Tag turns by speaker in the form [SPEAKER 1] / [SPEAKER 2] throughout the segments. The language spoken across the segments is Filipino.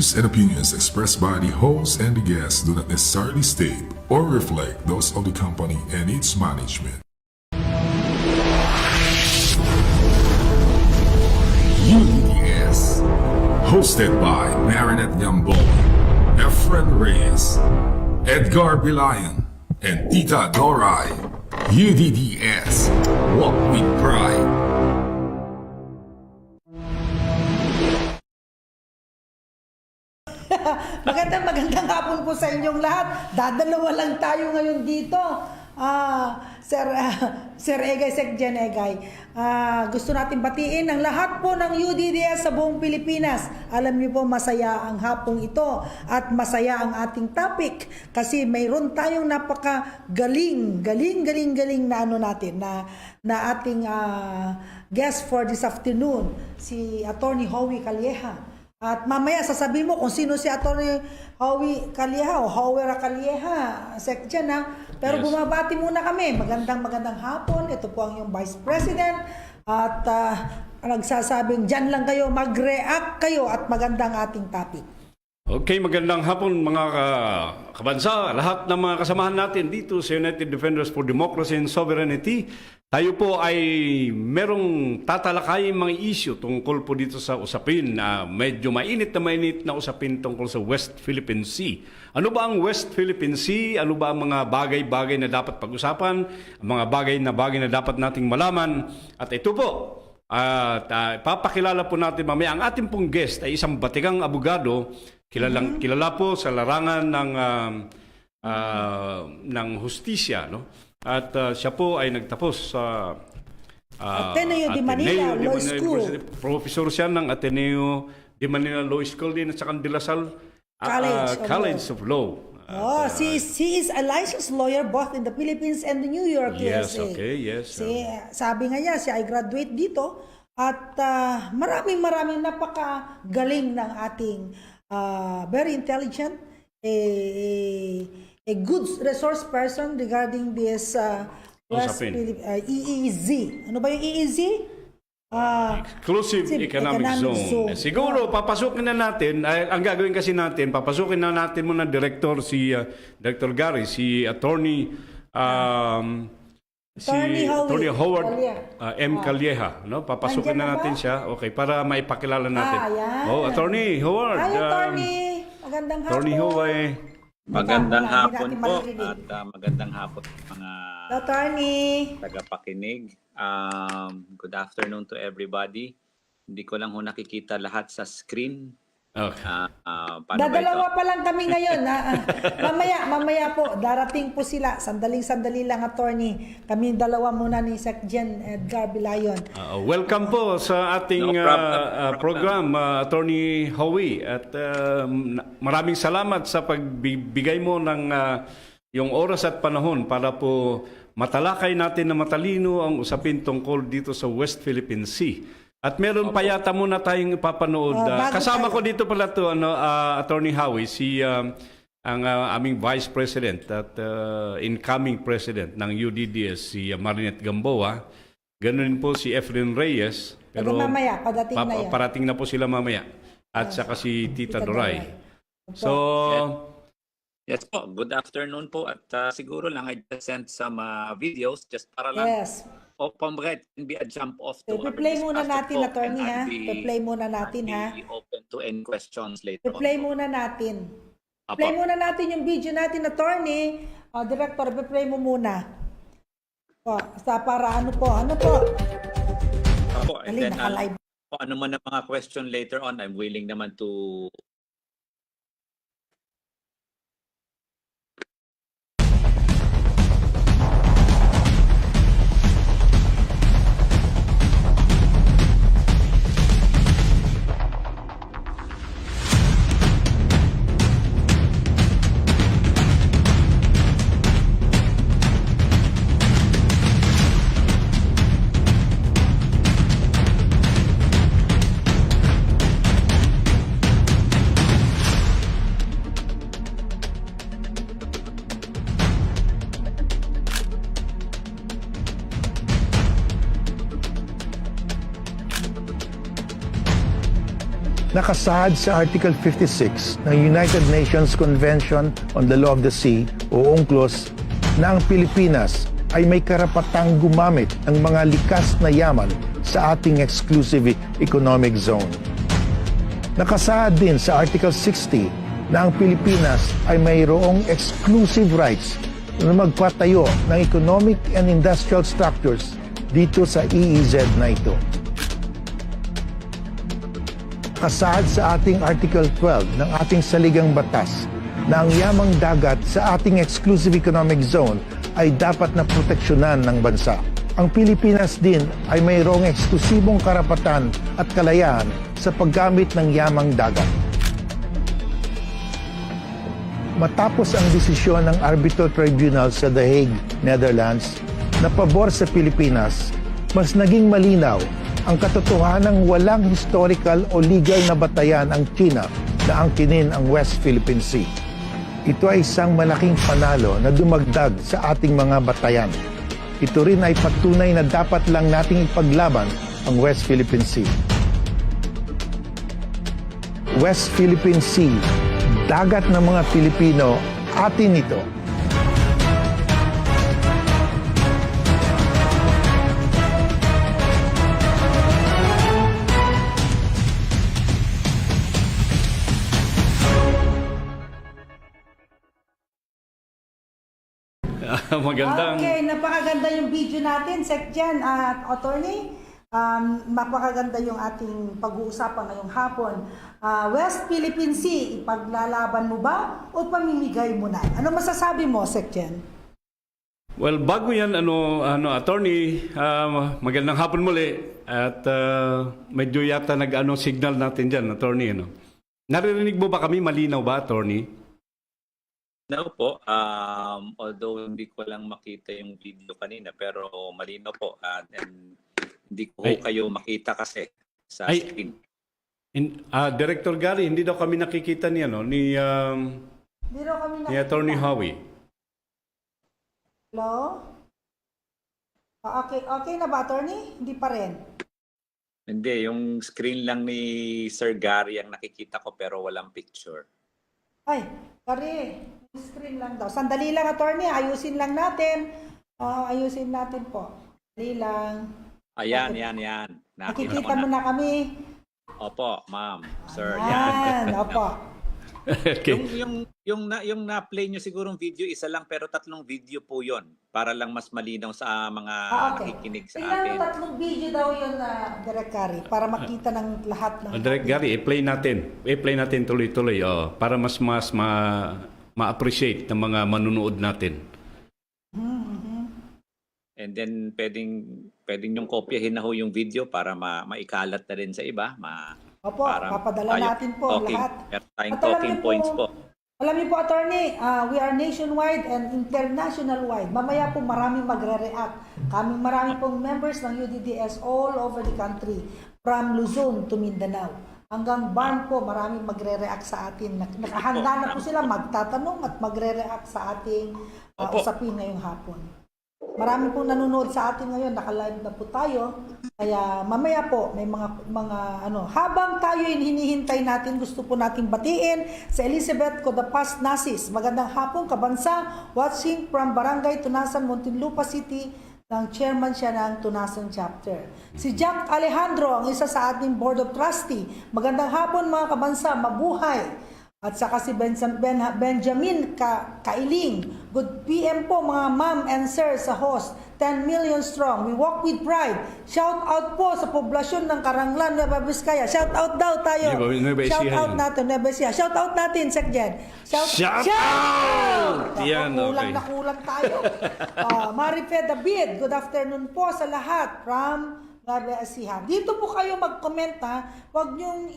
[SPEAKER 1] views and opinions expressed by the host and the guests do not necessarily state or reflect those of the company and its management. UDDS, hosted by Marinette Gamboa, Efren Reyes, Edgar Bilayan, and Tita Doray. UDDS, walk with pride.
[SPEAKER 2] Magandang hapon po sa inyong lahat. Dadalawa lang tayo ngayon dito. Sir Egay, Secgen Egay. Gusto natin batiin ang lahat po ng UDDS sa buong Pilipinas. Alam niyo po, masaya ang hapong ito at masaya ang ating topic kasi mayroon tayong napakagaling na ano natin na ating guest for this afternoon, si Attorney Howie Calleja. At mamaya sasabihin mo kung sino si Atty. Howie Calleja o Howera Calleja, Secgen ha. Pero yes, bumabati muna kami. Magandang hapon. Ito po ang iyong Vice President. At nagsasabing dyan lang kayo, mag-react kayo at magandang ating topic.
[SPEAKER 3] Okay, magandang hapon mga kabansa, lahat ng mga kasamahan natin dito sa United Defenders for Democracy and Sovereignty. Tayo po ay merong tatalakayin mga issue tungkol po dito sa usapin na medyo mainit na usapin tungkol sa West Philippine Sea. Ano ba ang West Philippine Sea? Ano ba ang mga bagay-bagay na dapat pag-usapan? Ang mga bagay na dapat nating malaman? At ito po, papakilala po natin mamaya ang ating pong guest ay isang batigang abogado. Kilala po sa larangan ng hustisya, no? At siya po ay nagtapos sa
[SPEAKER 2] Ateneo de Manila Law School.
[SPEAKER 3] Professor siya ng Ateneo de Manila Law School din at sa De La Salle College of Law.
[SPEAKER 2] He is a licensed lawyer both in the Philippines and the New York,
[SPEAKER 3] yes,
[SPEAKER 2] USA.
[SPEAKER 3] Okay, yes.
[SPEAKER 2] Sabi nga niya, siya ay graduate dito at maraming napakagaling ng ating very intelligent, a good resource person regarding this EEZ. Ano ba yung EEZ?
[SPEAKER 3] Exclusive Economic Zone. Siguro, papasukin na natin, ang gagawin kasi natin, papasukin na natin muna Director Gary, si Attorney Howard M. Calleja, no? Papasukin na natin siya. Okay, para maipakilala natin. Attorney Howard.
[SPEAKER 2] Hi, Attorney. Magandang hapon.
[SPEAKER 3] Attorney Howard.
[SPEAKER 4] Magandang hapon po at magandang hapon mga
[SPEAKER 2] Attorney
[SPEAKER 4] tagapakinig. Good afternoon to everybody. Hindi ko lang ho nakikita lahat sa screen.
[SPEAKER 3] Okay.
[SPEAKER 2] Dadalawa pa lang kami ngayon. Mamaya po, darating po sila. Sandali lang, Attorney. Kami dalawa muna ni Secgen Edgar Bilayan.
[SPEAKER 3] Welcome po sa ating program, Attorney Howie. At maraming salamat sa pagbigay mo ng yung oras at panahon para po matalakay natin na matalino ang usapin tungkol dito sa West Philippine Sea. At meron pa yata muna tayong ipapanood. Kasama ko dito pala to Attorney Howie, ang aming Vice President at incoming President ng UDDS, si Marinette Gamboa. Ganoon po si Efren Reyes. Pero
[SPEAKER 2] mamaya,
[SPEAKER 3] parating na po sila mamaya. At saka si Tita Doray. So,
[SPEAKER 4] yes po, good afternoon po. At siguro lang I just sent some videos just para lang.
[SPEAKER 2] Yes.
[SPEAKER 4] Pamret can be a jump off to
[SPEAKER 2] play muna natin, Attorney, ha? Play muna natin, ha?
[SPEAKER 4] Be open to any questions later on.
[SPEAKER 2] Play muna natin. Play muna natin yung video natin, Attorney. Director, play mo muna. Para ano po?
[SPEAKER 4] Apo, and then ano man ang mga question later on, I'm willing naman to
[SPEAKER 5] Nakasaad sa Article 56 ng United Nations Convention on the Law of the Sea o UNCLOS na ang Pilipinas ay may karapatang gumamit ng mga likas na yaman sa ating exclusive economic zone. Nakasaad din sa Article 60 na ang Pilipinas ay mayroong exclusive rights na magpatayo ng economic and industrial structures dito sa EEZ na ito. Kasaad sa ating Article 12 ng ating saligang batas na ang yamang dagat sa ating exclusive economic zone ay dapat na proteksyonan ng bansa. Ang Pilipinas din ay mayroong eksklusibong karapatan at kalayaan sa paggamit ng yamang dagat. Matapos ang desisyon ng Arbitral Tribunal sa The Hague, Netherlands, na pabor sa Pilipinas, mas naging malinaw ang katotohanang walang historical o legal na batayan ang China na angkinin ang West Philippine Sea. Ito ay isang malaking panalo na dumagdag sa ating mga batayan. Ito rin ay patunay na dapat lang nating ipaglaban ang West Philippine Sea. West Philippine Sea, dagat ng mga Pilipino, atin ito.
[SPEAKER 3] Magandang...
[SPEAKER 2] Okay, napakaganda yung video natin, Sec Jan at Attorney. Napakaganda yung ating pag-uusapan ngayong hapon. West Philippine Sea, ipaglalaban mo ba o pamimigay mo na? Ano masasabi mo, Sec Jan?
[SPEAKER 3] Well, bago yan, Attorney, magandang hapon muli. At medyo yata signal natin dyan, Attorney. Naririnig mo ba kami? Malinaw ba, Attorney?
[SPEAKER 4] No po, although hindi ko lang makita yung video kanina, pero malino po. And hindi ko kayo makita kasi sa screen.
[SPEAKER 3] Director Gary, hindi daw kami nakikita ni
[SPEAKER 2] Hindi daw kami nakikita.
[SPEAKER 3] Attorney Howie.
[SPEAKER 2] Hello? Okay na ba, Attorney? Hindi pa rin.
[SPEAKER 4] Hindi, yung screen lang ni Sir Gary ang nakikita ko pero walang picture.
[SPEAKER 2] Ay, Gary, screen lang daw. Sandali lang, Attorney. Ayusin lang natin. Ayusin natin po. Sandali lang.
[SPEAKER 4] Ayan.
[SPEAKER 2] Nakikita mo na kami.
[SPEAKER 4] Opo, ma'am. Sir,
[SPEAKER 2] Yan, opo.
[SPEAKER 3] Okay.
[SPEAKER 4] Yung na-play nyo sigurong video, isa lang pero 3 video po yon para lang mas malinaw sa mga nakikinig sa atin.
[SPEAKER 2] Ilan 3 video daw yun, Direk Gary, para makita ng lahat ng...
[SPEAKER 3] Direct Gary, i-play natin tuloy-tuloy para mas ma-appreciate ng mga manunood natin.
[SPEAKER 4] And then pwedeng yung kopyahin na ho yung video para maikalat na rin sa iba.
[SPEAKER 2] Opo, papadala natin po lahat.
[SPEAKER 4] Meron tayong talking points po.
[SPEAKER 2] Alam niyo po, Attorney, we are nationwide and international-wide. Mamaya po maraming magre-react. Marami pong members ng UDDS all over the country, from Luzon to Mindanao. Hanggang Barn po, maraming magre-react sa atin. Nakahanda na po sila magtatanong at magre-react sa ating usapin ngayong hapon. Marami pong nanonood sa atin ngayon, naka-live na po tayo. Kaya mamaya po, may mga habang tayo hinihintay natin, gusto po natin batiin sa Elizabeth Codapas Nasis. Magandang hapon, kabansa, watching from Barangay Tunasan, Muntinlupa City, ng chairman siya ng Tunasan Chapter. Si Jack Alejandro, ang isa sa ating Board of Trustee. Magandang hapon mga kabansa, mabuhay. At saka si Benjamin Kailing. Good PM po mga ma'am and sir sa host. 10 million strong. We walk with pride. Shout out po sa poblasyon ng Karanglan, Nueva Vizcaya. Shout out daw tayo. Shout out natin, Nueva Vizcaya. Shout out natin, Sec Jen. Shout out!
[SPEAKER 3] Yan,
[SPEAKER 2] kulang na kulang tayo. Marife David, good afternoon po sa lahat from Nueva Ecija. Dito po kayo mag-comment ha. Huwag niyong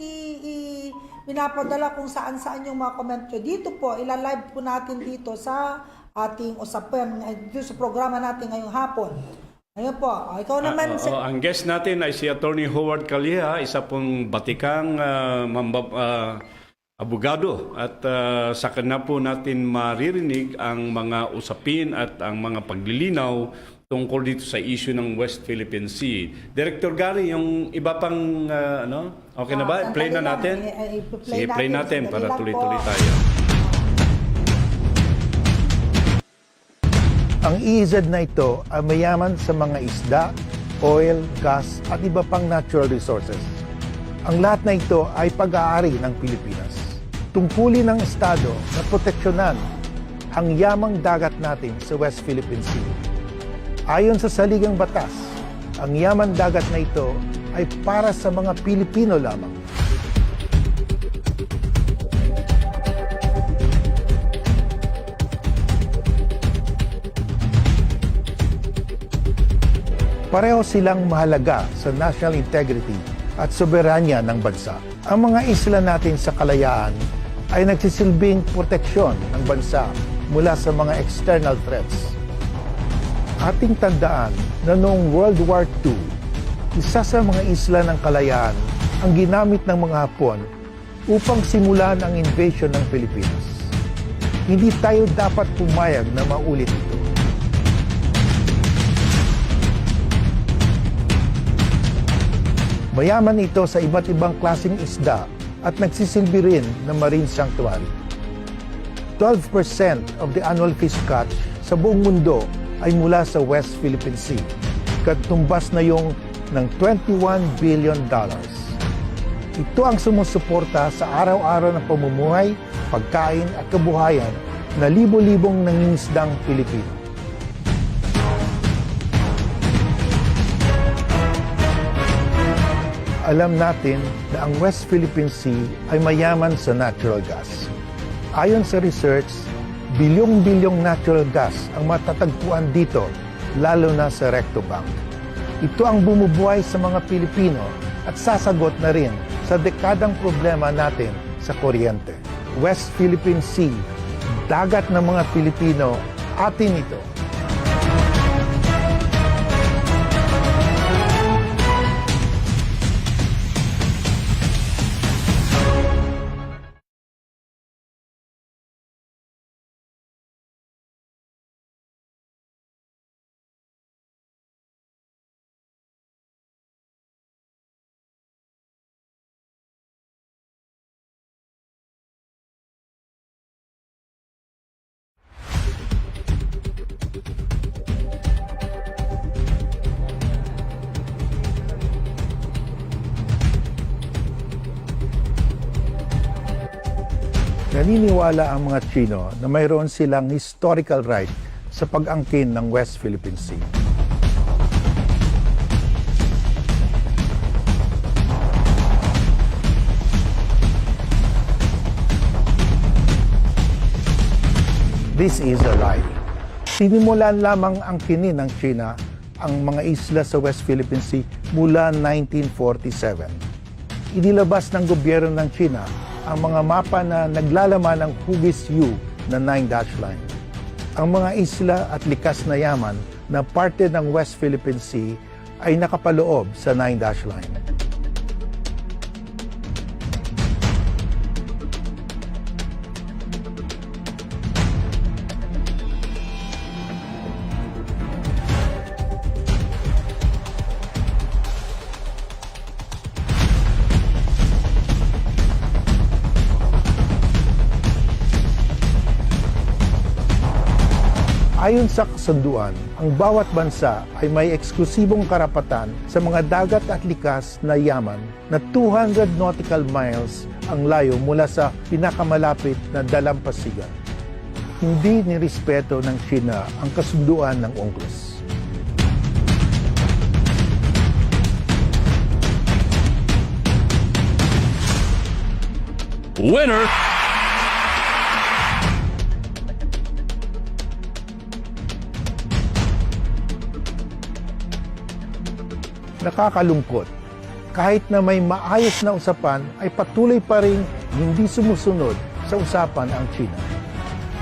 [SPEAKER 2] pinapadala kung saan-saan yung mga comment nyo. Dito po, ilalive po natin dito sa ating usapan, dito sa programa natin ngayong hapon. Ayun po, ikaw naman.
[SPEAKER 3] Ang guest natin ay si Attorney Howard Calleja, isa pong batikang abogado. At sa kanya po natin maririnig ang mga usapin at ang mga paglilinaw tungkol dito sa issue ng West Philippine Sea. Director Gary, yung iba pang okay na ba? Play na natin? Sige, play natin para tuloy-tuloy tayo.
[SPEAKER 5] Ang EEZ na ito ay mayaman sa mga isda, oil, gas at iba pang natural resources. Ang lahat na ito ay pag-aari ng Pilipinas. Tungkulin ng Estado na proteksyonan ang yamang dagat natin sa West Philippine Sea. Ayon sa saligang batas, ang yaman dagat na ito ay para sa mga Pilipino lamang. Pareho silang mahalaga sa national integrity at soberanya ng bansa. Ang mga isla natin sa kalayaan ay nagsisilbing proteksyon ng bansa mula sa mga external threats. Ating tandaan na noong World War II, isa sa mga isla ng kalayaan ang ginamit ng mga Hapon upang simulan ang invasion ng Pilipinas. Hindi tayo dapat pumayag na maulit ito. Mayaman ito sa iba't ibang klaseng isda at nagsisilbi rin na marine sanctuary. 12% of the annual fish catch sa buong mundo ay mula sa West Philippine Sea, katumbas na yung ng $21 billion. Ito ang sumusuporta sa araw-araw na pamumuhay, pagkain at kabuhayan na libo-libong nangingisdang Pilipino. Alam natin na ang West Philippine Sea ay mayaman sa natural gas. Ayon sa research, bilyong-bilyong natural gas ang matatagpuan dito, lalo na sa Recto Bank. Ito ang bumubuhay sa mga Pilipino at sasagot na rin sa dekadang problema natin sa kuryente. West Philippine Sea, dagat ng mga Pilipino, atin ito. Naniniwala ang mga Tsino na mayroon silang historical right sa pag-angkin ng West Philippine Sea. This is a lie. Sinimulan lamang angkinin ng China ang mga isla sa West Philippine Sea mula 1947. Inilabas ng gobyerno ng China ang mga mapa na naglalaman ng hugis U na 9-dash line. Ang mga isla at likas na yaman na parte ng West Philippine Sea ay nakapaloob sa 9-dash line. Ayon sa kasunduan, ang bawat bansa ay may eksklusibong karapatan sa mga dagat at likas na yaman na 200 nautical miles ang layo mula sa pinakamalapit na dalampasigan. Hindi nirespeto ng China ang kasunduan ng UNCLOS.
[SPEAKER 6] Winner!
[SPEAKER 5] Nakakalungkot. Kahit na may maayos na usapan, ay patuloy pa rin hindi sumusunod sa usapan ang China.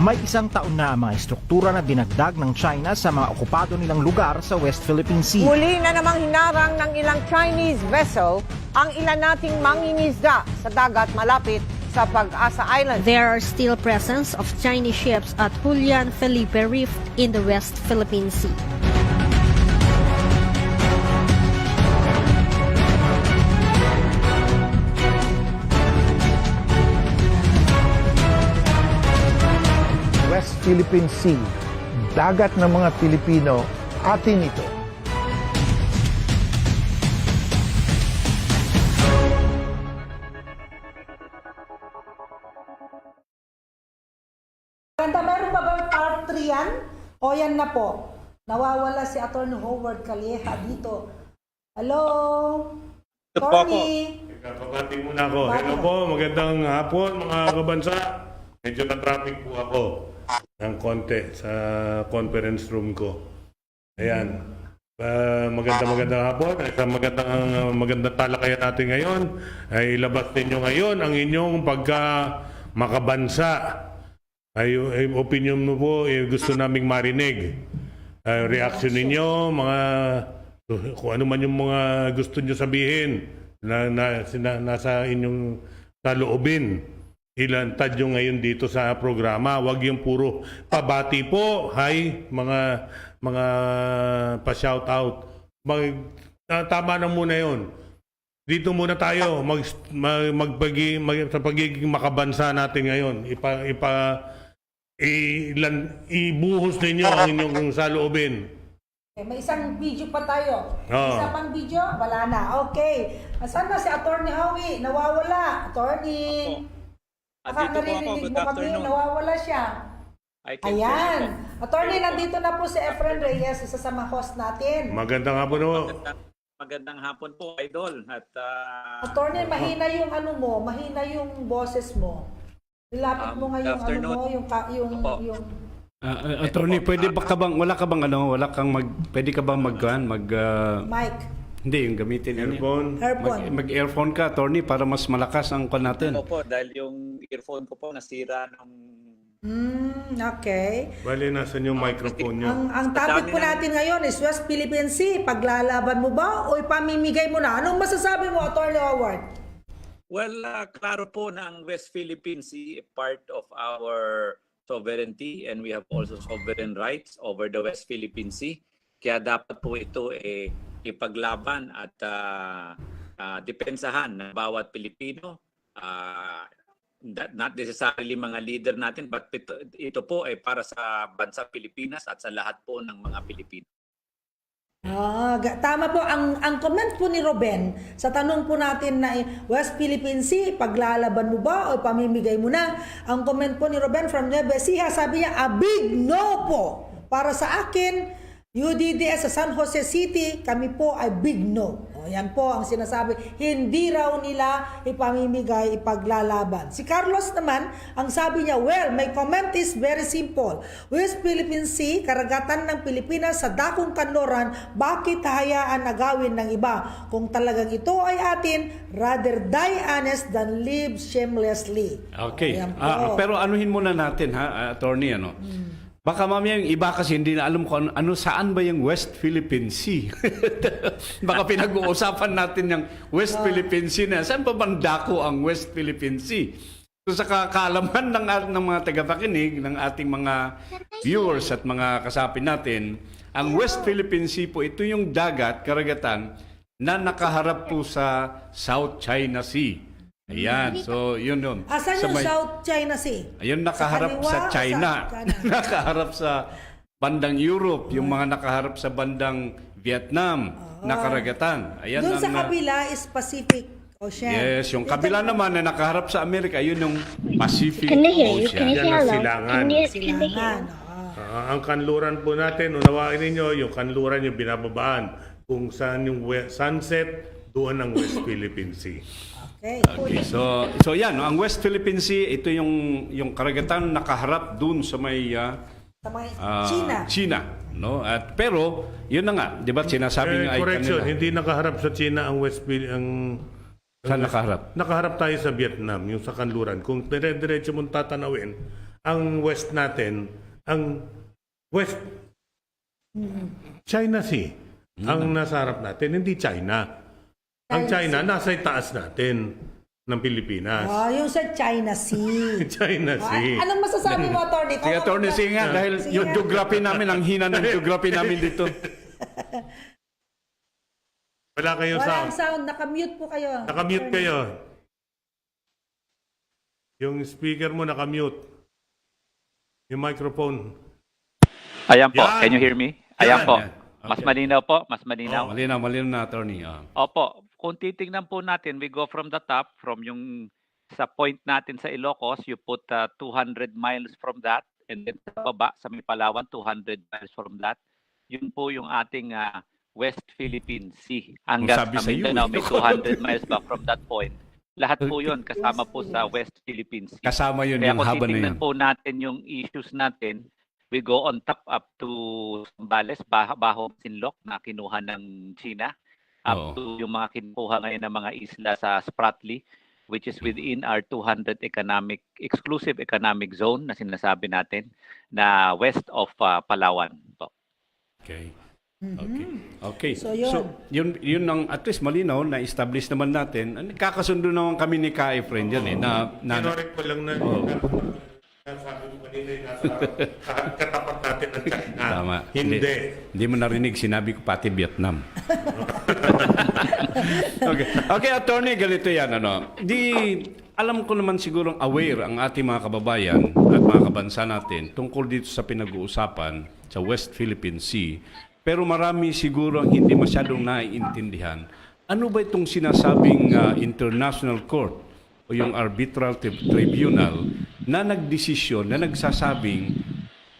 [SPEAKER 7] May isang taon na ang mga estruktura na dinagdag ng China sa mga okupado nilang lugar sa West Philippine Sea.
[SPEAKER 8] Muli na namang hinarang ng ilang Chinese vessel ang ilan nating mangingisda sa dagat malapit sa Pag-asa Island.
[SPEAKER 9] There are still presence of Chinese ships at Julian Felipe Reef in the West Philippine Sea.
[SPEAKER 5] Philippine Sea, dagat ng mga Pilipino, atin ito.
[SPEAKER 2] Ganda, meron pa ba part 3 yan? O yan na po. Nawawala si Attorney Howard Calleja dito. Hello?
[SPEAKER 4] Ito po ako.
[SPEAKER 2] Attorney?
[SPEAKER 6] Kakabati muna ako.
[SPEAKER 2] Bakit?
[SPEAKER 6] Hello po, magandang hapon mga kabansa. Medyo na-traffic po ako ng konti sa conference room ko. Ayan. Magandang hapon. Sa magandang talakayan natin ngayon ay ilabas ninyo ngayon ang inyong pagka makabansa. Ay opinion mo po, gusto naming marinig. Reaction ninyo, kung ano man yung mga gusto nyo sabihin na nasa inyong saloobin. Ilantad nyo ngayon dito sa programa. Huwag yung puro pabati po. Hi, mga pa-shout out. Tama na muna yon. Dito muna tayo sa pagiging makabansa natin ngayon. Ibuhos ninyo ang inyong saloobin.
[SPEAKER 2] May isang video pa tayo.
[SPEAKER 6] Oo.
[SPEAKER 2] Isa pang video? Wala na. Okay. Asan na si Attorney Howie? Nawawala. Attorney.
[SPEAKER 4] Andito po ako.
[SPEAKER 2] Naririnig
[SPEAKER 4] Good
[SPEAKER 2] mo kami.
[SPEAKER 4] afternoon.
[SPEAKER 2] Nawawala siya.
[SPEAKER 4] I can hear you
[SPEAKER 2] Ayan.
[SPEAKER 4] po.
[SPEAKER 2] Attorney, nandito na po si Efren Reyes, isa sa mga host natin.
[SPEAKER 6] Magandang hapon po.
[SPEAKER 4] Magandang hapon po, Idol. At
[SPEAKER 2] Attorney, mahina yung ano mo, mahina yung boses mo. Nilapit mo nga yung ano
[SPEAKER 4] afternoon.
[SPEAKER 2] mo,
[SPEAKER 4] Opo.
[SPEAKER 2] yung
[SPEAKER 3] Attorney, pwede ba ka bang, pwede ka bang
[SPEAKER 2] mic,
[SPEAKER 3] hindi, yung gamitin yun.
[SPEAKER 6] Earphone.
[SPEAKER 2] earphone.
[SPEAKER 3] Mag-earphone ka, Attorney, para mas malakas ang call natin.
[SPEAKER 4] Opo, dahil yung earphone ko po nasira nung
[SPEAKER 2] Okay.
[SPEAKER 6] Bali, nasan yung microphone nyo?
[SPEAKER 2] Ang topic po natin ngayon is West Philippine Sea. Paglalaban mo ba o ipamimigay mo na? Anong masasabi mo, Attorney Howard?
[SPEAKER 4] Well, klaro po na ang West Philippine Sea part of our sovereignty and we have also sovereign rights over the West Philippine Sea. Kaya dapat po ito ipaglaban at depensahan ng bawat Pilipino. Not necessarily mga leader natin, but ito po ay para sa bansa Pilipinas at sa lahat po ng mga Pilipino.
[SPEAKER 2] Tama po. Ang comment po ni Ruben sa tanong po natin na West Philippine Sea, paglalaban mo ba o pamimigay mo na? Ang comment po ni Ruben from Nueva Ecija, sabi niya, a big no po. Para sa akin, UDDS sa San Jose City, kami po ay big no. O, yan po ang sinasabi. Hindi raw nila ipamimigay, ipaglalaban. Si Carlos naman, ang sabi niya, well, my comment is very simple. West Philippine Sea, karagatan ng Pilipinas sa dakong kanluran, bakit hayaan agawin ng iba? Kung talagang ito ay atin, rather die honest than live shamelessly.
[SPEAKER 3] Okay.
[SPEAKER 2] Ayan po.
[SPEAKER 3] Pero anuhin muna natin, Attorney, ano? Baka mamaya yung iba kasi hindi na alam kung saan ba yung West Philippine Sea. Baka pinag-uusapan natin yung West Philippine Sea na. Saan ba dako ang West Philippine Sea? So sa kaalaman ng mga tagapakinig, ng ating mga viewers at mga kasapin natin, ang West Philippine Sea po, ito yung dagat, karagatan, na nakaharap po sa South China Sea. Ayan, so yun.
[SPEAKER 2] Asan yung South China Sea?
[SPEAKER 3] Ayun, nakaharap
[SPEAKER 2] kaliwa
[SPEAKER 3] sa
[SPEAKER 2] o
[SPEAKER 3] China.
[SPEAKER 2] kanan?
[SPEAKER 3] Nakaharap sa bandang Europe. Yung mga nakaharap sa bandang Vietnam. Nakaragatan. Ayan
[SPEAKER 2] Doon sa
[SPEAKER 3] ang,
[SPEAKER 2] kabila is Pacific Ocean.
[SPEAKER 3] yes, yung kabila naman na nakaharap sa Amerika, yun yung Pacific
[SPEAKER 9] Can they hear you? Can
[SPEAKER 3] Ocean.
[SPEAKER 9] you say
[SPEAKER 6] Yan ang
[SPEAKER 9] hello?
[SPEAKER 6] silangan.
[SPEAKER 9] Can they hear
[SPEAKER 2] Silangan.
[SPEAKER 9] you?
[SPEAKER 6] Ang kanluran po natin, unawain ninyo, yung kanluran yung binababaan. Kung saan yung sunset, doon ang West Philippine Sea.
[SPEAKER 2] Okay.
[SPEAKER 3] Okay, so yan, ang West Philippine Sea, ito yung karagatan nakaharap dun sa may
[SPEAKER 2] Sa mga China.
[SPEAKER 3] China, no? At pero yun na nga, 'di ba? Sinasabi nga ay
[SPEAKER 6] Correction,
[SPEAKER 3] kanila.
[SPEAKER 6] hindi nakaharap sa China ang West Philippine.
[SPEAKER 3] Saan nakaharap?
[SPEAKER 6] Nakaharap tayo sa Vietnam, yung sa kanluran. Kung dire-diretso mong tatanawin, ang west natin, ang West China Sea, ang nasa harap natin, hindi China. Ang China, nasa itaas natin ng Pilipinas.
[SPEAKER 2] Yung sa China Sea.
[SPEAKER 6] China Sea.
[SPEAKER 2] Anong masasabi mo, Attorney?
[SPEAKER 3] Sige, Attorney, sige nga, dahil
[SPEAKER 2] Sige
[SPEAKER 3] yung
[SPEAKER 2] nga.
[SPEAKER 3] geography namin, ang hina ng geography namin dito.
[SPEAKER 6] Wala kayong
[SPEAKER 2] Walang
[SPEAKER 6] sound.
[SPEAKER 2] sound. Nakamute po kayo.
[SPEAKER 6] Nakamute kayo. Yung speaker mo nakamute. Yung microphone.
[SPEAKER 9] Ayan po,
[SPEAKER 6] Yan.
[SPEAKER 9] can you hear me? Ayan
[SPEAKER 6] Yan.
[SPEAKER 9] po.
[SPEAKER 3] Yan.
[SPEAKER 9] Mas
[SPEAKER 3] Okay.
[SPEAKER 9] malinaw po, mas malinaw.
[SPEAKER 3] Malinaw, malinaw na, attorney.
[SPEAKER 9] Opo, kung titingnan po natin, we go from the top, from yung sa point natin sa Ilocos, you put 200 miles from that, and then sa baba, sa may Palawan, 200 miles from that. Yun po yung ating West Philippine Sea. Hanggang
[SPEAKER 3] sabi
[SPEAKER 9] sa
[SPEAKER 3] sa iyo,
[SPEAKER 9] Mindanao,
[SPEAKER 3] eh.
[SPEAKER 9] may 200 miles back from that point. Lahat po yun, kasama po sa West Philippine Sea.
[SPEAKER 3] Kasama yun
[SPEAKER 9] Kaya
[SPEAKER 3] yung
[SPEAKER 9] kung
[SPEAKER 3] haba na
[SPEAKER 9] titingnan
[SPEAKER 3] yun.
[SPEAKER 9] po natin yung issues natin, we go on top up to Zambales, Baho Sinloc na kinuha ng China, up to yung mga kinuha ngayon ng mga isla sa Spratly, which is within our 200 exclusive economic zone na sinasabi natin na west of Palawan. Po.
[SPEAKER 3] Okay. Okay. Okay.
[SPEAKER 2] So, yun.
[SPEAKER 3] yun ang at least malinaw na establish naman natin. Kakasundo naman kami ni Ka Efren dyan na
[SPEAKER 6] Kinorek ko lang na sabi ko kanina nasa katapat natin ng China.
[SPEAKER 3] Tama.
[SPEAKER 6] Hindi.
[SPEAKER 3] Mo narinig, sinabi ko pati Vietnam. Okay, attorney, ganito yan. Alam ko naman sigurong aware ang ating mga kababayan at mga kabansa natin tungkol dito sa pinag-uusapan sa West Philippine Sea. Pero marami siguro ang hindi masyadong naiintindihan. Ano ba itong sinasabing International Court o yung Arbitral Tribunal na nagdesisyon, na nagsasabing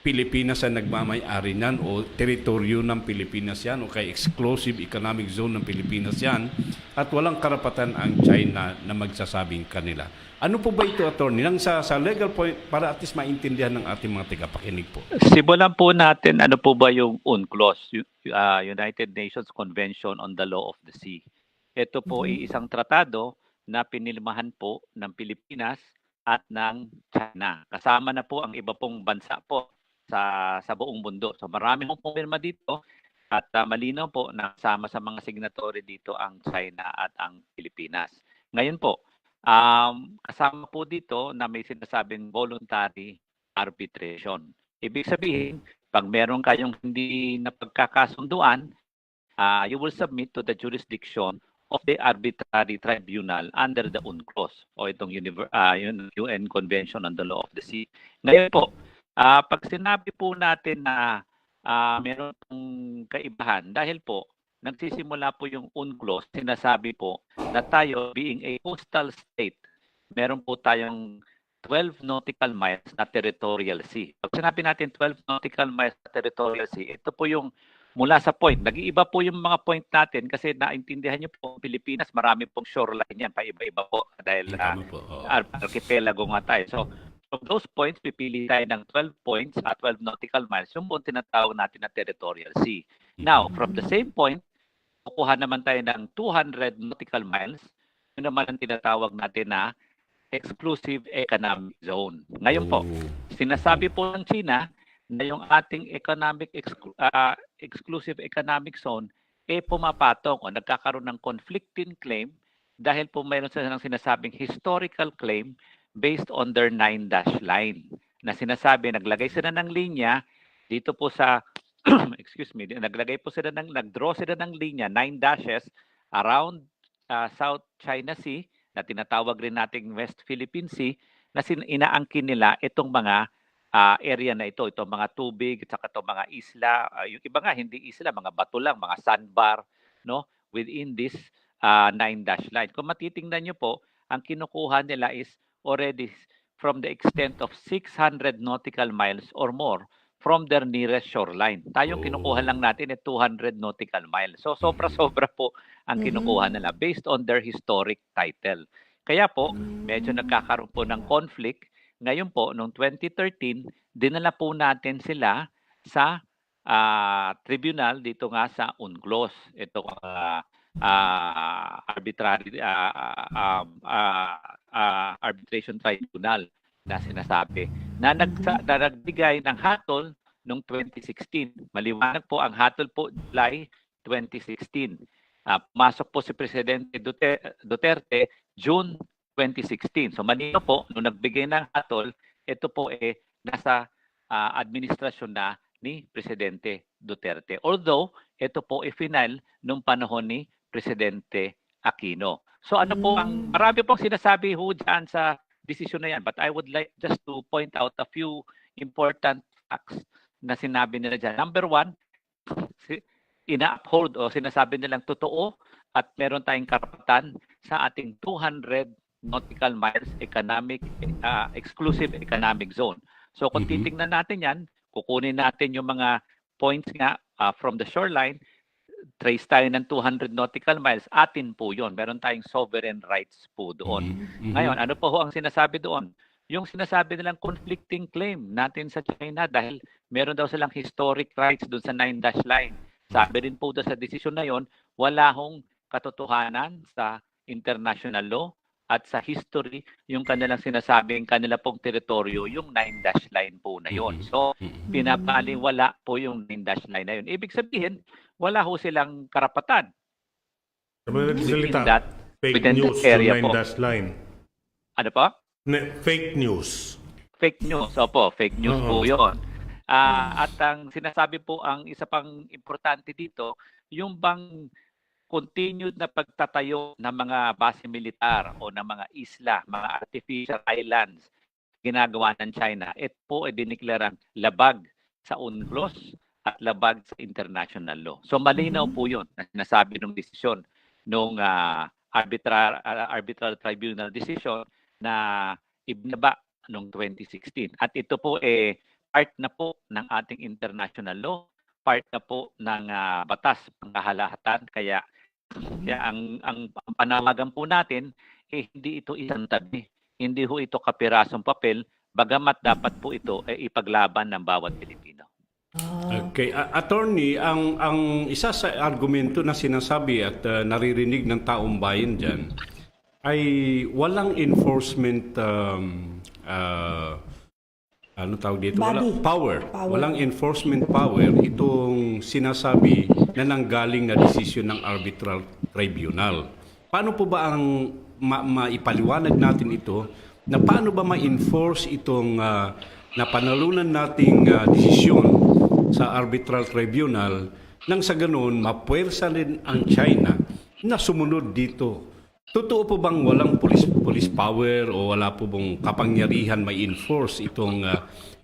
[SPEAKER 3] Pilipinas ang nagmamay-ari niyan o teritoryo ng Pilipinas yan o kay exclusive economic zone ng Pilipinas yan at walang karapatan ang China na magsasabing kanila. Ano po ba ito, attorney? Nang sa legal point, para at least maintindihan ng ating mga tagapakinig po.
[SPEAKER 9] Simulan po natin ano po ba yung UNCLOS, United Nations Convention on the Law of the Sea. Ito po ay isang tratado na pinilmahan po ng Pilipinas at ng China. Kasama na po ang iba pong bansa po sa buong mundo. So marami pong pumirma dito at malinaw po na kasama sa mga signatory dito ang China at ang Pilipinas. Ngayon po, kasama po dito na may sinasabing voluntary arbitration. Ibig sabihin, pag meron kayong hindi napagkakasunduan, you will submit to the jurisdiction of the arbitrary tribunal under the UNCLOS o itong UN Convention on the Law of the Sea. Ngayon po, pag sinabi po natin na meron pong kaibahan, dahil po nagsisimula po yung UNCLOS, sinasabi po na tayo being a coastal state, meron po tayong 12 nautical miles na territorial sea. Pag sinabi natin 12 nautical miles na territorial sea, ito po yung mula sa point. Nag-iiba po yung mga point natin kasi naintindihan niyo po, Pilipinas, marami pong shoreline yan, paiba-iba po dahil archipelago nga tayo. So, from those points, pipili tayo ng 12 points at 12 nautical miles, yung buong tinatawag natin na territorial sea. Now, from the same point, kukuha naman tayo ng 200 nautical miles, yun naman ang tinatawag natin na exclusive economic zone. Ngayon po, sinasabi po ng China na yung ating exclusive economic zone pumapatong o nagkakaroon ng conflicting claim dahil po mayroon silang sinasabing historical claim based on their 9-dash line na sinasabi naglagay sila ng linya dito po sa nag-draw sila ng linya 9 dashes around South China Sea na tinatawag rin nating West Philippine Sea na inaangkin nila itong mga area na itong mga tubig at saka itong mga isla, yung iba nga hindi isla, mga bato lang, mga sandbar, no, within this 9-dash line. Kung matitingnan niyo po, ang kinukuha nila is already from the extent of 600 nautical miles or more from their nearest shoreline. Tayong kinukuha lang natin 200 nautical miles. So sobra-sobra po ang kinukuha nila based on their historic title. Kaya po, medyo nagkakaroon po ng conflict. Ngayon po, noong 2013, dinala po natin sila sa tribunal dito nga sa UNCLOS. Ito arbitration tribunal na sinasabi na nagbigay ng hatol noong 2016. Maliwanag po ang hatol po July 2016. Pumasok po si Presidente Duterte June 2016. So malino po, nung nagbigay ng hatol, ito po nasa administrasyon na ni Presidente Duterte. Although, ito po final nung panahon ni Presidente Aquino. So ano po ang, marami pong sinasabi ho dyan sa desisyon na yan. But I would like just to point out a few important facts na sinabi nila dyan. Number one, ina-uphold o sinasabi nilang totoo at meron tayong karapatan sa ating 200 nautical miles exclusive economic zone. So kung titingnan natin yan, kukunin natin yung mga points nga from the shoreline, trace tayo ng 200 nautical miles, atin po yun. Meron tayong sovereign rights po doon. Ngayon, ano po ang sinasabi doon? Yung sinasabi nilang conflicting claim natin sa China dahil meron daw silang historic rights doon sa 9-dash line. Sabi rin po doon sa desisyon na yon, wala hong katotohanan sa international law at sa history yung kanilang sinasabing kanila pong teritoryo, yung 9-dash line po na yon. So, pinapaliwala po yung 9-dash line na yon. Ibig sabihin, wala ho silang karapatan.
[SPEAKER 6] Nagsalita,
[SPEAKER 9] that,
[SPEAKER 6] fake
[SPEAKER 9] within
[SPEAKER 6] news
[SPEAKER 9] that area
[SPEAKER 6] yung
[SPEAKER 9] po.
[SPEAKER 6] 9-dash line.
[SPEAKER 9] Ano po?
[SPEAKER 6] Fake news.
[SPEAKER 9] Fake news. Opo, fake news po yun. At ang sinasabi po, ang isa pang importante dito, yung bang continued na pagtatayo ng mga base militar o ng mga isla, mga artificial islands ginagawa ng China, ito po ay diniklarang labag sa UNCLOS at labag sa international law. So malinaw po yun na sinasabi ng desisyon nung arbitral tribunal decision na ibinaba noong 2016. At ito po part na po ng ating international law, part na po ng batas pangkahalahatan. Kaya ang panawagan po natin, hindi ito isang tabi. Hindi ho ito kapirasong papel, bagamat dapat po ito ay ipaglaban ng bawat Pilipino.
[SPEAKER 3] Okay, attorney, ang isa sa argumento na sinasabi at naririnig ng taong bayan diyan ay walang enforcement ano tawag dito? Power. Walang enforcement power itong sinasabi na nanggaling na desisyon ng arbitral tribunal. Paano po ba ang maipaliwanag natin ito na paano ba ma-enforce itong napanalunan nating desisyon sa arbitral tribunal nang sa ganun mapuwersa rin ang China na sumunod dito? Totoo po bang walang police power o wala po bang kapangyarihan may enforce itong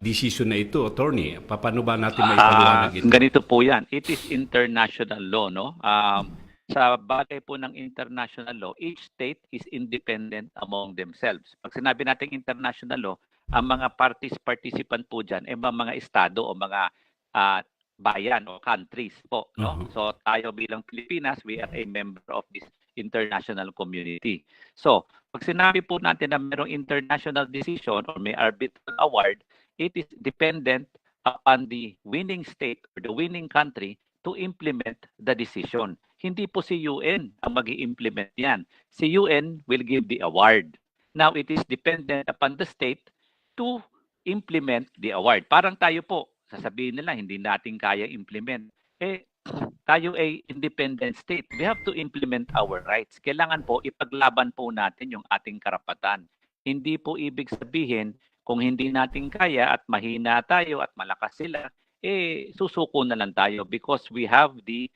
[SPEAKER 3] decision na ito, attorney? Paano ba natin maipaliwanag ito?
[SPEAKER 9] Ganito po yan. It is international law, no? Sa bagay po ng international law, each state is independent among themselves. Pag sinabi natin international law, ang mga participant po dyan ay mga estado o mga bayan o countries po, no? So tayo bilang Pilipinas, we are a member of this international community. So, pag sinabi po natin na mayroong international decision or may arbitral award, it is dependent upon the winning state or the winning country to implement the decision. Hindi po si UN ang mag-i-implement yan. Si UN will give the award. Now, it is dependent upon the state to implement the award. Parang tayo po, sasabihin nila, hindi natin kaya implement. Tayo ay independent state. We have to implement our rights. Kailangan po ipaglaban po natin yung ating karapatan. Hindi po ibig sabihin kung hindi natin kaya at mahina tayo at malakas sila, susuko na lang tayo because we have the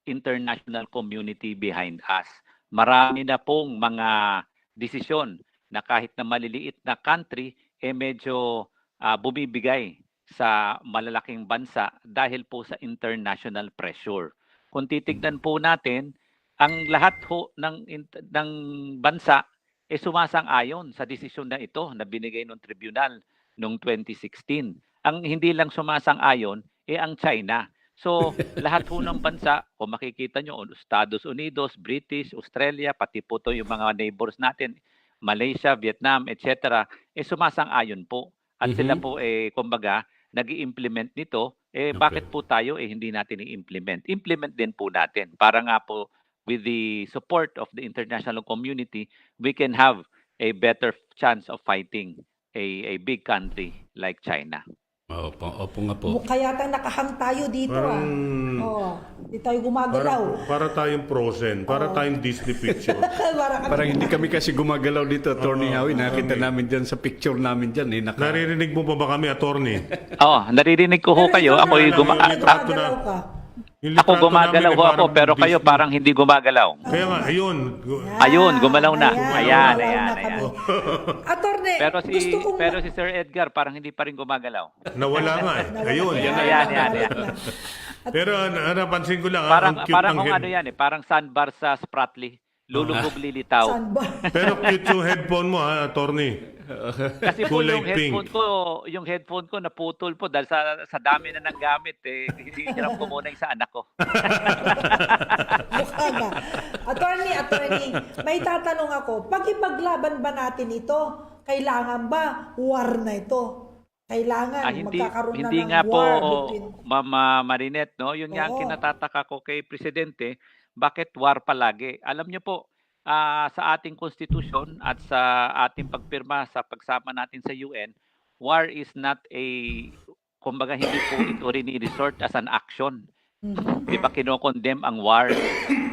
[SPEAKER 9] international community behind us. Marami na pong mga desisyon na kahit na maliliit na country, medyo bumibigay sa malalaking bansa dahil po sa international pressure. Kung titignan po natin, ang lahat ho ng bansa sumasang-ayon sa desisyon na ito na binigay ng tribunal noong 2016. Ang hindi lang sumasang-ayon ang China. So, lahat ho ng bansa, kung makikita nyo, Estados Unidos, British, Australia, pati po to yung mga neighbors natin, Malaysia, Vietnam, etc., sumasang-ayon po. At sila po, kumbaga, nag-i-implement nito, bakit po tayo hindi natin i-implement? Implement din po natin. Para nga po, with the support of the international community, we can have a better chance of fighting a big country like China.
[SPEAKER 3] Opo nga po.
[SPEAKER 2] Mukha yata nakahang tayo dito Hindi tayo gumagalaw.
[SPEAKER 6] Para tayong Frozen, para tayong Disney picture.
[SPEAKER 3] Parang hindi kami kasi gumagalaw dito, Attorney Howie. Nakita namin dyan sa picture namin dyan.
[SPEAKER 6] Naririnig mo pa ba kami, attorney?
[SPEAKER 9] Naririnig ko ho kayo. Ako yung
[SPEAKER 2] gumagalaw ka.
[SPEAKER 6] Yung
[SPEAKER 9] Ako
[SPEAKER 6] litrato
[SPEAKER 9] gumagalaw
[SPEAKER 6] namin
[SPEAKER 9] ho ako,
[SPEAKER 6] parang
[SPEAKER 9] pero kayo
[SPEAKER 6] Disney.
[SPEAKER 9] parang hindi gumagalaw.
[SPEAKER 6] Kaya nga, ayun.
[SPEAKER 9] Ayun, gumalaw na. Ayan,
[SPEAKER 2] gumalaw
[SPEAKER 9] ayan,
[SPEAKER 2] na
[SPEAKER 9] ayan.
[SPEAKER 2] kami. Attorney,
[SPEAKER 9] Pero
[SPEAKER 2] gusto kong...
[SPEAKER 9] si Sir Edgar parang hindi pa rin gumagalaw.
[SPEAKER 6] Nawala nga eh. Ayun.
[SPEAKER 9] Ayan.
[SPEAKER 6] Pero napansin ko lang,
[SPEAKER 9] Parang
[SPEAKER 6] ang cute
[SPEAKER 9] parang
[SPEAKER 6] ng
[SPEAKER 9] kung
[SPEAKER 6] head.
[SPEAKER 9] ano yan eh, parang sandbar sa Spratly. Lulubog lilitaw.
[SPEAKER 2] Saan ba?
[SPEAKER 6] Pero cute yung headphone mo, ha, attorney.
[SPEAKER 9] Kasi po
[SPEAKER 6] Kulay
[SPEAKER 9] yung headphone ko naputol po dahil sa dami na ng gamit eh. Hindi hirap ko muna yung sa anak ko.
[SPEAKER 2] Mukha nga. Attorney, may tatanong ako. Pag ipaglaban ba natin ito, kailangan ba war na ito? Kailangan magkakaroon
[SPEAKER 9] hindi
[SPEAKER 2] na ng
[SPEAKER 9] nga po,
[SPEAKER 2] war between...
[SPEAKER 9] Mama Marinette, no? Yun nga ang
[SPEAKER 2] Oo.
[SPEAKER 9] kinatataka ko kay Presidente, bakit war palagi? Alam niyo po, sa ating konstitusyon at sa ating pagpirma sa pagsama natin sa UN, war is not kumbaga hindi po ito resort as an action. Di ba kinokondemn ang war,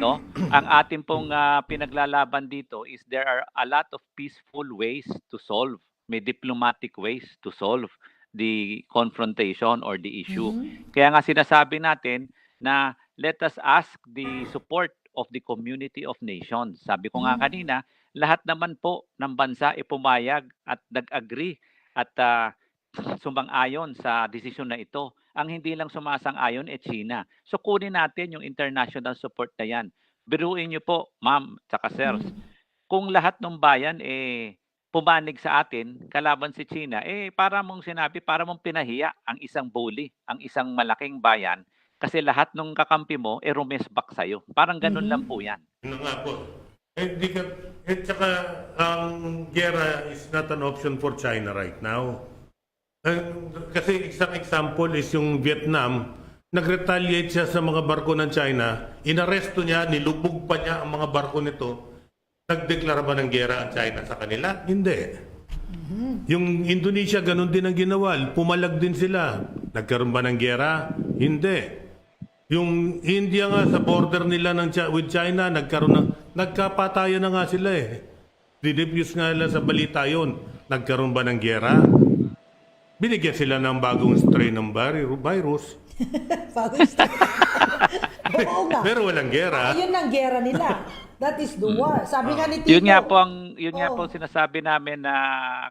[SPEAKER 9] no? Ang ating pong pinaglalaban dito is there are a lot of peaceful ways to solve. May diplomatic ways to solve the confrontation or the issue. Kaya nga sinasabi natin na let us ask the support of the community of nations. Sabi ko nga kanina, lahat naman po ng bansa ay pumayag at nag-agree at sumang-ayon sa desisyon na ito. Ang hindi lang sumasang-ayon ay China. So kunin natin yung international support na yan. Biruin niyo po, ma'am, tsaka sirs, kung lahat ng bayan pumanig sa atin, kalaban si China, para mong sinabi, para mong pinahiya ang isang bully, ang isang malaking bayan, kasi lahat ng kakampi mo, rumesbak sa'yo. Parang ganun lang po yan.
[SPEAKER 6] Ano nga po. Tsaka ang gera is not an option for China right now. Kasi isang example is yung Vietnam, nag-retaliate siya sa mga barko ng China, inaresto niya, nilubog pa niya ang mga barko nito. Nagdeklara ba ng gera ang China sa kanila? Hindi. Yung Indonesia, ganun din ang ginawa. Pumalag din sila. Nagkaroon ba ng gera? Hindi. Yung India nga sa border nila with China, nagkapatayan na nga sila eh. Dinifuse nga nila sa balita yun. Nagkaroon ba ng gera? Binigyan sila ng bagong strain ng virus.
[SPEAKER 2] Oo nga.
[SPEAKER 6] Pero walang gera.
[SPEAKER 2] Yun ang gera nila. That is the war. Sabi nga ni Tito.
[SPEAKER 9] Yun nga po sinasabi namin na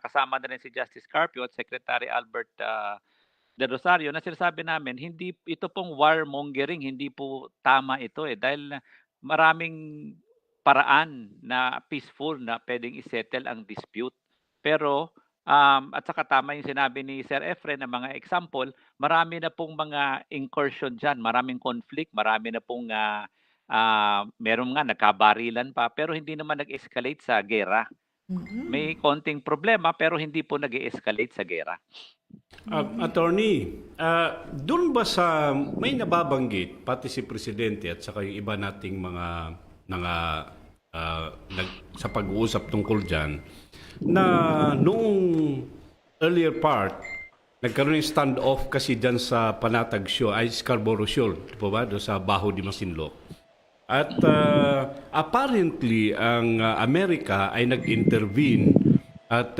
[SPEAKER 9] kasama na rin si Justice Carpio at Secretary Albert De Rosario na sinasabi namin, hindi ito pong warmongering, hindi po tama ito dahil maraming paraan na peaceful na pwedeng isettle ang dispute. Pero at saka tama yung sinabi ni Sir Efren na mga example, marami na pong mga incursion dyan, maraming conflict, marami na pong meron nga nagkabarilan pa pero hindi naman nag-escalate sa gera. May konting problema pero hindi po nag-escalate sa gera.
[SPEAKER 3] Attorney, doon ba may nababanggit pati si Presidente at saka yung iba nating mga sa pag-uusap tungkol dyan na noong earlier part nagkaroon ng standoff kasi dyan sa Panatag Shoal, ay Scarborough Shoal, di ba? Doon sa Baho de Masinloc. At apparently ang Amerika ay nag-intervene at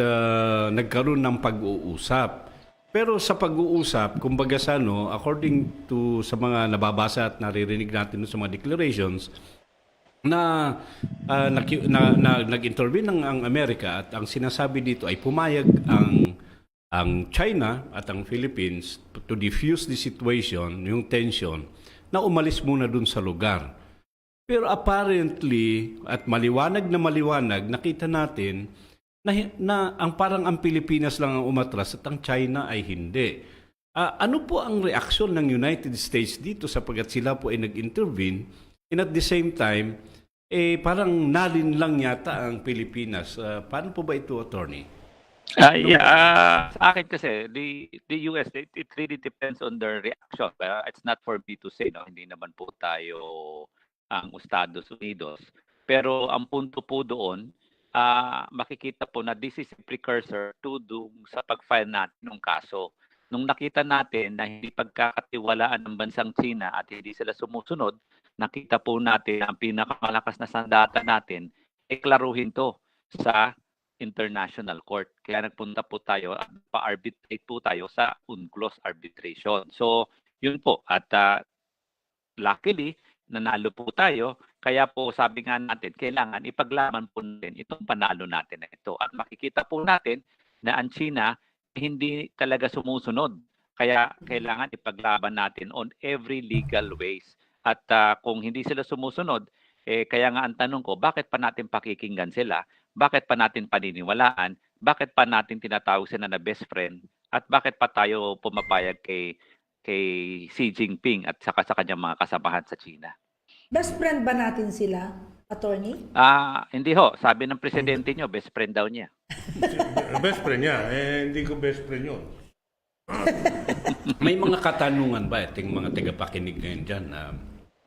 [SPEAKER 3] nagkaroon ng pag-uusap. Pero sa pag-uusap, kumbaga according to sa mga nababasa at naririnig natin sa mga declarations, nag-intervene ang Amerika at ang sinasabi dito ay pumayag ang China at ang Philippines to diffuse the situation, yung tension, na umalis muna dun sa lugar. Pero apparently, at maliwanag, nakita natin na parang ang Pilipinas lang ang umatras at ang China ay hindi. Ano po ang reaksyon ng United States dito sapagkat sila po ay nag-intervene and at the same time, parang nalin lang yata ang Pilipinas. Paano po ba ito, Attorney?
[SPEAKER 9] Sa akin kasi, the US, it really depends on their reaction. It's not for me to say, no? Hindi naman po tayo ang Estados Unidos. Pero ang punto po doon, makikita po na this is a precursor to sa pag-file natin ng kaso. Nung nakita natin na hindi pagkakatiwalaan ng bansang China at hindi sila sumusunod, nakita po natin na ang pinakamalakas na sandata natin ay klaruhin to sa International Court. Kaya nagpunta po tayo at pa-arbitrate po tayo sa UNCLOS arbitration. So, yun po. At luckily, nanalo po tayo. Kaya po sabi nga natin, kailangan ipaglaban po natin itong panalo natin na ito. At makikita po natin na ang China hindi talaga sumusunod. Kaya kailangan ipaglaban natin on every legal ways. At kung hindi sila sumusunod, kaya nga ang tanong ko, bakit pa natin pakikinggan sila? Bakit pa natin paniniwalaan? Bakit pa natin tinatawag sila na best friend? At bakit pa tayo pumapayag kay Xi Jinping at saka sa kanyang mga kasamahan sa China?
[SPEAKER 2] Best friend ba natin sila, attorney?
[SPEAKER 9] Hindi ho. Sabi ng presidente nyo, best friend daw niya.
[SPEAKER 6] Best friend niya. Hindi ko best friend yun.
[SPEAKER 3] May mga katanungan ba itong mga tagapakinig ngayon dyan na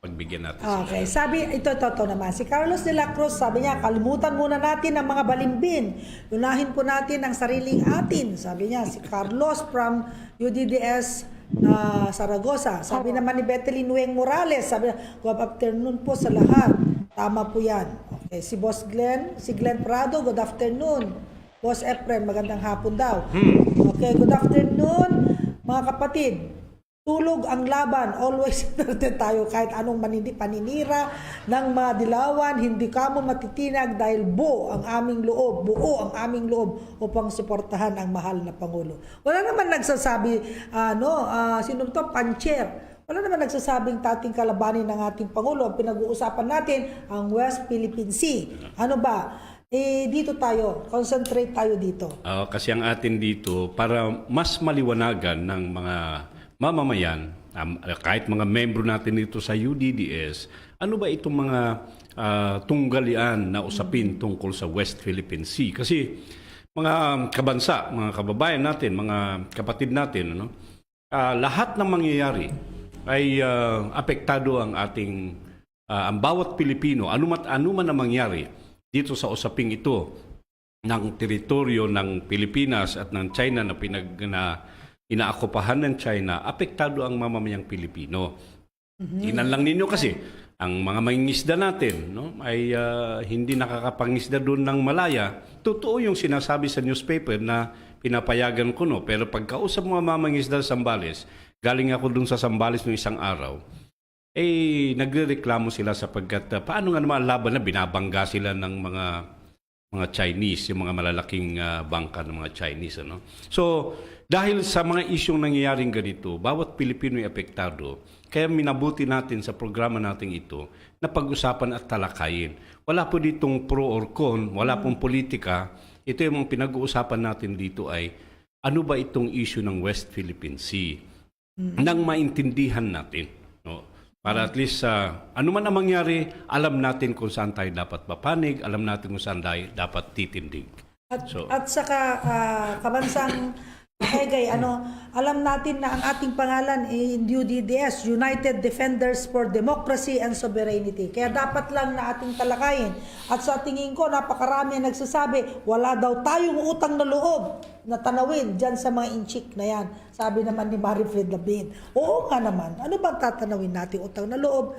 [SPEAKER 3] pagbigyan natin sila?
[SPEAKER 2] Okay, sabi, ito naman. Si Carlos de la Cruz, sabi niya, kalimutan muna natin ang mga balimbin. Unahin po natin ang sariling atin. Sabi niya, si Carlos from UDDS Saragossa. Sabi naman ni Bethelyn Weng Morales, sabi niya, good afternoon po sa lahat. Tama po yan. Okay, si Glenn Prado, good afternoon. Boss Efren, magandang hapon daw. Okay, good afternoon mga kapatid. Tulog ang laban. Always tayo kahit anong paninira ng mga dilawan. Hindi kamo matitinag dahil buo ang aming loob upang suportahan ang mahal na Pangulo. Wala naman nagsasabi, sino to? Pancher. Wala naman nagsasabing tating kalabanin ng ating Pangulo. Ang pinag-uusapan natin, ang West Philippine Sea. Ano ba? Dito tayo. Concentrate tayo dito.
[SPEAKER 3] Kasi ang atin dito, para mas maliwanagan ng mga mamamayan, kahit mga membro natin dito sa UDDS, ano ba itong mga tunggalian na usapin tungkol sa West Philippine Sea? Kasi mga kabansa, mga kababayan natin, mga kapatid natin, lahat ng mangyayari ay apektado ang ating, ang bawat Pilipino, ano man ang mangyari dito sa usaping ito ng teritoryo ng Pilipinas at ng China na inaakupahan ng China, apektado ang mamamayang Pilipino. Tingnan lang ninyo kasi, ang mga mangingisda natin ay hindi nakakapangisda doon ng malaya. Totoo yung sinasabi sa newspaper na pinapayagan ko, pero pagkausap mga mamangisda sa Zambales, galing ako doon sa Zambales noong isang araw, nagrereklamo sila sapagkat paano nga naman laban na binabangga sila ng mga Chinese, yung mga malalaking bangka ng mga Chinese. So, dahil sa mga isyong nangyayaring ganito, bawat Pilipino ay apektado. Kaya minabuti natin sa programa natin ito na pag-usapan at talakayin. Wala po ditong pro or con, wala pong politika. Ito yung mga pinag-uusapan natin dito ay ano ba itong issue ng West Philippine Sea nang maintindihan natin. Para at least ano man ang mangyari, alam natin kung saan tayo dapat papanig, alam natin kung saan tayo dapat titindig.
[SPEAKER 2] At saka kabansang Egay, alam natin na ang ating pangalan ay UDDS, United Defenders for Democracy and Sovereignty. Kaya dapat lang na ating talakayin. At sa tingin ko, napakarami ang nagsasabi, wala daw tayong utang na loob na tanawin dyan sa mga inchik na yan. Sabi naman ni Marifred Labin. Oo nga naman, ano bang tatanawin natin utang na loob?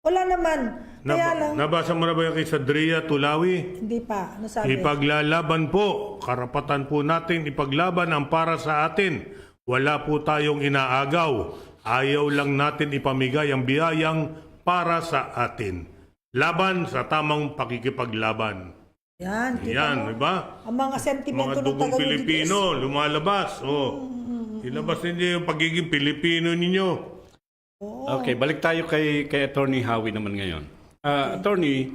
[SPEAKER 2] Wala naman. Kaya lang...
[SPEAKER 6] Nabasa mo na ba yung kay Sadria Tulawi?
[SPEAKER 2] Hindi pa. Ano sabi?
[SPEAKER 6] Ipaglalaban po. Karapatan po natin ipaglaban ang para sa atin. Wala po tayong inaagaw. Ayaw lang natin ipamigay ang biyayang para sa atin. Laban sa tamang pakikipaglaban.
[SPEAKER 2] Yan,
[SPEAKER 6] yan, di ba?
[SPEAKER 2] Ang mga sentimento
[SPEAKER 6] mga dugong Pilipino, lumalabas. Ilabas ninyo yung pagiging Pilipino ninyo.
[SPEAKER 3] Okay, balik tayo kay Attorney Howie naman ngayon. Attorney,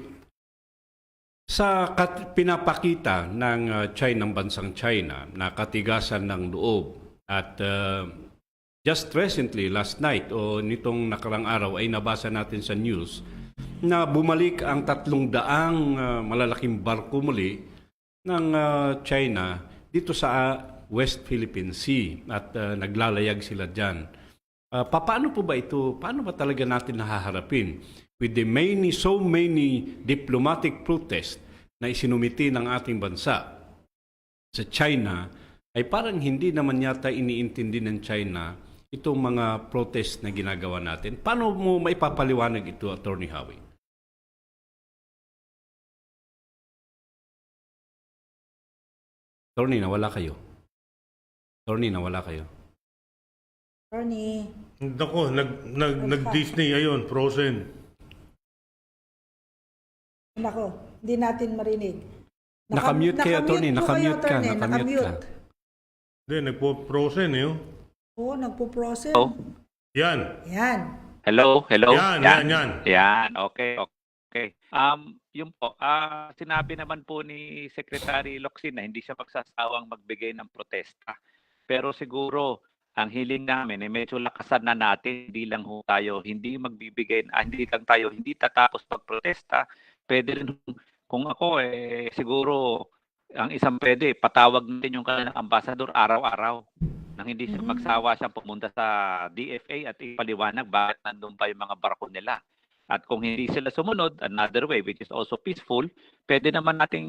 [SPEAKER 3] sa pinapakita ng China, ng bansang China, na katigasan ng loob at just recently, last night o nitong nakarang araw ay nabasa natin sa news na bumalik ang 300 malalaking barko muli ng China dito sa West Philippine Sea at naglalayag sila dyan. Paano po ba ito? Paano ba talaga natin nahaharapin with the so many diplomatic protests na isinumiti ng ating bansa sa China ay parang hindi naman yata iniintindi ng China itong mga protest na ginagawa natin. Paano mo maipapaliwanag ito, Attorney Howie? Attorney, nawala kayo.
[SPEAKER 2] Attorney.
[SPEAKER 6] Nako, nag-Disney, ayun, Frozen.
[SPEAKER 2] Nako, hindi natin marinig.
[SPEAKER 3] Nakamute kayo, attorney.
[SPEAKER 2] po
[SPEAKER 3] Nakamute ka.
[SPEAKER 2] attorney.
[SPEAKER 3] Nakamute ka.
[SPEAKER 6] Hindi,
[SPEAKER 5] Nagpo-frozen eh.
[SPEAKER 2] Oo, nagpo-process.
[SPEAKER 9] Oh.
[SPEAKER 5] Yan.
[SPEAKER 2] Yan.
[SPEAKER 9] Hello?
[SPEAKER 5] Yan.
[SPEAKER 9] Yan, okay. Yun po, sinabi naman po ni Secretary Locsin na hindi siya magsasawang magbigay ng protesta. Pero siguro, ang hiling namin, medyo lakasan na natin, hindi lang ho tayo, hindi tatapos magprotesta. Pwede rin, kung ako, siguro, ang isang pwede, patawag natin yung kanilang ambasador araw-araw nang hindi siya magsawa siyang pumunta sa DFA at ipaliwanag bakit nandun pa yung mga barko nila. At kung hindi sila sumunod, another way, which is also peaceful, pwede naman nating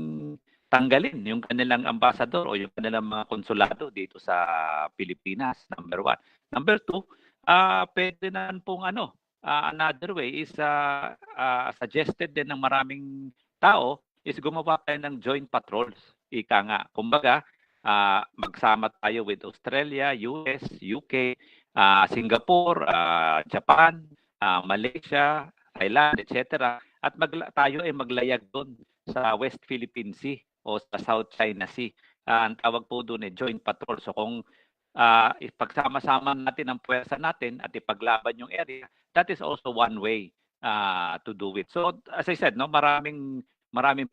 [SPEAKER 9] tanggalin yung kanilang ambassador o yung kanilang mga konsulado dito sa Pilipinas, number 1. Number 2, pwede naman pong another way is suggested din ng maraming tao is gumawa tayo ng joint patrols. Ika nga, kumbaga, magsama tayo with Australia, US, UK, Singapore, Japan, Malaysia, Thailand, etc. At tayo ay maglayag doon sa West Philippine Sea o sa South China Sea. Ang tawag po doon ay joint patrol. So kung ipagsama-sama natin ang puwersa natin at ipaglaban yung area, that is also one way to do it. So as I said, maraming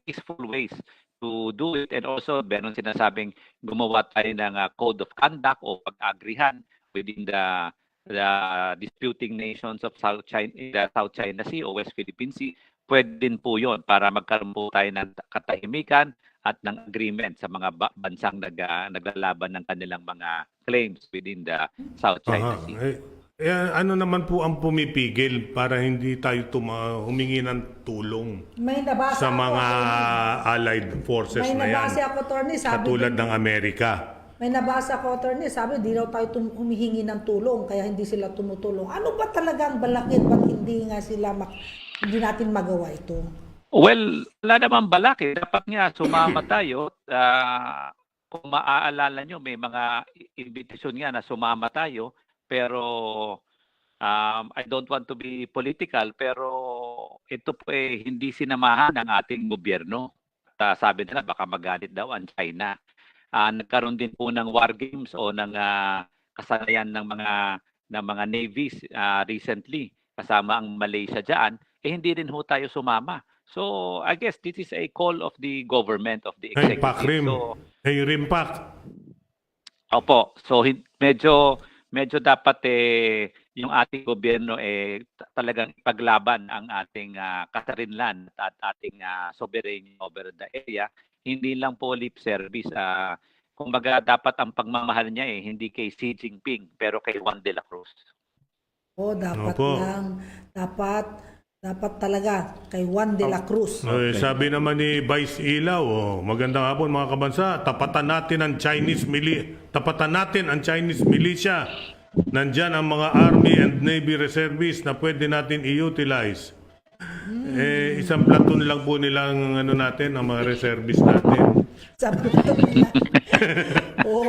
[SPEAKER 9] peaceful ways to do it, and also meron sinasabing gumawa tayo ng code of conduct o pag-agrihan within the disputing nations of South China Sea o West Philippine Sea. Pwede din po yun para magkaroon po tayo ng katahimikan at ng agreement sa mga bansang naglalaban ng kanilang mga claims within the South China Sea.
[SPEAKER 5] Ano naman po ang pumipigil para hindi tayo humingi ng tulong
[SPEAKER 2] May nabasa
[SPEAKER 5] sa
[SPEAKER 2] ako,
[SPEAKER 5] mga
[SPEAKER 2] attorney.
[SPEAKER 5] allied forces
[SPEAKER 2] May
[SPEAKER 5] na yan?
[SPEAKER 2] nabasa ako, attorney, sabi
[SPEAKER 5] Katulad
[SPEAKER 2] din-
[SPEAKER 5] ng Amerika.
[SPEAKER 2] May nabasa ko, attorney, sabi di raw tayo humihingi ng tulong kaya hindi sila tumutulong. Ano ba talaga ang balakid? Ba't hindi nga sila hindi natin magawa ito?
[SPEAKER 9] Well, wala naman balak eh. Dapat nga sumama tayo. Kung maaalala nyo, may mga invitation nga na sumama tayo. Pero I don't want to be political, pero ito po hindi sinamahan ng ating gobyerno. Sabi nila baka magalit daw ang China. Nagkaroon din po ng war games o ng kasanayan ng mga navies recently kasama ang Malaysia diyan, hindi rin ho tayo sumama. So I guess this is a call of the government, of the
[SPEAKER 5] Hey,
[SPEAKER 9] executive.
[SPEAKER 5] Pakrim. Hey, Rimpak.
[SPEAKER 9] Opo. So medyo dapat yung ating gobyerno talagang ipaglaban ang ating kasarinlan at ating sovereignty over the area. Hindi lang po lip service. Kumbaga dapat ang pagmamahal niya hindi kay Xi Jinping pero kay Juan de la Cruz.
[SPEAKER 2] Dapat
[SPEAKER 5] Opo.
[SPEAKER 2] lang. Dapat talaga kay Juan de la Cruz.
[SPEAKER 5] Sabi naman ni Vice Ilaw, magandang hapon mga kabansa, tapatan natin ang Chinese militia. Nandyan ang mga Army and Navy reservists na pwede natin i-utilize. Isang platoon lang po nilang natin, ang mga reservists natin.
[SPEAKER 2] Sabi ko nila. Oo.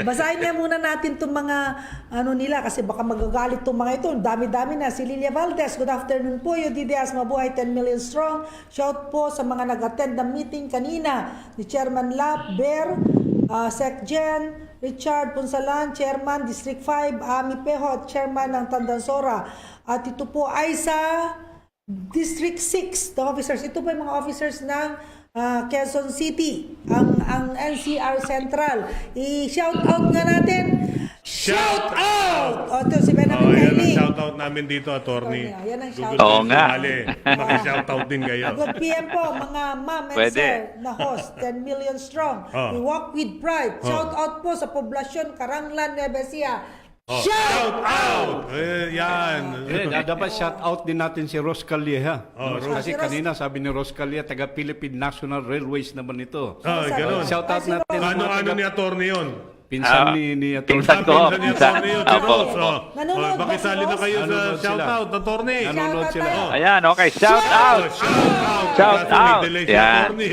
[SPEAKER 2] Basahin nga muna natin itong mga nila kasi baka magagalit itong mga ito. Dami-dami na. Si Lilia Valdez, good afternoon po. UDDS Mabuhay 10 million strong. Shout po sa mga nag-attend ng meeting kanina ni Chairman Lap, Bear, Sec Gen, Richard Punsalan, Chairman District 5, Ami Pehot, Chairman ng Tandansora. At ito po ay sa District 6, the officers. Ito po yung mga officers ng Quezon City, ang NCR Central. I-shout out nga natin. Shout out! O, ito si Benjamin
[SPEAKER 5] Yan ang
[SPEAKER 2] Kylie.
[SPEAKER 5] shoutout namin dito, attorney.
[SPEAKER 2] Yan ang shout
[SPEAKER 9] Oo nga.
[SPEAKER 5] Maki-shoutout din kayo.
[SPEAKER 2] Good PM po, mga ma'am and
[SPEAKER 9] Pwede.
[SPEAKER 2] sir na host, 10 million strong. We walk with pride. Shout out po sa poblasyon Karanglan, Nueva Ecija. Shout out!
[SPEAKER 5] Yan.
[SPEAKER 3] Dapat shout out din natin si Ros Calleja.
[SPEAKER 2] Si
[SPEAKER 3] Kasi
[SPEAKER 2] Ros-
[SPEAKER 3] kanina sabi ni Ros Calleja, taga Philippine National Railways naman ito.
[SPEAKER 5] Ganun.
[SPEAKER 3] Shout out natin. ang mga
[SPEAKER 5] Ano
[SPEAKER 3] taga-
[SPEAKER 5] ni attorney yun?
[SPEAKER 3] Pinsan ni Atty.
[SPEAKER 9] Pinsan ko.
[SPEAKER 5] Pinsan ni attorney yun.
[SPEAKER 9] Opo.
[SPEAKER 2] Nanonood ba
[SPEAKER 5] Bakisali
[SPEAKER 2] si
[SPEAKER 5] na
[SPEAKER 2] Ros?
[SPEAKER 5] kayo sa
[SPEAKER 3] Nanonood sila.
[SPEAKER 5] shoutout, attorney.
[SPEAKER 3] Nanonood sila.
[SPEAKER 2] Shout out.
[SPEAKER 9] Ayan, okay. Shout out! Shout
[SPEAKER 5] Kaso may
[SPEAKER 9] out.
[SPEAKER 5] delay si
[SPEAKER 9] Yan.
[SPEAKER 5] attorney.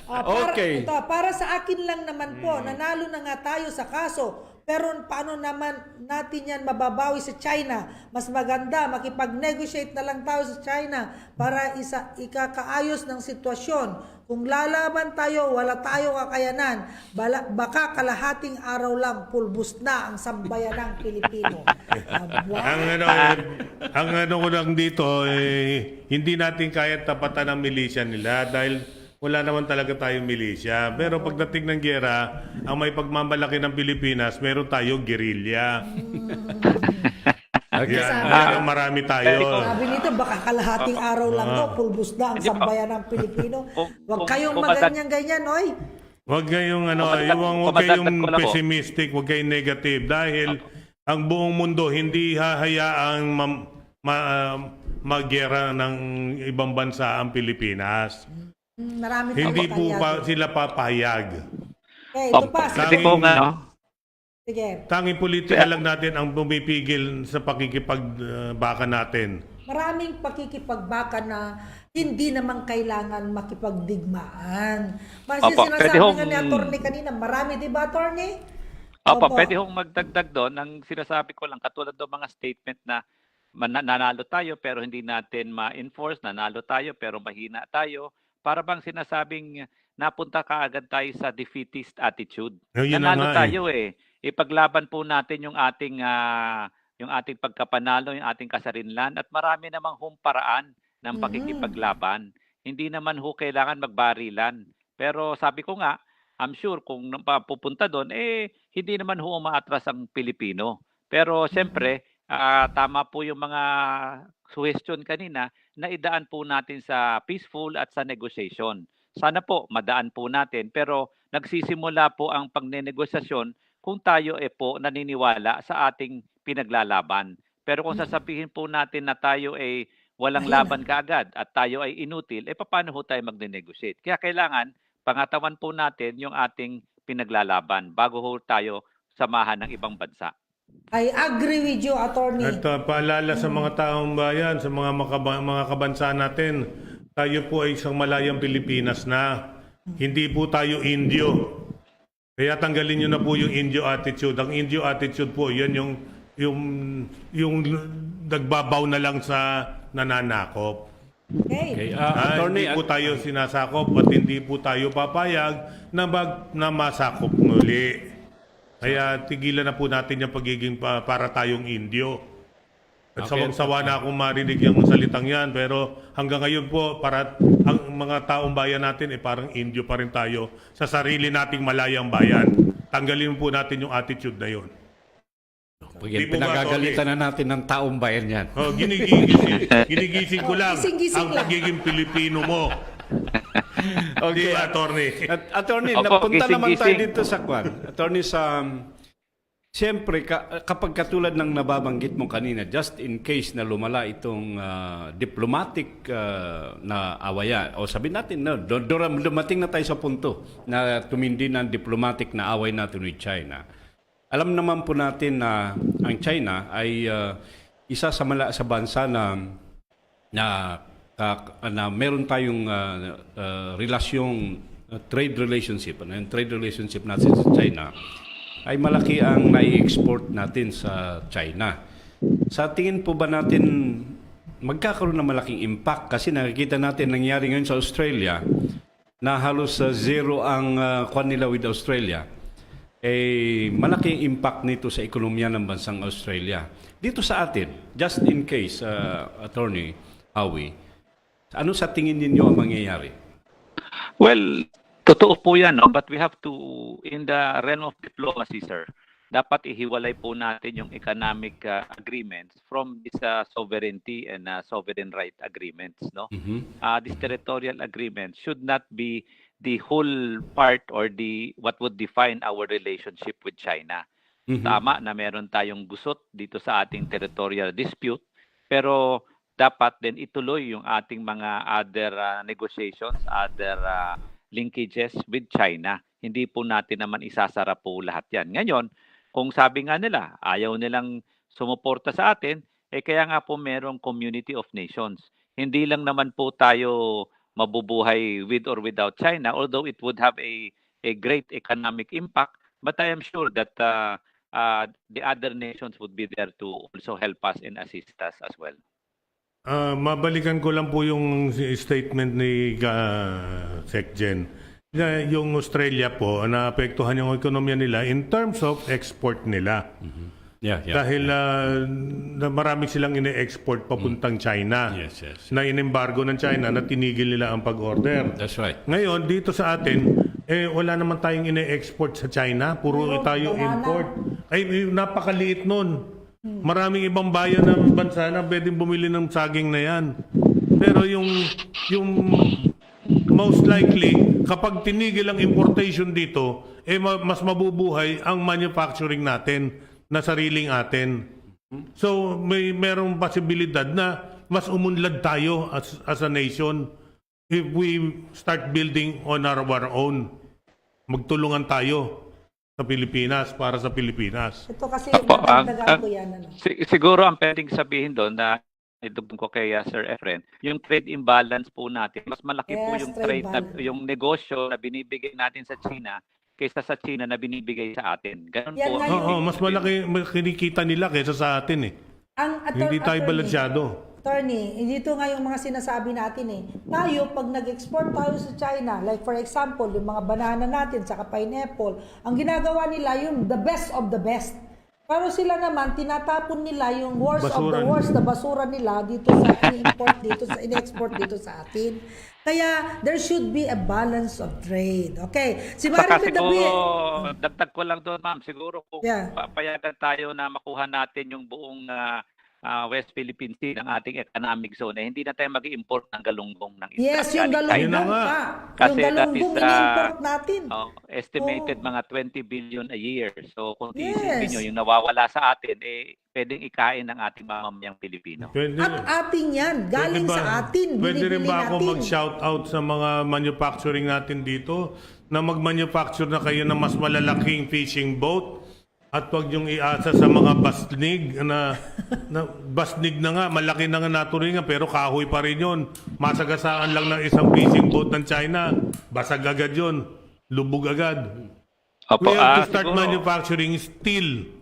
[SPEAKER 2] Para,
[SPEAKER 3] Okay.
[SPEAKER 2] Ito, para sa akin lang naman po, nanalo na nga tayo sa kaso. Pero paano naman natin yan mababawi sa China? Mas maganda makipag-negotiate na lang tayo sa China para ikakaayos ng sitwasyon. Kung lalaban tayo, wala tayo kakayanan. Baka kalahating araw lang pulbos na ang sambayanang Pilipino.
[SPEAKER 6] Ang ano ko lang dito, hindi natin kaya tapatan ang milisya nila dahil wala naman talaga tayong milisya. Pero pagdating ng giyera, ang may pagmamalaki ng Pilipinas, meron tayong gerilya. Yan, marami tayo.
[SPEAKER 2] Sabi nito, baka kalahating araw lang to, pulbos na ang sambayanang Pilipino. Huwag kayong maganyan-ganyan, oy.
[SPEAKER 6] Huwag kayong pessimistic, huwag kayong negative dahil ang buong mundo hindi hahayaang magyera ng ibang bansa ang Pilipinas.
[SPEAKER 2] Marami
[SPEAKER 6] Hindi po sila papayag.
[SPEAKER 2] Okay, ito pa.
[SPEAKER 9] Kasi po nga,
[SPEAKER 2] Sige.
[SPEAKER 6] Tanging politika lang natin ang pumipigil sa pakikipagbaka natin.
[SPEAKER 2] Maraming pakikipagbaka na hindi naman kailangan makipagdigmaan. Kasi sinasabi nga ni Atty. kanina, marami, di ba, Atty.?
[SPEAKER 9] Opo, pwede hong magdagdag doon. Ang sinasabi ko lang, katulad ng mga statement na nanalo tayo pero hindi natin ma-enforce, nanalo tayo pero mahina tayo. Para bang sinasabing napunta ka agad tayo sa defeatist attitude. Nanalo tayo Ipaglaban po natin yung ating pagkapanalo, yung ating kasarinlan at marami namang paraan ng pakikipaglaban. Hindi naman kailangan magbarilan. Pero sabi ko nga, I'm sure kung pupunta doon, hindi naman umaatras ang Pilipino. Pero siyempre, tama po yung mga suggestion kanina na idaan po natin sa peaceful at sa negotiation. Sana po madaan po natin pero nagsisimula po ang pagnenegosasyon kung tayo po naniniwala sa ating pinaglalaban. Pero kung sasabihin po natin na tayo walang laban kaagad at tayo ay inutil, paano tayo magne-negotiate? Kaya kailangan pangatawan po natin yung ating pinaglalaban bago tayo samahan ng ibang bansa.
[SPEAKER 2] I agree with you, Atty.
[SPEAKER 6] At paalala sa mga taong bayan, sa mga kabansa natin, tayo po ay isang malayang Pilipinas na. Hindi po tayo Indio. Kaya tanggalin nyo na po yung Indio attitude. Ang Indio attitude po, yan yung nagbabaw na lang sa nananakop.
[SPEAKER 2] Okay.
[SPEAKER 6] Hindi po tayo sinasakop at hindi po tayo papayag na masakop muli. Kaya tigilan na po natin yung pagiging para tayong Indio. At sawang-sawa na akong marinig yung salitang yan. Pero hanggang ngayon po, para ang mga taong bayan natin, parang Indio pa rin tayo sa sarili nating malayang bayan. Tanggalin po natin yung attitude na yun.
[SPEAKER 3] Pinagagalitan na natin ng taong bayan yan.
[SPEAKER 6] Ginigising ko lang ang pagiging Pilipino mo. Okay, Atty.
[SPEAKER 3] Attorney, napunta naman tayo dito sa Attorney, siyempre, kapag katulad ng nababanggit mo kanina, just in case na lumala itong diplomatic na awaya, o sabihin natin, dumating na tayo sa punto na tumindi ng diplomatic na away natin with China. Alam naman po natin na ang China ay isa sa bansa na meron tayong trade relationship. Yung trade relationship natin sa China ay malaki ang nai-export natin sa China. Sa tingin po ba natin magkakaroon ng malaking impact? Kasi nakikita natin nangyari ngayon sa Australia na halos zero ang kwan nila with Australia. Malaking impact nito sa ekonomiya ng bansang Australia. Dito sa atin, just in case, Attorney Howie, ano sa tingin ninyo ang mangyayari?
[SPEAKER 9] Well, totoo po yan, no? But we have to, in the realm of diplomacy, sir, dapat ihiwalay po natin yung economic agreements from this sovereignty and sovereign right agreements, no? This territorial agreement should not be the whole part or what would define our relationship with China. Tama na meron tayong gusot dito sa ating territorial dispute, pero dapat din ituloy yung ating mga other negotiations, other linkages with China. Hindi po natin naman isasara po lahat yan. Ngayon, kung sabi nga nila, ayaw nilang sumuporta sa atin, kaya nga po merong community of nations. Hindi lang naman po tayo mabubuhay with or without China, although it would have a great economic impact, but I am sure that the other nations would be there to also help us and assist us as well.
[SPEAKER 6] Mabalikan ko lang po yung statement ni SecGen. Yung Australia po, naapektuhan yung ekonomiya nila in terms of export nila.
[SPEAKER 3] Yeah.
[SPEAKER 6] Dahil marami silang ine-export papuntang China.
[SPEAKER 3] Yes.
[SPEAKER 6] Na in-embargo ng China na tinigil nila ang pag-order.
[SPEAKER 3] That's right.
[SPEAKER 6] Ngayon, dito sa atin, wala naman tayong ine-export sa China. Puro tayo import. Ay, napakaliit nun. Maraming ibang bayan ng bansa na pwedeng bumili ng saging na yan. Pero yung most likely, kapag tinigil ang importation dito, mas mabubuhay ang manufacturing natin na sariling atin. So, merong posibilidad na mas umunlad tayo as a nation if we start building on our own. Magtulungan tayo sa Pilipinas, para sa Pilipinas.
[SPEAKER 2] Ito kasi
[SPEAKER 9] Opo,
[SPEAKER 2] nadagdagan ko yan. Ano?
[SPEAKER 9] Siguro ang pwedeng sabihin doon na idugtong ko kay Sir Efren, yung trade imbalance po natin, mas malaki po
[SPEAKER 2] Yes,
[SPEAKER 9] yung
[SPEAKER 2] trade
[SPEAKER 9] trade
[SPEAKER 2] balance.
[SPEAKER 9] yung negosyo na binibigay natin sa China kaysa sa China na binibigay sa atin. Ganun
[SPEAKER 2] Yan
[SPEAKER 9] po.
[SPEAKER 2] nga
[SPEAKER 9] ang
[SPEAKER 6] Oo, mas malaki kinikita nila kaysa sa atin eh. Hindi tayo balansyado.
[SPEAKER 2] Attorney, dito nga yung mga sinasabi natin eh. Tayo, pag nag-export tayo sa China, like for example, yung mga banana natin, saka pineapple, ang ginagawa nila yung the best of the best. Pero sila naman, tinatapon nila yung worst of the
[SPEAKER 6] Basura.
[SPEAKER 2] worst, na basura nila dito sa in-import dito, sa in-export dito sa atin. Kaya, there should be a balance of trade. Okay. Si
[SPEAKER 9] Saka
[SPEAKER 2] Marifed
[SPEAKER 9] siguro,
[SPEAKER 2] David.
[SPEAKER 9] dagdag ko lang doon, ma'am, siguro kung
[SPEAKER 2] Yeah.
[SPEAKER 9] papayagan tayo na makuha natin yung buong West Philippine Sea ng ating economic zone, hindi na tayo mag-import ng galunggong ng isda.
[SPEAKER 2] Yes, yung
[SPEAKER 9] galing
[SPEAKER 6] Yun na
[SPEAKER 2] galunggong
[SPEAKER 6] nga.
[SPEAKER 2] pa.
[SPEAKER 9] Kasi
[SPEAKER 2] Yung
[SPEAKER 9] that
[SPEAKER 2] galunggong
[SPEAKER 9] is,
[SPEAKER 2] ini-import natin.
[SPEAKER 9] estimated
[SPEAKER 2] Oo.
[SPEAKER 9] mga 20 billion a year. So kung
[SPEAKER 2] Yes.
[SPEAKER 9] tiisipin nyo, yung nawawala sa atin, pwedeng ikain ng ating mamamayang Pilipino.
[SPEAKER 6] Pwede,
[SPEAKER 2] At ating yan, galing sa atin,
[SPEAKER 6] Pwede rin
[SPEAKER 2] binibili
[SPEAKER 6] ba ako
[SPEAKER 2] natin.
[SPEAKER 6] mag-shout out sa mga manufacturing natin dito na mag-manufacture na kayo ng mas malalaking fishing boat at wag yung iasa sa mga basnig na basnig na nga, malaki na nga naturingan pero kahoy pa rin yun. Masagasaan lang ng isang fishing boat ng China, basag agad yun, lubog agad.
[SPEAKER 9] Opo,
[SPEAKER 6] We have to start
[SPEAKER 9] siguro,
[SPEAKER 6] manufacturing steel.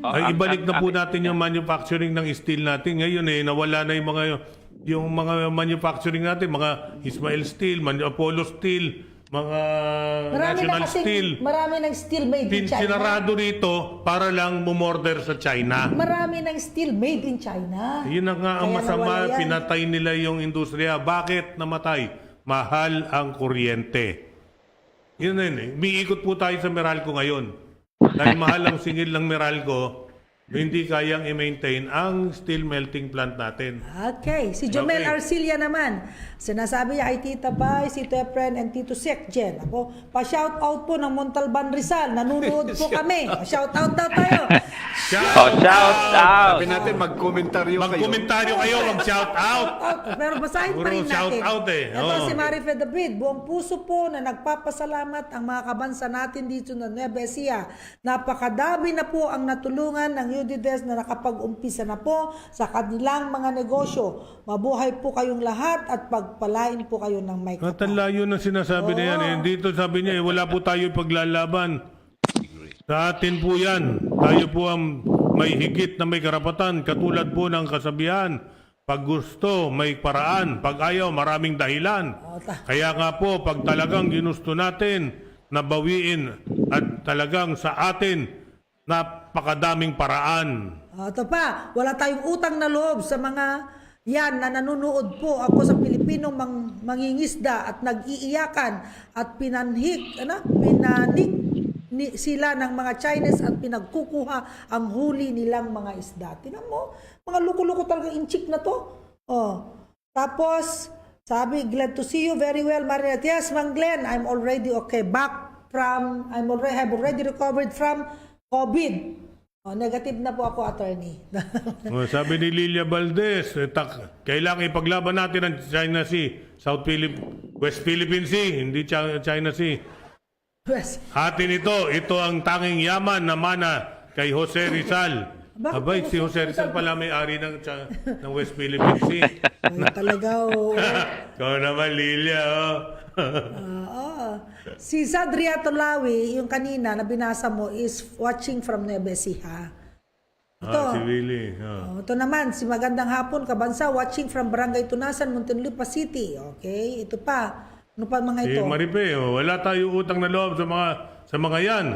[SPEAKER 6] Ay, ibalik na po natin yung manufacturing ng steel natin. Ngayon nawala na yung mga manufacturing natin, mga Ismail Steel, Apollo Steel, mga National Steel.
[SPEAKER 2] Marami ng steel made in China.
[SPEAKER 6] Sinarado rito para lang mumorder sa China.
[SPEAKER 2] Marami ng steel made in China.
[SPEAKER 6] Yun na nga ang
[SPEAKER 2] Kaya
[SPEAKER 6] masama,
[SPEAKER 2] nawala yan.
[SPEAKER 6] pinatay nila yung industriya. Bakit namatay? Mahal ang kuryente. Yun na yun eh. Umiikot po tayo sa Meralco ngayon. Dahil mahal ang singil ng Meralco, hindi kayang i-maintain ang steel melting plant natin.
[SPEAKER 2] Okay. Si Jomel
[SPEAKER 6] Okay.
[SPEAKER 2] Arcilia naman. Sinasabi niya ay Tita Bay, si Tito Efren, and Tito SecGen. Ako, pa-shout out po ng Montalban Rizal. Nanunood po kami. Pa-shout out daw tayo.
[SPEAKER 9] shout out!
[SPEAKER 3] Sabi natin, magkomentaryo kayo.
[SPEAKER 6] Magkomentaryo kayo, mag-shout out!
[SPEAKER 2] Pero basahin pa rin
[SPEAKER 6] Puro shout
[SPEAKER 2] natin.
[SPEAKER 6] out eh.
[SPEAKER 2] Ito
[SPEAKER 6] Oo.
[SPEAKER 2] si Marifed David. Buong puso po na nagpapasalamat ang mga kabansa natin dito na Nueva Ecija. Napakadami na po ang natulungan ng UDDES na nakapag-umpisa na po sa kanilang mga negosyo. Mabuhay po kayong lahat at pagpalain po kayo ng may kapal.
[SPEAKER 6] Layo na sinasabi na yan eh. Dito sabi niya wala po tayo paglalaban. Sa atin po yan. Tayo po ang may higit na may karapatan. Katulad po ng kasabihan. Pag gusto, may paraan. Pag ayaw, maraming dahilan. Kaya nga po, pag talagang ginusto natin na bawiin at talagang sa atin, napakadaming paraan.
[SPEAKER 2] Ito pa, wala tayong utang na loob sa mga yan na nanonood po ako sa Pilipinong mangingisda at nag-iiyakan at pinanik sila ng mga Chinese at pinagkukuha ang huli nilang mga isda. Tinan mo, mga luko-luko talaga inchik na to. Tapos, sabi, glad to see you very well, Marinette. Yes, Mang Glenn, I'm already okay. Have already recovered from COVID. Negative na po ako, attorney.
[SPEAKER 6] Sabi ni Lilia Valdez, kailangan ipaglaban natin ang China Sea, West Philippine Sea, hindi China Sea.
[SPEAKER 2] Yes.
[SPEAKER 6] Atin ito ang tanging yaman na mana kay Jose Rizal.
[SPEAKER 2] Bakit
[SPEAKER 6] Abay,
[SPEAKER 2] po
[SPEAKER 6] si Jose Rizal pala may-ari ng West Philippine Sea.
[SPEAKER 2] Ay, talaga,
[SPEAKER 6] Ikaw naman, Lilia.
[SPEAKER 2] Oo. Si Zadria Tolawi, yung kanina na binasa mo, is watching from Nueva Ecija. Ito.
[SPEAKER 6] Si Willie.
[SPEAKER 2] Ito naman, si Magandang Hapon, Kabansa, watching from Barangay Tunasan, Muntinlupa City. Okay, ito pa. Ano pa mga
[SPEAKER 6] Si
[SPEAKER 2] ito?
[SPEAKER 6] Maripe, wala tayo utang na loob sa mga yan.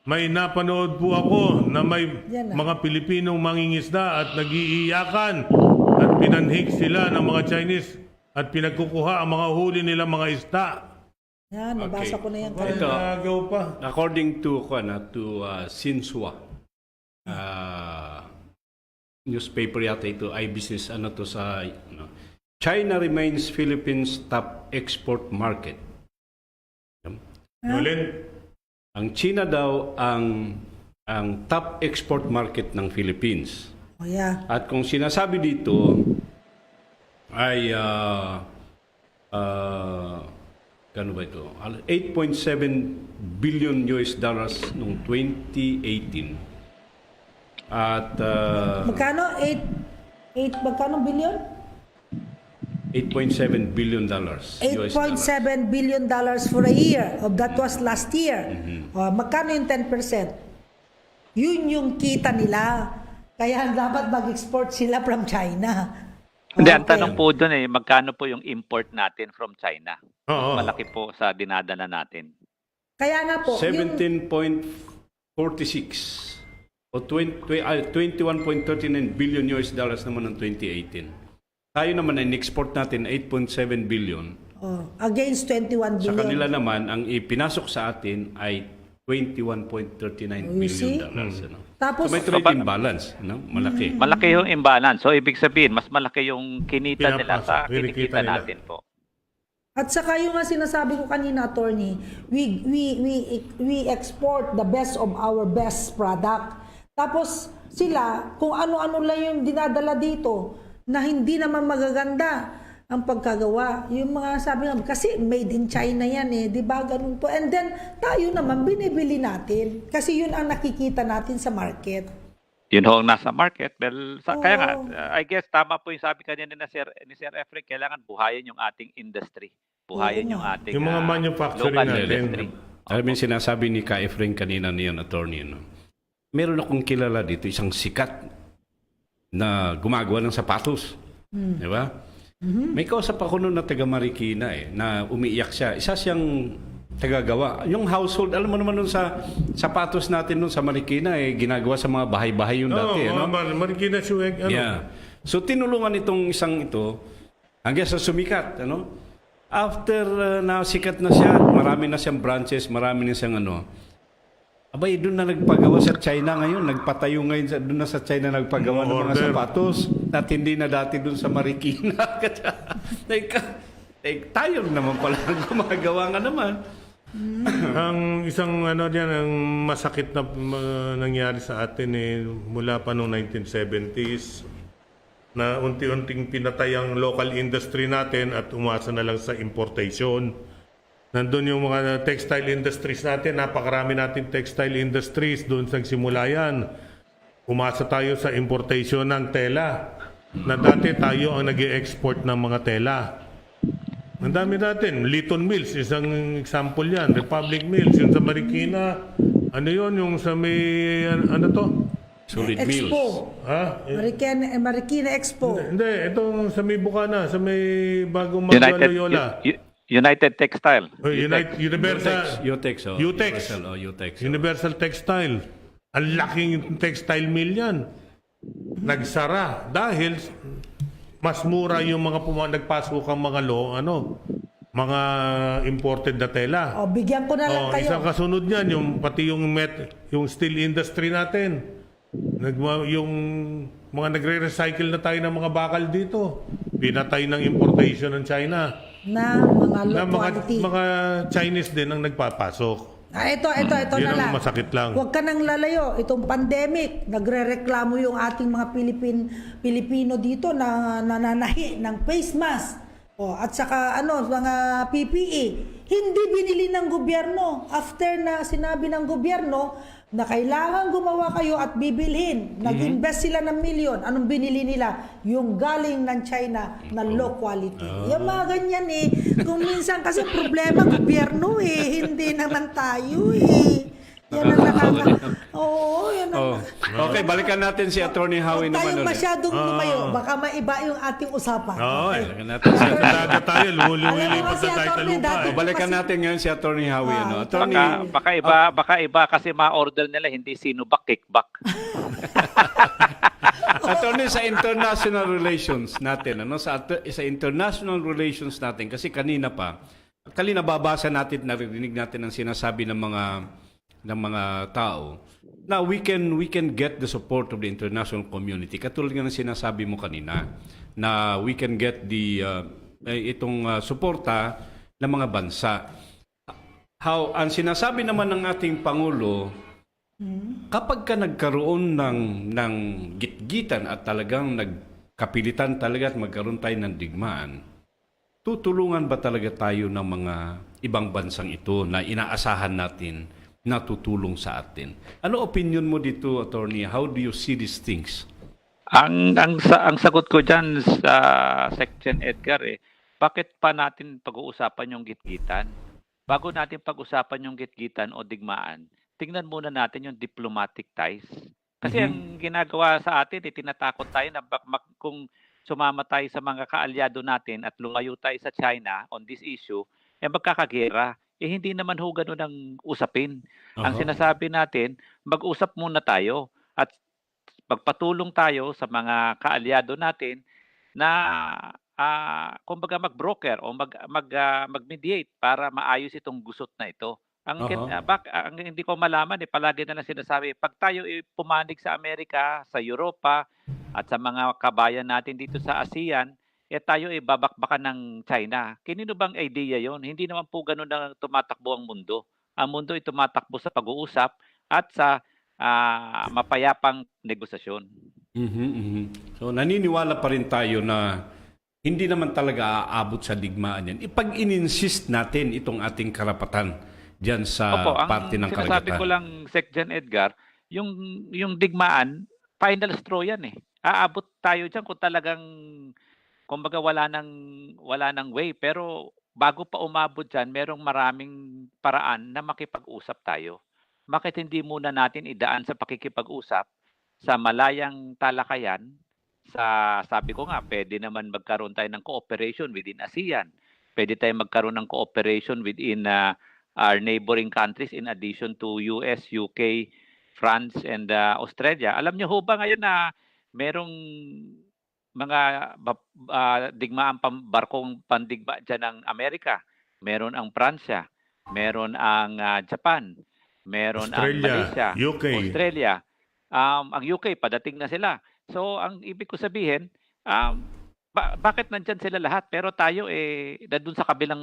[SPEAKER 6] May napanood po ako na may
[SPEAKER 2] Yan na.
[SPEAKER 6] mga Pilipinong mangingisda at nagiiyakan at pinanhik sila ng mga Chinese at pinagkukuha ang mga huli nilang mga isda.
[SPEAKER 2] Yan, nabasa
[SPEAKER 3] Okay.
[SPEAKER 2] ko na yan.
[SPEAKER 6] Ay,
[SPEAKER 3] Ito.
[SPEAKER 6] nagaw pa.
[SPEAKER 3] According to Xinhua newspaper yata ito, iBusiness, China remains Philippines' top export market.
[SPEAKER 6] Ulit.
[SPEAKER 3] Ang China daw ang top export market ng Philippines.
[SPEAKER 2] Oh, yeah.
[SPEAKER 3] At kung sinasabi dito ay kano ba ito? 8.7 billion US dollars noong 2018. At
[SPEAKER 2] Magkano? 8 magkano billion?
[SPEAKER 3] 8.7 billion dollars. US dollars.
[SPEAKER 2] $8.7 billion for a year. That was last year. Magkano yung 10%? Yun yung kita nila. Kaya dapat mag-export sila from China.
[SPEAKER 9] Hindi, ang
[SPEAKER 2] Okay.
[SPEAKER 9] tanong po doon magkano po yung import natin from China?
[SPEAKER 6] Oo.
[SPEAKER 9] Malaki po sa dinadala natin.
[SPEAKER 2] Kaya nga po, yung
[SPEAKER 3] 17.46 o 21.39 billion US dollars naman ng 2018. Tayo naman ay export natin 8.7 billion.
[SPEAKER 2] against 21 billion.
[SPEAKER 3] Sa kanila naman, ang ipinasok sa atin ay 21.39
[SPEAKER 2] You
[SPEAKER 3] billion
[SPEAKER 2] see?
[SPEAKER 3] dollars.
[SPEAKER 2] Tapos,
[SPEAKER 3] So may trade imbalance, malaki.
[SPEAKER 9] Malaki yung imbalance. So, ibig sabihin, mas malaki yung kinita nila sa
[SPEAKER 6] Pinapasok, kinikita
[SPEAKER 9] kinikita
[SPEAKER 6] nila.
[SPEAKER 9] natin po.
[SPEAKER 2] at saka yung nga sinasabi ko kanina, attorney, we export the best of our best product. Tapos sila, kung ano-ano lang yung dinadala dito na hindi naman magaganda ang pagkagawa. Yung mga sabi nga, kasi made in China yan di ba? Ganun po. And then, tayo naman, binibili natin. Kasi yun ang nakikita natin sa market.
[SPEAKER 9] Yun ho ang nasa market. Well, kaya nga,
[SPEAKER 2] Oo.
[SPEAKER 9] I guess tama po yung sabi kanina ni Sir Efren, kailangan buhayin yung ating industry. Buhayin
[SPEAKER 2] Oo
[SPEAKER 9] yung
[SPEAKER 2] nga.
[SPEAKER 9] ating
[SPEAKER 6] Yung mga manufacturing
[SPEAKER 9] local
[SPEAKER 6] natin.
[SPEAKER 9] industry.
[SPEAKER 3] Alam mo, sinasabi ni Ka Efren kanina niyan, attorney, meron akong kilala dito, isang sikat na gumagawa ng sapatos. Di ba? May kausap ako noon na taga Marikina na umiiyak siya. Isa siyang tagagawa. Yung household, alam mo naman nun sa sapatos natin nun sa Marikina, ginagawa sa mga bahay-bahay yun dati.
[SPEAKER 6] Marikina Suweg.
[SPEAKER 3] Yeah. So tinulungan itong isang ito hanggang sa sumikat. After na sikat na siya, marami na siyang branches, marami na siyang abay, doon na nagpagawa sa China ngayon. Nagpatayo ngayon doon na sa China nagpagawa ng mga
[SPEAKER 6] Order.
[SPEAKER 3] sapatos. At hindi na dati doon sa Marikina. Tayo naman pala ang gumagawa nga naman.
[SPEAKER 6] Ang isang diyan, ang masakit na nangyari sa atin mula pa noong 1970s na unti-unting pinatay ang local industry natin at umasa na lang sa importation. Nandun yung mga textile industries natin, napakarami natin textile industries, doon nagsimula yan. Umasa tayo sa importation ng tela. Na dati tayo ang nag-export ng mga tela. Ang dami natin. Litton Mills, isang example yan. Republic Mills, yung sa Marikina. Ano yun, yung sa may, ano to?
[SPEAKER 3] Solid
[SPEAKER 2] Expo.
[SPEAKER 3] Mills.
[SPEAKER 6] Ha?
[SPEAKER 2] Marikina Expo.
[SPEAKER 6] Hindi, itong sa may Bukana, sa may bagong Magdaloyola.
[SPEAKER 9] United Textile.
[SPEAKER 6] Universal.
[SPEAKER 3] Utex.
[SPEAKER 6] Utex.
[SPEAKER 3] Utex.
[SPEAKER 6] Universal Textile. Ang laking textile mill yan. Nagsara dahil mas mura yung mga nagpasok ang mga mga imported na tela.
[SPEAKER 2] Bigyan ko na lang kayo.
[SPEAKER 6] Isang kasunod niyan, pati yung steel industry natin. Yung mga nagre-recycle na tayo ng mga bakal dito. Pinatay ng importation ng China.
[SPEAKER 2] Na mga low
[SPEAKER 6] Na
[SPEAKER 2] quality.
[SPEAKER 6] mga Chinese din ang nagpapasok.
[SPEAKER 2] Ito
[SPEAKER 6] Yun
[SPEAKER 2] na
[SPEAKER 6] ang
[SPEAKER 2] lang.
[SPEAKER 6] masakit lang.
[SPEAKER 2] Huwag ka nang lalayo. Itong pandemic, nagre-reklamo yung ating mga Pilipino dito na nananahi ng face mask. At saka mga PPE. hindi binili ng gobyerno. After na sinabi ng gobyerno na kailangan gumawa kayo at bibilhin, nag-invest sila ng milyon. Anong binili nila? Yung galing ng China na low quality. Yung mga ganyan eh. Kung minsan kasi problema gobyerno eh, hindi naman tayo eh. Yan ang Oo, yan ang...
[SPEAKER 3] Okay, balikan natin si Attorney Howie
[SPEAKER 2] Huwag
[SPEAKER 3] naman
[SPEAKER 2] tayong
[SPEAKER 3] ulit.
[SPEAKER 2] masyadong lumayo. Baka maiba yung ating usapan.
[SPEAKER 3] Balikan natin si
[SPEAKER 6] Sa dagat tayo, lumuluwili
[SPEAKER 2] Alam mo
[SPEAKER 6] pa
[SPEAKER 2] kasi,
[SPEAKER 6] sa tayo sa
[SPEAKER 2] Atty.
[SPEAKER 6] lupa.
[SPEAKER 2] Dato,
[SPEAKER 6] Eh.
[SPEAKER 3] Balikan natin ngayon si Attorney Howie. Attorney,
[SPEAKER 9] Baka iba kasi ma-order nila hindi sinubak, kickback.
[SPEAKER 3] Attorney, sa international relations natin, sa international relations natin, kasi kanina babasa natin, narinig natin ang sinasabi ng mga tao na we can get the support of the international community. Katulad nga ng sinasabi mo kanina na we can get the suporta ng mga bansa. Ang sinasabi naman ng ating Pangulo, kapag ka nagkaroon ng gitgitan at talagang nagkapilitan talaga at magkaroon tayo ng digmaan, tutulungan ba talaga tayo ng mga ibang bansang ito na inaasahan natin na tutulong sa atin? Ano opinion mo dito, Attorney? How do you see these things?
[SPEAKER 9] Ang sagot ko diyan sa Section Edgar bakit pa natin pag-uusapan yung gitgitan? Bago natin pag-usapan yung gitgitan o digmaan, tingnan muna natin yung diplomatic ties. Kasi ang ginagawa sa atin, tinatakot tayo na kung sumama tayo sa mga kaalyado natin at lumayo tayo sa China on this issue, magkakagera. Hindi naman ho ganun ang usapin. Ang sinasabi natin, mag-usap muna tayo at magpatulong tayo sa mga kaalyado natin na kumbaga mag-broker o mag-mediate para maayos itong gusot na ito. Ang hindi ko malaman, palagi na lang sinasabi, pag tayo pumanig sa Amerika, sa Europa, at sa mga kabayan natin dito sa ASEAN, tayo babakbakan ng China. Kanino bang idea yon? Hindi naman po ganun na tumatakbo ang mundo. Ang mundo ay tumatakbo sa pag-uusap at sa mapayapang negosasyon.
[SPEAKER 3] So naniniwala pa rin tayo na hindi naman talaga aabot sa digmaan yan. Ipag-insist natin itong ating karapatan diyan sa parte ng karagatan.
[SPEAKER 9] Sinasabi ko lang, Secgen Edgar, yung digmaan, final straw yan eh. Aabot tayo diyan kung talagang kumbaga wala nang way, pero bago pa umabot diyan, merong maraming paraan na makipag-usap tayo. Bakit hindi muna natin idaan sa pakikipag-usap sa malayang talakayan? Sabi ko nga, pwede naman magkaroon tayo ng cooperation within ASEAN. Pwede tayo magkaroon ng cooperation within our neighboring countries in addition to US, UK, France, and Australia. Alam niyo ho ba ngayon na merong mga digmaan barkong pandigma dyan ng Amerika? Meron ang Pransya, meron ang Japan, meron ang Malaysia,
[SPEAKER 6] UK.
[SPEAKER 9] Australia. Ang UK, padating na sila. So, ang ibig ko sabihin, bakit nandyan sila lahat? Pero tayo, nandun sa kabilang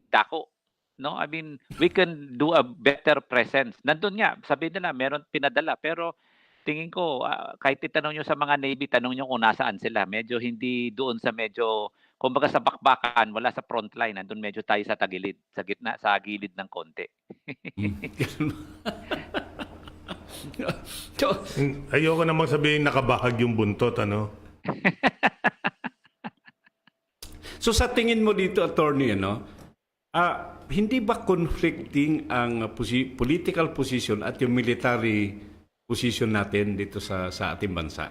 [SPEAKER 9] dako. No? I mean, we can do a better presence. Nandun nga, sabihin nila, meron pinadala. Pero tingin ko, kahit itanong nyo sa mga Navy, tanong nyo kung nasaan sila. Medyo hindi doon sa kumbaga sa bakbakan, wala sa front line. Nandun medyo tayo sa tagilid, sa gitna, sa gilid ng konti.
[SPEAKER 6] Ayoko namang sabihin nakabakag yung buntot, ano?
[SPEAKER 3] So sa tingin mo dito, Attorney, hindi ba conflicting ang political position at yung military position natin dito sa ating bansa?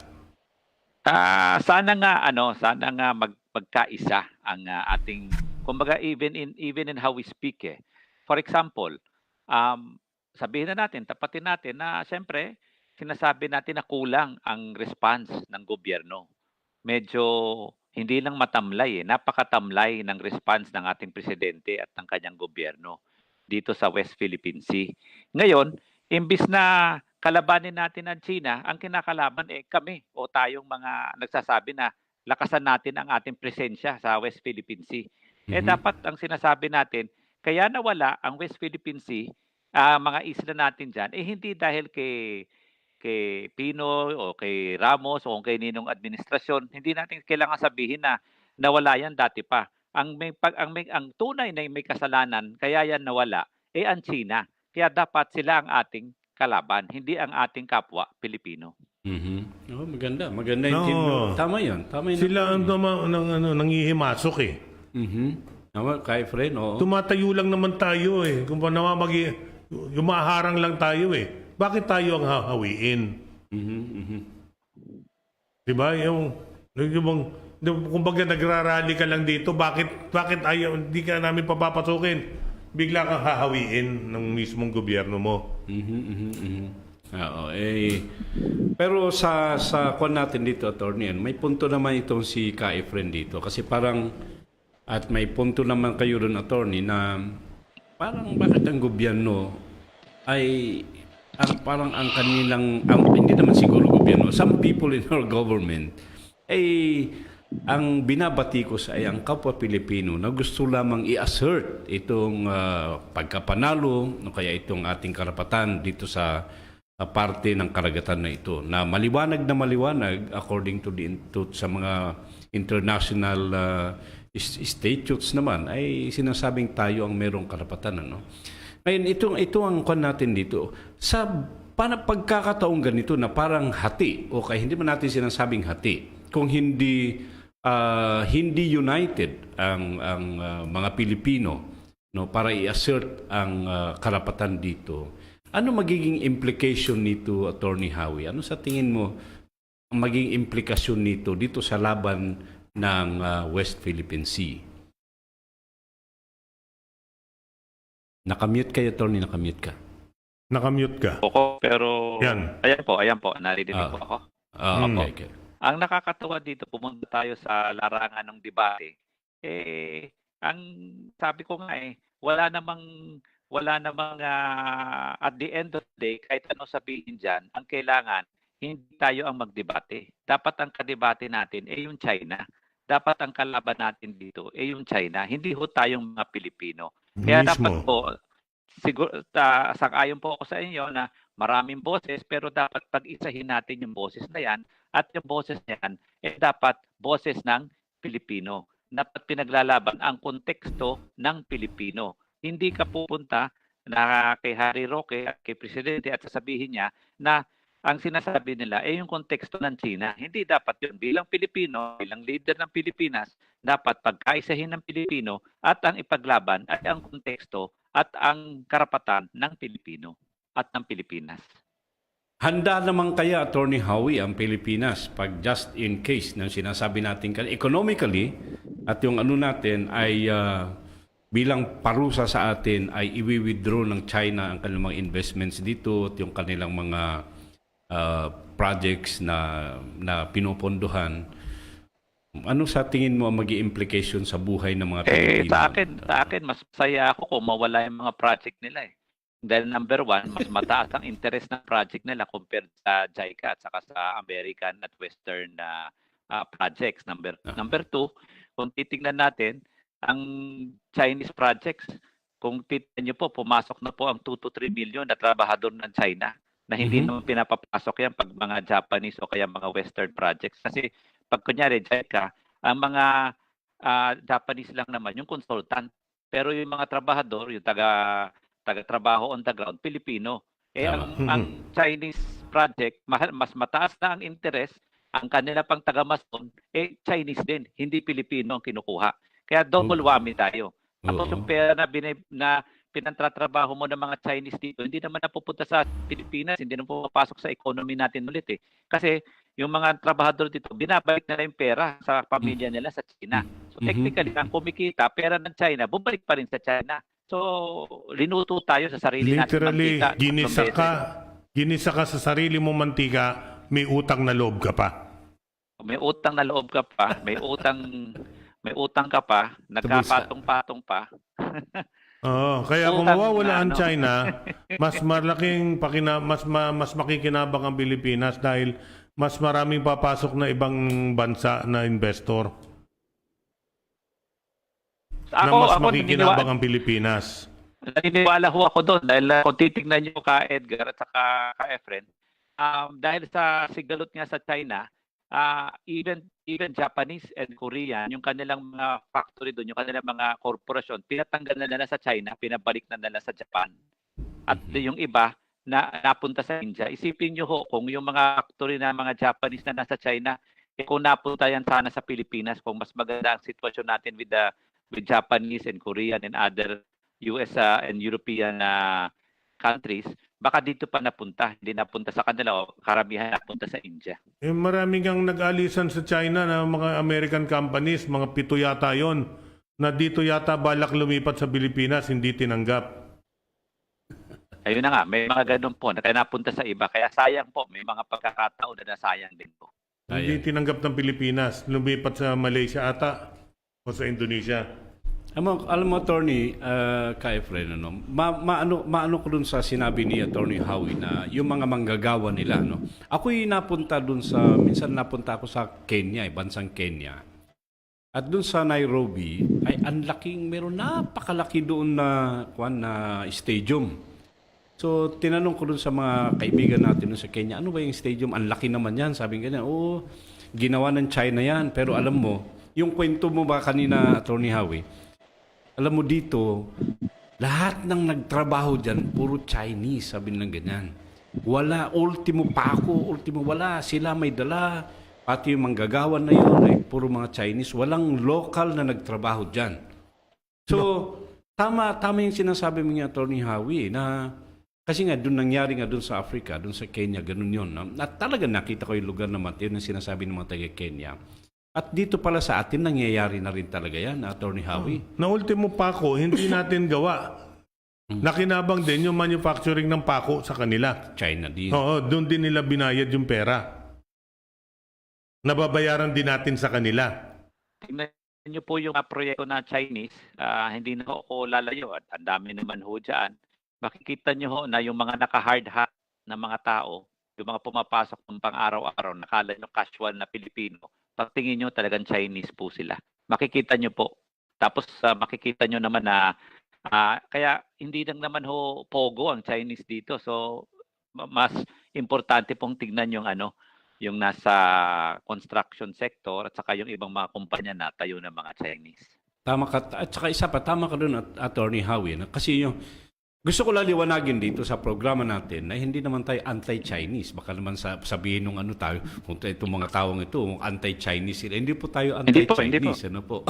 [SPEAKER 9] Sana nga magkaisa ang ating kumbaga even in how we speak For example, sabihin na natin, tapatin natin na siyempre sinasabi natin na kulang ang response ng gobyerno. Medyo hindi lang matamlay napakatamlay ng response ng ating presidente at ng kanyang gobyerno dito sa West Philippine Sea. Ngayon, imbis na kalabanin natin ang China, ang kinakalaban kami o tayong mga nagsasabi na lakasan natin ang ating presensya sa West Philippine Sea. Dapat ang sinasabi natin, kaya nawala ang West Philippine Sea, mga isla natin dyan, hindi dahil kay Pinoy o kay Ramos o kay Ninong administrasyon. Hindi natin kailangan sabihin na nawala yan dati pa. ang tunay na may kasalanan kaya yan nawala ang China. Kaya dapat sila ang ating kalaban, hindi ang ating kapwa Pilipino.
[SPEAKER 3] Oh, maganda. Maganda yung
[SPEAKER 6] No.
[SPEAKER 3] team. Tama yun. Tama yun.
[SPEAKER 6] Sila ang nangihimasok eh.
[SPEAKER 3] Tama, kay friend. Oo.
[SPEAKER 6] Tumatayo lang naman tayo eh. Kung yumaharang lang tayo eh. Bakit tayo ang hahawiin? Diba? Kumbaga nagrarally ka lang dito, bakit ayaw, hindi ka namin papapasukin? Bigla kang hahawiin ng mismong gobyerno mo.
[SPEAKER 3] Oo, pero sa kwan natin dito, attorney, may punto naman itong si Ka Efren dito kasi parang at may punto naman kayo ron, attorney, na parang bakit ang gobyerno ay parang ang kanilang hindi naman siguro gobyerno, some people in our government ang binabati ko ay ang kapwa Pilipino na gusto lamang i-assert itong pagkapanalo o kaya itong ating karapatan dito sa parte ng karagatan na ito na maliwanag according to sa mga international statutes naman ay sinasabing tayo ang merong karapatan, ano. Ngayon ito ang kwan natin dito sa pagkakataong ganito na parang hati o kaya hindi man natin sinasabing hati kung hindi united ang mga Pilipino, no, para i-assert ang karapatan dito. Ano magiging implication nito, Attorney Howie? Ano sa tingin mo ang magiging implikasyon nito dito sa laban ng West Philippine Sea? Nakamute kayo, Attorney, nakamute ka.
[SPEAKER 6] Nakamute ka.
[SPEAKER 9] Ako, pero
[SPEAKER 6] Yan.
[SPEAKER 9] ayan po, narinig po ako.
[SPEAKER 3] Okay.
[SPEAKER 9] Ang nakakatawa dito, pumunta tayo sa larangan ng debate. Ang sabi ko nga wala namang at the end of the day, kahit ano sabihin dyan, ang kailangan, hindi tayo ang magdebate. Dapat ang kadebate natin yung China. Dapat ang kalaban natin dito yung China. Hindi ho tayong mga Pilipino. Kaya dapat po, siguro, sang-ayon po ako sa inyo na maraming boses, pero dapat pag-isahin natin yung boses na yan. At yung boses na yan, dapat boses ng Pilipino. Dapat pinaglalaban ang konteksto ng Pilipino. Hindi ka pupunta na kay Harry Roque at kay Presidente at sasabihin niya na ang sinasabi nila yung konteksto ng China. Hindi dapat yun. Bilang Pilipino, bilang leader ng Pilipinas, dapat pagkaisahin ng Pilipino at ang ipaglaban ay ang konteksto at ang karapatan ng Pilipino at ng Pilipinas.
[SPEAKER 3] Handa naman kaya, Attorney Howie, ang Pilipinas pag just in case na sinasabi natin economically at yung ano natin ay bilang parusa sa atin ay i-withdraw ng China ang kanilang mga investments dito at yung kanilang mga projects na pinupondohan. Ano sa tingin mo ang maging implication sa buhay ng mga Pilipino?
[SPEAKER 9] Sa akin, mas masaya ako kung mawala yung mga project nila Dahil number one, mas mataas ang interest ng project nila compared sa JICA at saka sa American at Western projects. Number two, kung titingnan natin, ang Chinese projects, kung titingnan nyo po, pumasok na po ang 2 to 3 million na trabahador ng China na hindi naman pinapapasok yan pag mga Japanese o kaya mga Western projects. Kasi pag kunyari, JICA, ang mga Japanese lang naman, yung consultant. Pero yung mga trabahador, yung taga-trabaho on the ground, Pilipino. Ang Chinese project, mas mataas na ang interest, ang kanila pang taga-mason, Chinese din, hindi Pilipino ang kinukuha. Kaya double whammy tayo. Tapos yung pera na pinantratrabaho mo ng mga Chinese dito, hindi naman napupunta sa Pilipinas, hindi naman pumapasok sa economy natin ulit Kasi yung mga trabahador dito, binabalik nila yung pera sa pamilya nila sa China. So technically, ang kumikita, pera ng China, bumalik pa rin sa China. So, linuto tayo sa sarili natin mantika.
[SPEAKER 6] Ginisa ka sa sarili mo mantika, may utang na loob ka pa.
[SPEAKER 9] May utang na loob ka pa, may utang ka pa, nagkapatong-patong pa.
[SPEAKER 6] Kaya kung mawawala ang China, mas malaking mas makikinabang ang Pilipinas dahil mas maraming papasok na ibang bansa na investor. Mas makikinabang ang Pilipinas.
[SPEAKER 9] Naniniwala ho ako doon dahil kung titignan niyo ka Edgar at saka ka Efren, dahil sa sigalot nga sa China, even Japanese and Korean, yung kanilang mga factory doon, yung kanilang mga korporasyon, pinatanggal na nila sa China, pinabalik na nila sa Japan. At yung iba na napunta sa India, isipin nyo ho kung yung mga factory na mga Japanese na nasa China, kung napunta yan sana sa Pilipinas, kung mas maganda ang sitwasyon natin with Japanese and Korean and other US and European countries, baka dito pa napunta, hindi napunta sa kanila o karamihan napunta sa India.
[SPEAKER 6] Marami kang nag-alisan sa China na mga American companies, mga 7 yata yon, na dito yata balak lumipat sa Pilipinas, hindi tinanggap.
[SPEAKER 9] Ayun na nga, may mga ganun po, na kaya napunta sa iba, kaya sayang po, may mga pagkakataon na nasayang din po.
[SPEAKER 6] Hindi tinanggap ng Pilipinas, lumipat sa Malaysia ata o sa Indonesia.
[SPEAKER 3] Alam mo, Attorney Ka-Efren, maano ko dun sa sinabi ni Attorney Howie na yung mga manggagawa nila. No? Ako'y napunta dun minsan napunta ako sa Kenya, bansang Kenya. At dun sa Nairobi, ay meron napakalaki doon na stadium. So, tinanong ko dun sa mga kaibigan natin dun sa Kenya, ano ba yung stadium? Ang laki naman yan. Sabi nga niya, ginawa ng China yan. Pero alam mo, yung kwento mo ba kanina, Attorney Howie, alam mo dito, lahat ng nagtrabaho dyan, puro Chinese, sabi ng ganyan. Wala, wala. Sila may dala, pati yung manggagawa na yun, ay puro mga Chinese. Walang local na nagtrabaho dyan. So, tama yung sinasabi mo niya, Attorney Howie, na kasi nga, doon nangyari nga doon sa Africa, doon sa Kenya, ganun yun. At talaga nakita ko yung lugar naman, yun ang sinasabi ng mga taga-Kenya. At dito pala sa atin, nangyayari na rin talaga yan, Attorney Howie.
[SPEAKER 6] Na ultimo pako, hindi natin gawa. Nakinabang din yung manufacturing ng pako sa kanila.
[SPEAKER 3] China din.
[SPEAKER 6] Oo, doon din nila binayad yung pera. Nababayaran din natin sa kanila.
[SPEAKER 9] Tingnan niyo po yung proyekto na Chinese, hindi na ako lalayo at ang dami naman ho dyan. Makikita niyo ho na yung mga naka-hard hat na mga tao, yung mga pumapasok ng pang-araw-araw, nakala nyo casual na Pilipino, pagtingin nyo talagang Chinese po sila. Makikita nyo po. Tapos makikita nyo naman na kaya hindi lang naman ho pogo ang Chinese dito. So mas importante pong tignan yung yung nasa construction sector at saka yung ibang mga kumpanya na tayo ng mga Chinese.
[SPEAKER 3] Tama ka. At saka isa pa, tama ka doon, Attorney Howie. Kasi yung gusto ko lang liwanagin dito sa programa natin na hindi naman tayo anti-Chinese. Baka naman sabihin nung tayo, kung itong mga taong ito, anti-Chinese sila. Hindi po tayo anti-Chinese. Ano po?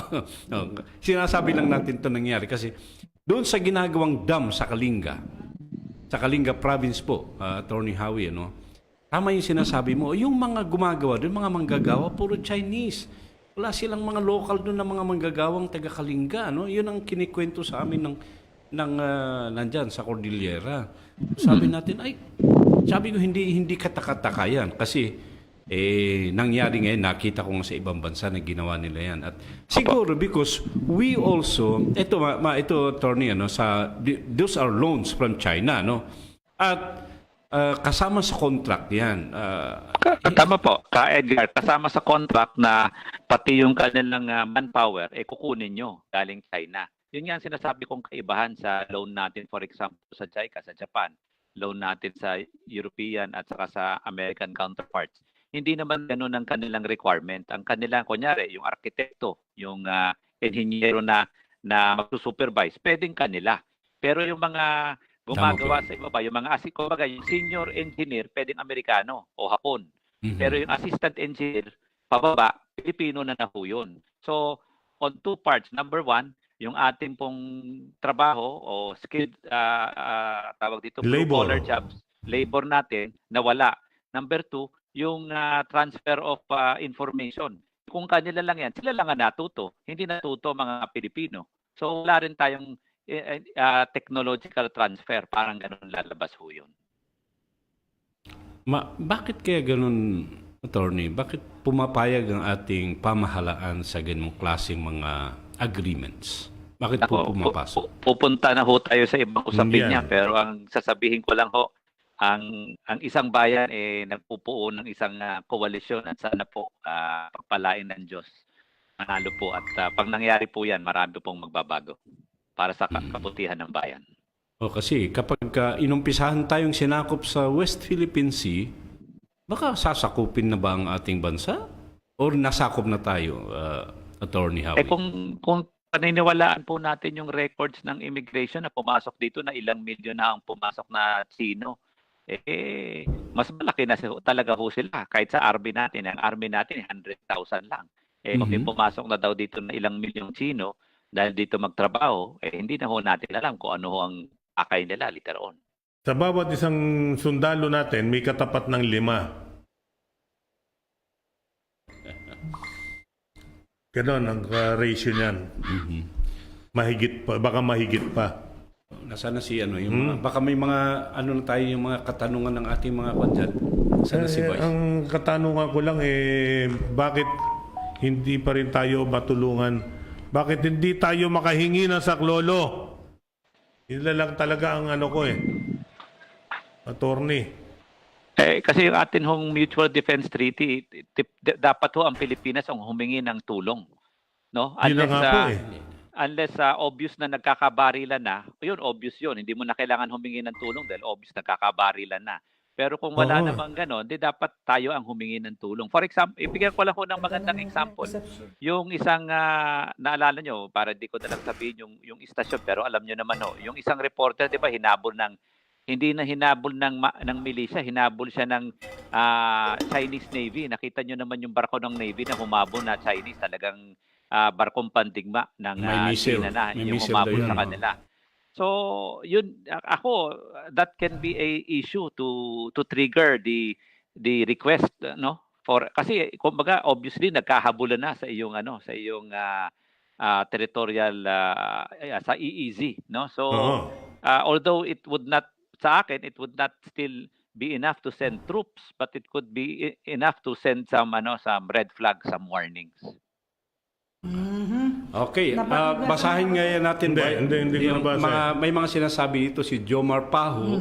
[SPEAKER 3] Sinasabi lang natin ito nangyari kasi doon sa ginagawang dam sa Kalinga province po, Attorney Howie, tama yung sinasabi mo. Yung mga gumagawa doon, mga manggagawa, puro Chinese. Wala silang mga local doon na mga manggagawang taga-Kalinga. Yun ang kinikwento sa amin nandyan sa Cordillera. Sabi natin, sabi ko hindi katakataka yan kasi nangyari ngayon, nakita ko nga sa ibang bansa na ginawa nila yan. At siguro because we also, ito Attorney, those are loans from China, at kasama sa contract yan.
[SPEAKER 9] Tama po, Edgar, kasama sa contract na pati yung kanilang manpower, kukunin nyo galing China. Yun nga ang sinasabi kong kaibahan sa loan natin, for example, sa JICA, sa Japan, loan natin sa European at saka sa American counterparts. Hindi naman ganun ang kanilang requirement. Ang kanilang, kunyari, yung arkitekto, yung enhinyero na magsusupervise, pwedeng kanila. Pero yung mga gumagawa sa iba pa, yung mga yung senior engineer, pwedeng Amerikano o Hapon. Mm-hmm. Pero yung assistant engineer, pababa, Pilipino na ho yun. So, on two parts. Number one, yung ating pong trabaho o skilled tawag dito blue-collar jobs, labor natin nawala. Number two, yung transfer of information. Kung kanila lang yan, sila lang ang natuto. Hindi natuto mga Pilipino. So wala rin tayong technological transfer. Parang ganun lalabas ho yun.
[SPEAKER 3] Bakit kaya ganun, Attorney? Bakit pumapayag ang ating pamahalaan sa ganung klaseng mga agreements? Bakit po pumapasok?
[SPEAKER 9] Pupunta na ho tayo sa ibang usapin niya, pero ang sasabihin ko lang ho, ang isang bayan nagpupuo ng isang koalisyon at sana po pagpalain ng Diyos. Manalo po at pag nangyari po yan, marami pong magbabago para sa kabutihan ng bayan.
[SPEAKER 3] Kasi kapag inumpisahan tayong sinakop sa West Philippine Sea, baka sasakupin na ba ang ating bansa? or nasakop na tayo, Attorney Howie?
[SPEAKER 9] Kung paniniwalaan po natin yung records ng immigration na pumasok dito na ilang milyon na ang pumasok na Chino, mas malaki na talaga po sila. Kahit sa army natin, ang army natin 100,000 lang. Kung may pumasok na daw dito na ilang milyong Chino dahil dito magtrabaho, hindi na ho natin alam kung ano ho ang akay nila later on.
[SPEAKER 6] Sa bawat isang sundalo natin, may katapat ng 5. Ganon ang ratio niyan. Mahigit pa, baka mahigit pa.
[SPEAKER 3] Nasaan na si ano, yung baka may mga ano na tayo, yung mga katanungan ng ating mga kwadyan. Sana si Vice.
[SPEAKER 6] Ang katanungan ko lang bakit hindi pa rin tayo matulungan? Bakit hindi tayo makahingi ng saklolo? Yun lang talaga ang ano ko attorney.
[SPEAKER 9] Kasi yung atin hong Mutual Defense Treaty, dapat ho ang Pilipinas ang humingi ng tulong. No?
[SPEAKER 6] Yun na nga po
[SPEAKER 9] Unless obvious na nagkakabarilan na, yun, obvious yun. Hindi mo na kailangan humingi ng tulong dahil obvious nagkakabarilan na. Pero kung wala namang ganon, di dapat tayo ang humingi ng tulong. For example, ibigyan ko lang ho ng magandang example. Yung isang, naalala nyo, para di ko na lang sabihin yung istasyon, pero alam nyo naman yung isang reporter, di ba, hinabol ng, hindi na hinabol ng militia, hinabol siya ng Chinese Navy. Nakita nyo naman yung barko ng Navy na humabol na Chinese, talagang barkong pandigma ng China na yung humabol sa kanila. So, yun ako, that can be a issue to trigger the request, no? For kasi kumbaga obviously nagkahabulan na sa iyong territorial sa EEZ, no? So, although it would not sa akin, it would not still be enough to send troops, but it could be enough to send some red flags, some warnings.
[SPEAKER 3] Okay, basahin ngayon natin.
[SPEAKER 6] Hindi ko nabasa.
[SPEAKER 3] May mga sinasabi dito si Jomar Paho.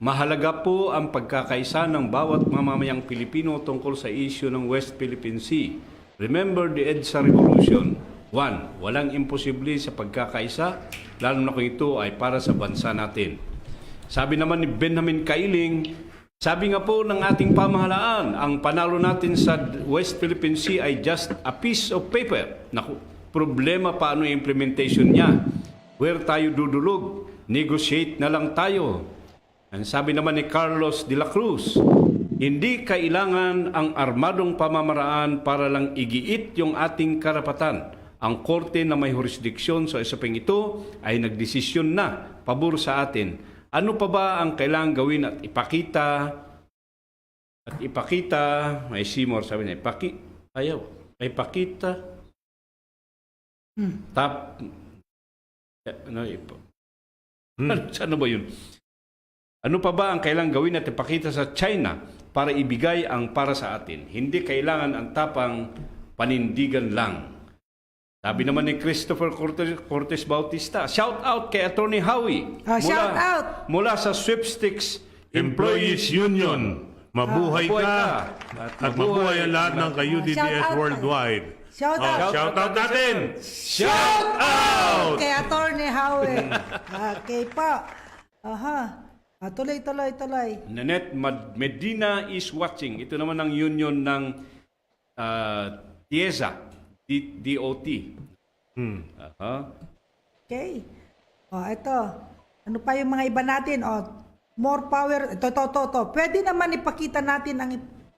[SPEAKER 3] Mahalaga po ang pagkakaisa ng bawat mamamayang Pilipino tungkol sa issue ng West Philippine Sea. Remember the EDSA Revolution. 1. Walang imposible sa pagkakaisa, lalo na kung ito ay para sa bansa natin. Sabi naman ni Benjamin Kailing, sabi nga po ng ating pamahalaan, ang panalo natin sa West Philippine Sea ay just a piece of paper. Naku, problema paano yung implementation niya. Where tayo dudulog? Negotiate na lang tayo. Ang sabi naman ni Carlos de la Cruz, hindi kailangan ang armadong pamamaraan para lang igiit yung ating karapatan. Ang korte na may jurisdiksyon sa usaping ito ay nagdesisyon na pabor sa atin. Ano pa ba ang kailangang gawin at ipakita? May Seymour sabi niya, ipakita. Ano ba yun? Ano pa ba ang kailangang gawin at ipakita sa China para ibigay ang para sa atin? Hindi kailangan ang tapang panindigan lang. Sabi naman ni Christopher Cortez Bautista, shout out kay Attorney Howie.
[SPEAKER 2] Shout out!
[SPEAKER 3] Mula sa Sweepstakes
[SPEAKER 6] Employees Union. Mabuhay ka. At mabuhay ang lahat ng ka-UDDS worldwide.
[SPEAKER 2] Shout out!
[SPEAKER 6] Shout out natin! Shout out!
[SPEAKER 2] Kay Attorney Howie. Okay pa. Tuloy.
[SPEAKER 3] Nanette Medina is watching. Ito naman ang union ng TIEZA. DOT.
[SPEAKER 2] Okay. Ito. Ano pa yung mga iba natin? More power. Ito. Pwede naman ipakita natin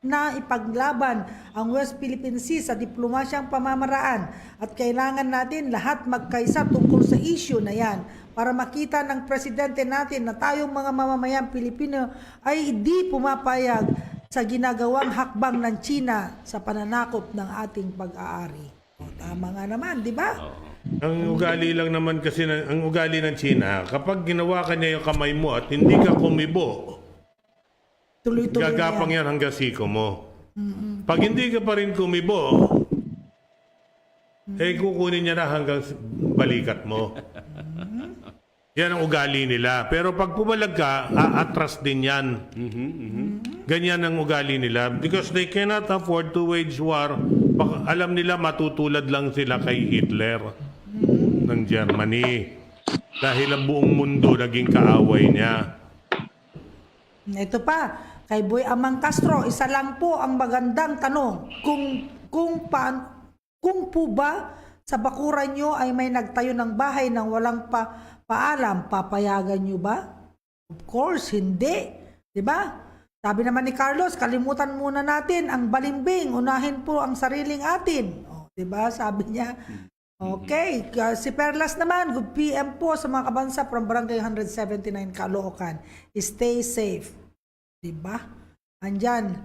[SPEAKER 2] na ipaglaban ang West Philippine Sea sa diplomasyang pamamaraan at kailangan natin lahat magkaisa tungkol sa issue na yan para makita ng presidente natin na tayong mga mamamayang Pilipino ay hindi pumapayag sa ginagawang hakbang ng China sa pananakop ng ating pag-aari. Tama nga naman, di ba?
[SPEAKER 6] Ang ugali lang naman kasi, ang ugali ng China, kapag ginawa ka niya yung kamay mo at hindi ka kumibo,
[SPEAKER 2] tuloy-tuloy
[SPEAKER 6] gagapang yan hanggang siko mo. Pag hindi ka pa rin kumibo, kukunin niya na hanggang balikat mo. Yan ang ugali nila. Pero pag pumalag ka, aatras din yan. Ganyan ang ugali nila. Because they cannot afford to wage war. Alam nila matutulad lang sila kay Hitler ng Germany. Dahil ang buong mundo naging kaaway niya.
[SPEAKER 2] Ito pa, kay Boy Amang Castro, isa lang po ang magandang tanong. Kung po ba sa bakuran nyo ay may nagtayo ng bahay nang walang paalam, papayagan nyo ba? Of course, hindi. Diba? Sabi naman ni Carlos, kalimutan muna natin ang balimbing, unahin po ang sariling atin. O, diba? Sabi niya. Okay, si Perlas naman, good PM po sa mga kabansa from Barangay 179 Caloocan. Stay safe. Diba? Andyan.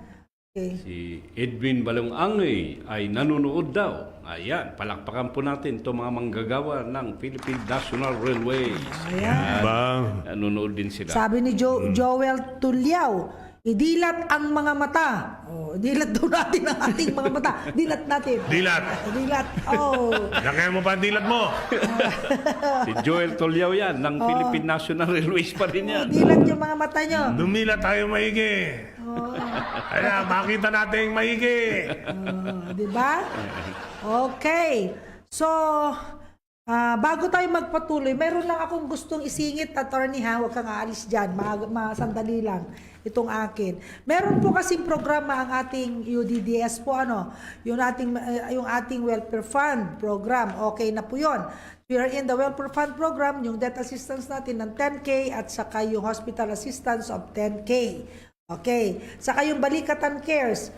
[SPEAKER 2] Okay.
[SPEAKER 3] Si Edwin Balong-Angay ay nanonood daw. Ayan, palakpakan po natin itong mga manggagawa ng Philippine National Railways.
[SPEAKER 2] Ayan.
[SPEAKER 3] Nanonood din sila.
[SPEAKER 2] Sabi ni Joel Tulyao, idilat ang mga mata. Oh, idilat daw natin ang ating mga mata. Dilat natin.
[SPEAKER 6] Dilat.
[SPEAKER 2] Dilat. Oh.
[SPEAKER 6] Lakayan mo pa ang dilat mo.
[SPEAKER 3] Si Joel Tulyao yan, ng Philippine National Railways pa rin yan.
[SPEAKER 2] Dilat yung mga mata nyo.
[SPEAKER 6] Dumilat tayo maigi. Ayan, makita natin maigi.
[SPEAKER 2] Di ba? Okay. So, bago tayo magpatuloy, meron lang akong gustong isingit, attorney ha, huwag kang aalis dyan, sandali lang itong akin. Meron po kasing programa ang ating UDDS po, yung ating welfare fund program, okay na po yun. We are in the welfare fund program, yung debt assistance natin ng 10K at saka yung hospital assistance of 10K. Okay. Saka yung Balikatan Cares,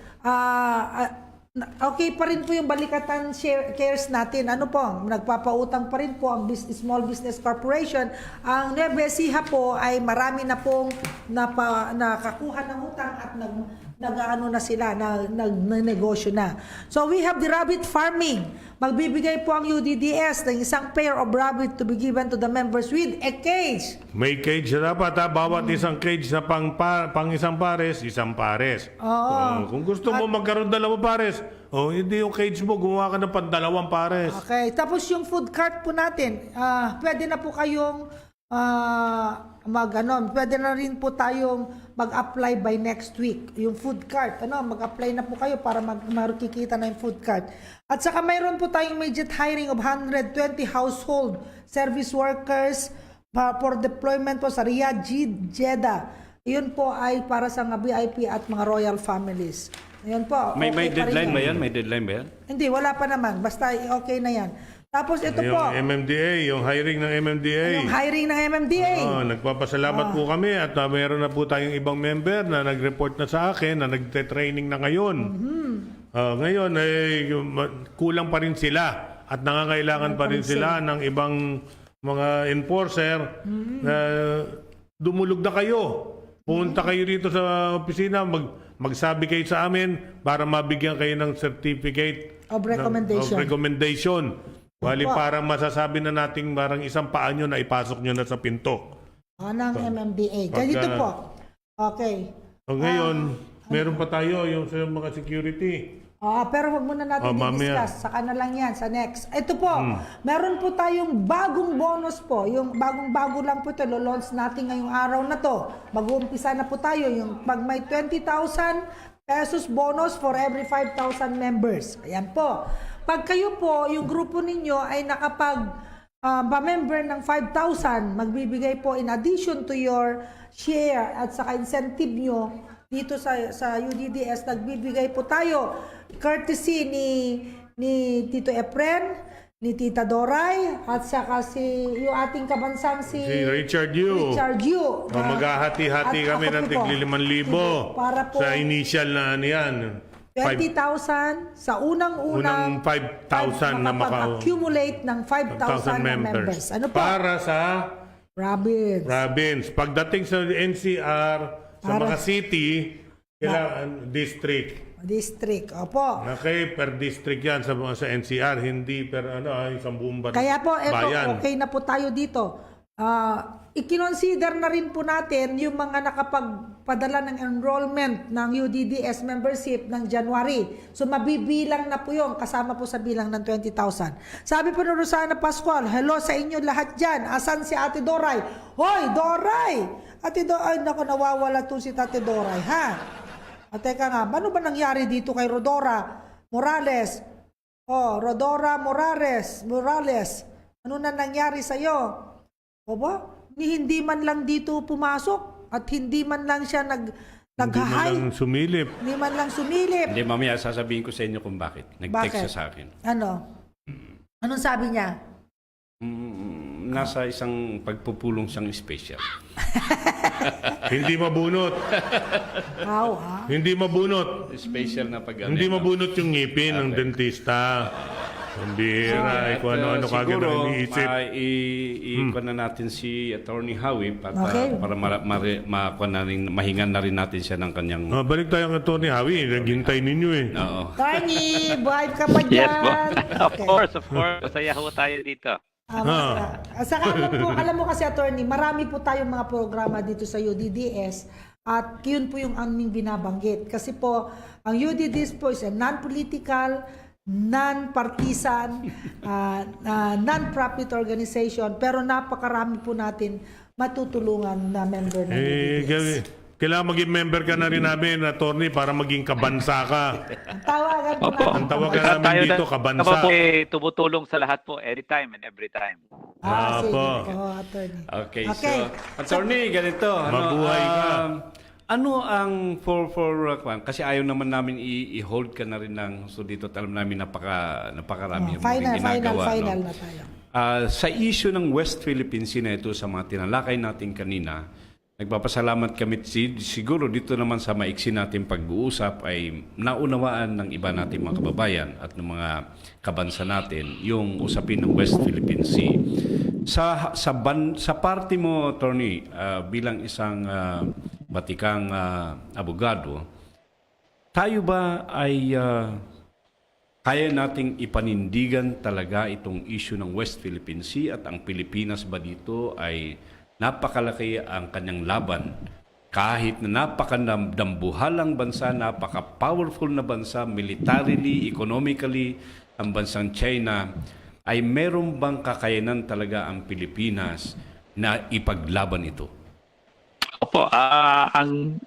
[SPEAKER 2] okay pa rin po yung Balikatan Cares natin. Ano po, nagpapautang pa rin po ang Small Business Corporation. Ang Nueva Ecija po ay marami na pong nakakuha ng utang at nagnegosyo na. So we have the rabbit farming. Magbibigay po ang UDDS ng isang pair of rabbit to be given to the members with a cage.
[SPEAKER 6] May cage na dapat ha. Bawat isang cage na pang isang pares, isang pares.
[SPEAKER 2] Oo.
[SPEAKER 6] Kung gusto mo magkaroon dalawang pares, hindi yung cage mo, gumawa ka ng pandalawang pares.
[SPEAKER 2] Okay. Tapos yung food cart po natin, pwede na po kayong pwede na rin po tayong mag-apply by next week. Yung food cart, mag-apply na po kayo para makikita na yung food cart. At saka mayroon po tayong immediate hiring of 120 household service workers for deployment po sa Riyadh, Jeddah. Yun po ay para sa mga VIP at mga royal families. Ayun po.
[SPEAKER 3] May
[SPEAKER 2] okay
[SPEAKER 3] deadline
[SPEAKER 2] pa rin
[SPEAKER 3] ba yan? May deadline ba yan?
[SPEAKER 2] Hindi, wala pa naman. Basta okay na yan. Tapos ito
[SPEAKER 6] Yung
[SPEAKER 2] po.
[SPEAKER 6] MMDA, yung hiring ng MMDA.
[SPEAKER 2] Yung hiring ng MMDA.
[SPEAKER 6] Nagpapasalamat po kami at meron na po tayong ibang member na nag-report na sa akin na nagte-training na ngayon. Ngayon, kulang pa rin sila at nangangailangan pa rin sila ng ibang mga enforcer na dumulog na kayo. Punta kayo dito sa opisina, magsabi kayo sa amin para mabigyan kayo ng certificate
[SPEAKER 2] Of recommendation.
[SPEAKER 6] Bali, parang masasabi na nating parang isang paa nyo na ipasok nyo na sa pinto.
[SPEAKER 2] Ng MMDA. Ganito po. Okay.
[SPEAKER 6] Ngayon, meron pa tayo yung sa mga security.
[SPEAKER 2] Pero wag muna natin i-discuss. Saka na lang yan sa next. Ito po, meron po tayong bagong bonus po. Yung bagong-bago lang po ito. Lo-launch natin ngayong araw na to. Mag-uumpisa na po tayo. Yung pag may 20,000 pesos bonus for every 5,000 members. Ayan po. Pag kayo po, yung grupo ninyo ay pa-member ng 5,000, magbibigay po in addition to your share at saka incentive nyo dito sa UDDS, nagbibigay po tayo courtesy ni Tito Efren, ni Tita Doray, at saka yung ating kabansang si
[SPEAKER 6] Richard Yu. Maghahati-hati kami ng tigli 5,000 sa initial na yan.
[SPEAKER 2] 20,000 sa unang
[SPEAKER 6] 5,000 na
[SPEAKER 2] accumulate ng 5,000 members. Ano po?
[SPEAKER 6] Para sa
[SPEAKER 2] Robins.
[SPEAKER 6] Pagdating sa NCR, sa mga city, kailangan district. Opo. Okay, per district yan sa NCR, hindi per isang buong bayan.
[SPEAKER 2] Kaya po, okay na po tayo dito. I-consider na rin po natin yung mga nakapagpadala ng enrollment ng UDDS membership ng January. So mabibilang na po yun, kasama po sa bilang ng 20,000. Sabi po ni Rosana Pascual, hello sa inyo lahat dyan. Asan si Ate Doray? Hoy, Doray! Ate Doray, naku, nawawala to si Ate Doray, ha? At teka nga, ano ba nangyari dito kay Rodora Morales? Rodora Morales. Ano na nangyari sa'yo? Hindi man lang dito pumasok at hindi man lang siya
[SPEAKER 6] Hindi man
[SPEAKER 2] Nag-hi.
[SPEAKER 6] lang sumilip.
[SPEAKER 2] Hindi man lang sumilip.
[SPEAKER 3] Hindi, mamaya sasabihin ko sa inyo kung bakit. Nag-text
[SPEAKER 2] Bakit?
[SPEAKER 3] siya sa akin.
[SPEAKER 2] Ano? Anong sabi niya?
[SPEAKER 3] Nasa isang pagpupulong siyang special.
[SPEAKER 6] Hindi mabunot.
[SPEAKER 2] Wow, ha?
[SPEAKER 6] Hindi mabunot.
[SPEAKER 3] Special na pag
[SPEAKER 6] Hindi mabunot yung ngipin ng dentista. Ang bihira. Kung ano-ano kagad ang iniisip.
[SPEAKER 3] Ikuha na natin si Attorney Howie
[SPEAKER 2] Okay.
[SPEAKER 3] para mahingan na rin natin siya ng kanyang...
[SPEAKER 6] Balik tayo ng Tony Howie. Naghintay ninyo eh.
[SPEAKER 3] Oo.
[SPEAKER 2] Tony, buhay ka pa dyan.
[SPEAKER 9] Yes po. Of
[SPEAKER 2] Okay.
[SPEAKER 9] course, of course. Masaya ho tayo dito.
[SPEAKER 2] Saka alam mo kasi, attorney, marami po tayong mga programa dito sa UDDS at yun po yung aming binabanggit. Kasi po, ang UDDS po is a non-political, non-partisan, non-profit organization, pero napakarami po natin matutulungan na member ng UDDS.
[SPEAKER 6] Kailangan maging member ka na rin namin, attorney, para maging kabansa ka.
[SPEAKER 2] Ang tawagan po
[SPEAKER 9] Opo.
[SPEAKER 2] natin.
[SPEAKER 6] Ang tawagan namin dito, kabansa.
[SPEAKER 9] Ako po tumutulong sa lahat po, anytime and every time.
[SPEAKER 2] Sige
[SPEAKER 6] Apo.
[SPEAKER 2] po, attorney.
[SPEAKER 3] Okay,
[SPEAKER 2] Okay.
[SPEAKER 3] so Attorney, ganito.
[SPEAKER 6] Mabuhay ka.
[SPEAKER 3] Ano ang kasi ayaw naman namin i-hold ka na rin ng so dito alam namin napakarami yung ginagawa.
[SPEAKER 2] Na tayo.
[SPEAKER 3] Sa issue ng West Philippine Sea na ito sa mga tinalakay natin kanina, nagpapasalamat kami siguro dito naman sa maiksi natin pag-uusap ay naunawaan ng iba nating mga kababayan at ng mga kabansa natin yung usapin ng West Philippine Sea. Sa party mo, Attorney, bilang isang batikang abogado, tayo ba ay kaya nating ipanindigan talaga itong issue ng West Philippine Sea at ang Pilipinas ba dito ay napakalaki ang kanyang laban kahit na napakadambuhalang bansa, napaka-powerful na bansa, militarily, economically, ang bansang China, ay meron bang kakayanan talaga ang Pilipinas na ipaglaban ito?
[SPEAKER 9] Opo, ang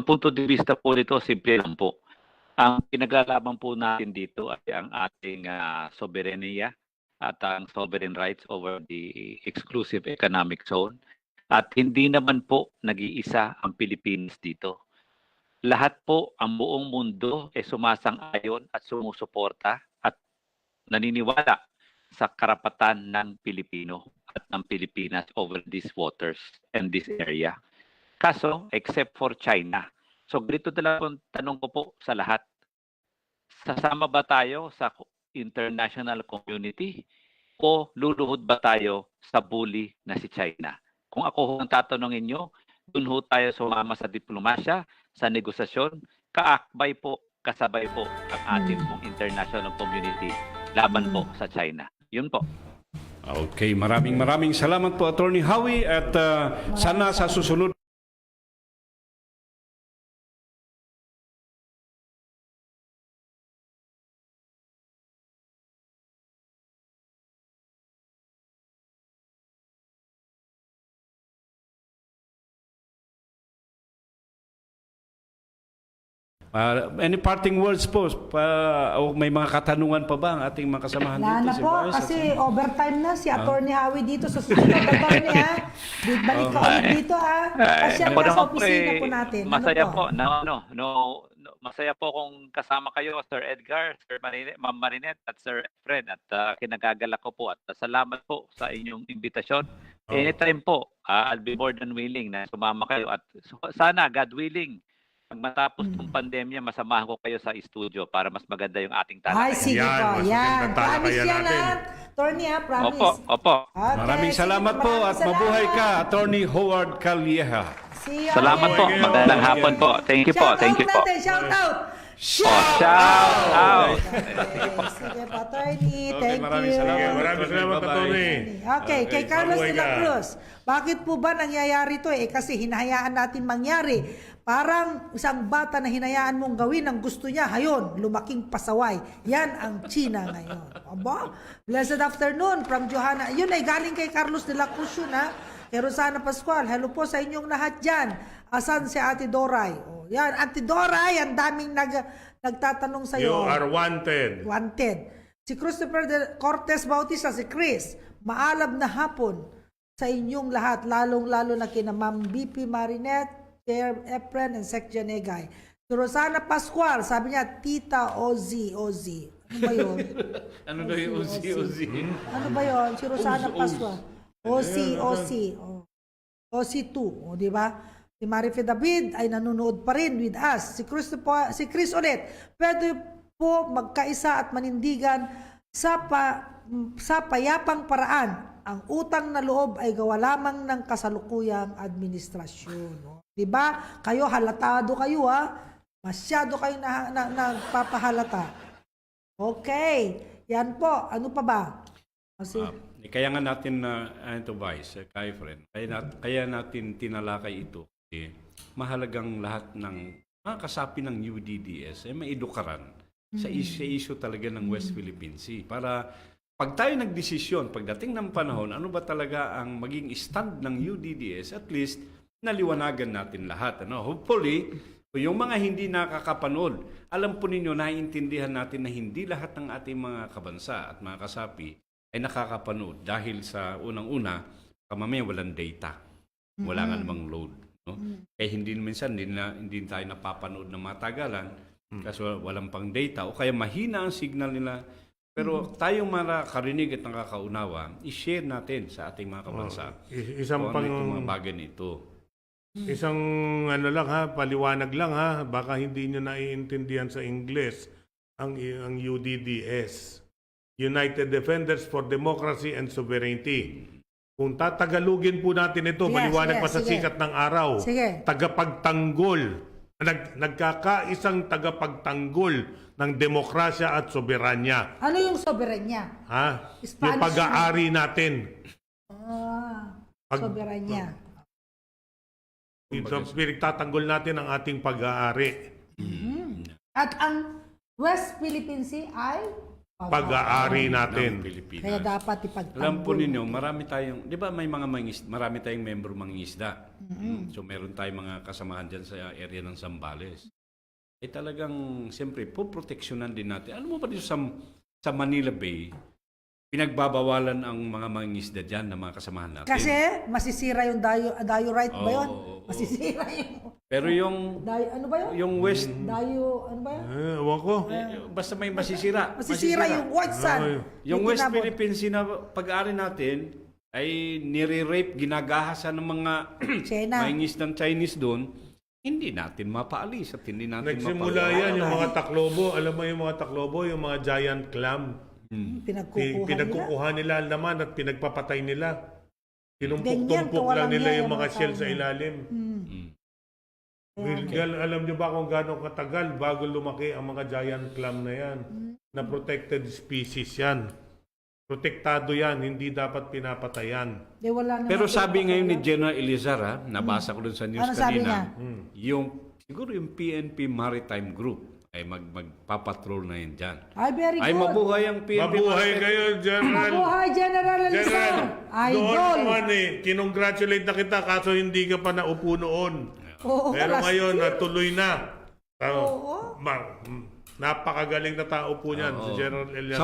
[SPEAKER 9] punto de vista po nito, simple lang po. Ang pinaglalaban po natin dito ay ang ating soberenya at ang sovereign rights over the exclusive economic zone. At hindi naman po nag-iisa ang Pilipinas dito. Lahat po, ang buong mundo ay sumasang-ayon at sumusuporta at naniniwala sa karapatan ng Pilipino at ng Pilipinas over these waters and this area. Kaso, except for China. So, ganito talaga tanong ko po sa lahat. Sasama ba tayo sa international community o luluhod ba tayo sa bully na si China? Kung ako ho ang tatanungin nyo, dun ho tayo sumama sa diplomasya, sa negosasyon, kaakbay po, kasabay po ang ating pong international community laban po sa China. Yun po.
[SPEAKER 3] Okay, maraming salamat po, Attorney Howie, at sana sa susunod any parting words po? O may mga katanungan pa ba ang ating mga kasamahan
[SPEAKER 2] Wala
[SPEAKER 3] dito?
[SPEAKER 2] na po,
[SPEAKER 3] Vice?
[SPEAKER 2] kasi overtime na si Attorney Howie dito sa susunod, Attorney, ha? Balik ka ulit dito, ha? Pasya
[SPEAKER 9] Ako
[SPEAKER 2] na sa
[SPEAKER 9] naman
[SPEAKER 2] opisina po natin.
[SPEAKER 9] Masaya
[SPEAKER 2] Ano
[SPEAKER 9] po. Masaya po kung kasama kayo, Sir Edgar, Sir Ma'am Marinette, at Sir Fred. At kinagagalak ko po. At salamat po sa inyong imbitasyon. Anytime po, I'll be more than willing na sumama kayo. At sana, God willing, pag matapos ng pandemya, masamahan ko kayo sa studio para mas maganda yung ating
[SPEAKER 2] Ay,
[SPEAKER 9] talakayan.
[SPEAKER 2] sige
[SPEAKER 6] Yan,
[SPEAKER 2] po.
[SPEAKER 6] mas
[SPEAKER 2] Yan.
[SPEAKER 6] magandang
[SPEAKER 2] Promise
[SPEAKER 6] talakayan
[SPEAKER 2] yan,
[SPEAKER 6] natin.
[SPEAKER 2] ha? Attorney, ha? Promise.
[SPEAKER 9] Opo.
[SPEAKER 2] Okay,
[SPEAKER 3] Maraming
[SPEAKER 2] sige,
[SPEAKER 3] salamat po
[SPEAKER 2] maraming
[SPEAKER 3] at mabuhay
[SPEAKER 2] salamat.
[SPEAKER 3] ka, Attorney Howard Calieja.
[SPEAKER 2] See you
[SPEAKER 9] Salamat po.
[SPEAKER 2] again.
[SPEAKER 9] Magandang hapon po. Thank you po. Thank you po.
[SPEAKER 2] Natin, shout out.
[SPEAKER 9] Shout out!
[SPEAKER 2] Sige po, Attorney. Thank
[SPEAKER 3] maraming
[SPEAKER 2] you.
[SPEAKER 3] salamat.
[SPEAKER 6] Maraming salamat,
[SPEAKER 3] Bye-bye.
[SPEAKER 6] Tony.
[SPEAKER 2] Okay, kay Carlos
[SPEAKER 6] Mabuhay
[SPEAKER 2] de la
[SPEAKER 6] ka.
[SPEAKER 2] Cruz. Bakit po ba nangyayari to? Kasi hinahayaan natin mangyari. Parang isang bata na hinayaan mong gawin ang gusto niya, hayon, lumaking pasaway. Yan ang China ngayon. Aba, blessed afternoon from Johanna. Yun ay galing kay Carlos de la Cruz yun, ha? Kay Rosana Pascual. Hello po sa inyong lahat dyan. Asan si Ate Doray? Oh, yan, Ate Doray, ang daming nagtatanong sa
[SPEAKER 6] You
[SPEAKER 2] iyo.
[SPEAKER 6] are wanted.
[SPEAKER 2] Wanted. Si Christopher Cortez Bautista, si Chris, maalab na hapon sa inyong lahat, lalong-lalo na kina Ma'am BP Marinette, Chair Efren and Sec Janegay. Si Rosana Pascual, sabi niya, Tita Ozzy. Ano ba yun?
[SPEAKER 3] Ano daw yung Uzi?
[SPEAKER 2] Ano ba yun? Si Rosana
[SPEAKER 3] Oz.
[SPEAKER 2] Pascual. OC. OC2. O, di ba? Si Marife David ay nanonood pa rin with us. Si Chris ulit. Pwede po magkaisa at manindigan sa payapang paraan. Ang utang na loob ay gawa lamang ng kasalukuyang administrasyon. No? Di ba? Kayo, halatado kayo, ha? Masyado kayo nagpapahalata. Okay. Yan po. Ano pa ba? Kasi,
[SPEAKER 3] Kaya nga natin na ito Vice, kay friend, kaya natin tinalakay ito. Mahalagang lahat ng mga kasapi ng UDDS ay maidukaran sa issue talaga ng West Philippine Sea. Para pag tayo nagdesisyon, pagdating ng panahon, ano ba talaga ang maging stand ng UDDS, at least naliwanagan natin lahat. Ano? Hopefully, yung mga hindi nakakapanood, alam po ninyo, naiintindihan natin na hindi lahat ng ating mga kabansa at mga kasapi ay nakakapanood dahil sa unang-una, mamaya walang data. Wala nga namang load. No? Kaya minsan hindi tayo napapanood ng matagalan kasi walang pang data o kaya mahina ang signal nila. Pero tayong makakarinig at nakakaunawa, i-share natin sa ating mga kabansa.
[SPEAKER 6] Isang
[SPEAKER 3] kung ano itong mga bagay nito.
[SPEAKER 6] Isang ano lang ha, paliwanag lang ha, baka hindi nyo naiintindihan sa Ingles ang UDDS. United Defenders for Democracy and Sovereignty. Kung tatagalugin po natin ito, maliwanag pa sa sikat ng araw.
[SPEAKER 2] Sige.
[SPEAKER 6] Tagapagtanggol. Nagkakaisang tagapagtanggol ng demokrasya at soberanya.
[SPEAKER 2] ano yung soberanya?
[SPEAKER 6] Ha?
[SPEAKER 2] Spanish
[SPEAKER 6] Yung pag-aari natin.
[SPEAKER 2] Soberanya.
[SPEAKER 6] Pinagtatanggol natin ang ating pag-aari.
[SPEAKER 2] At ang West Philippine Sea ay
[SPEAKER 6] Pag-aari
[SPEAKER 3] Ng
[SPEAKER 6] natin.
[SPEAKER 3] Pilipinas.
[SPEAKER 2] kaya dapat ipagtanggol.
[SPEAKER 3] Alam po ninyo, marami tayong, di ba may mga marami tayong membro mangingisda. So meron tayong mga kasamahan dyan sa area ng Zambales. Eh talagang, siyempre, poproteksyonan din natin. Alam mo ba dito sa Manila Bay, pinagbabawalan ang mga mangingisda dyan na mga kasamahan natin.
[SPEAKER 2] Kasi masisira yung diorite ba yun?
[SPEAKER 3] Oo.
[SPEAKER 2] Masisira yung...
[SPEAKER 3] Pero yung
[SPEAKER 2] ano ba yun?
[SPEAKER 3] yung West,
[SPEAKER 2] Ano ba yun?
[SPEAKER 6] Ewan ko.
[SPEAKER 3] basta may masisira.
[SPEAKER 2] Masisira yung white sand.
[SPEAKER 3] Yung West
[SPEAKER 2] itinabot.
[SPEAKER 3] Philippine Sea na pag-aari natin ay nire-rape, ginagahasan ng mga
[SPEAKER 2] China.
[SPEAKER 3] maingis ng Chinese doon, hindi natin mapaalis at hindi natin
[SPEAKER 6] Nagsimula yan yung mga taklobo. Alam mo yung mga taklobo, yung mga giant clam. Pinagkukuha nila ang laman at pinagpapatay nila. Tinumpok-tumpok lang nila yung mga shell sa ilalim. Alam nyo ba kung gano'ng katagal bago lumaki ang mga giant clam na yan? Na protected species yan. Protektado yan, hindi dapat pinapatayan.
[SPEAKER 3] Pero sabi ngayon ni General Elizar, nabasa ko dun sa news
[SPEAKER 2] Ano sabi
[SPEAKER 3] kanina, siguro yung PNP Maritime Group ay magpapatrol na yan dyan.
[SPEAKER 2] Ay, very good.
[SPEAKER 3] Ay mabuhay ang PNP
[SPEAKER 6] Mabuhay
[SPEAKER 3] Maritime.
[SPEAKER 6] kayo, General.
[SPEAKER 2] Mabuhay, General Elizar.
[SPEAKER 6] Doon
[SPEAKER 2] Idol.
[SPEAKER 6] naman kinongratulate na kita kaso hindi ka pa naupo noon.
[SPEAKER 2] Oo,
[SPEAKER 6] Pero
[SPEAKER 2] last
[SPEAKER 6] ngayon,
[SPEAKER 2] year.
[SPEAKER 6] natuloy na.
[SPEAKER 2] Oo.
[SPEAKER 6] Napakagaling na tao po niyan, si General Elias.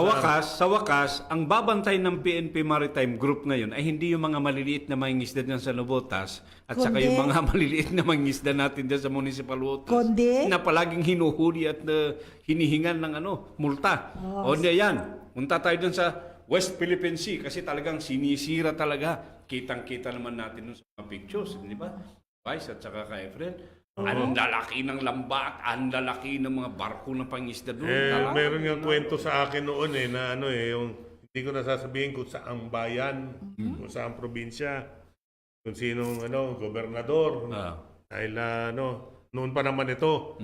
[SPEAKER 3] Sa wakas, ang babantay ng PNP Maritime Group ngayon ay hindi yung mga maliliit na mangingisda dyan sa Nobotas at saka
[SPEAKER 2] Kundi-
[SPEAKER 3] yung mga maliliit na mangingisda natin dyan sa Municipal Waters
[SPEAKER 2] Kundi-
[SPEAKER 3] na palaging hinuhuli at hinihingan ng multa. O hindi yan, punta tayo dyan sa West Philippine Sea kasi talagang sinisira talaga. Kitang-kita naman natin dun sa mga pictures, di ba? Vice at saka kay Efren. Ang lalaki ng lambat, ang lalaki ng mga barko ng pangisda doon.
[SPEAKER 6] Meron nga kwento sa akin noon na yung hindi ko nasasabihin kung saang bayan, kung saang probinsya, kung sinong gobernador. Dahil noon pa naman ito.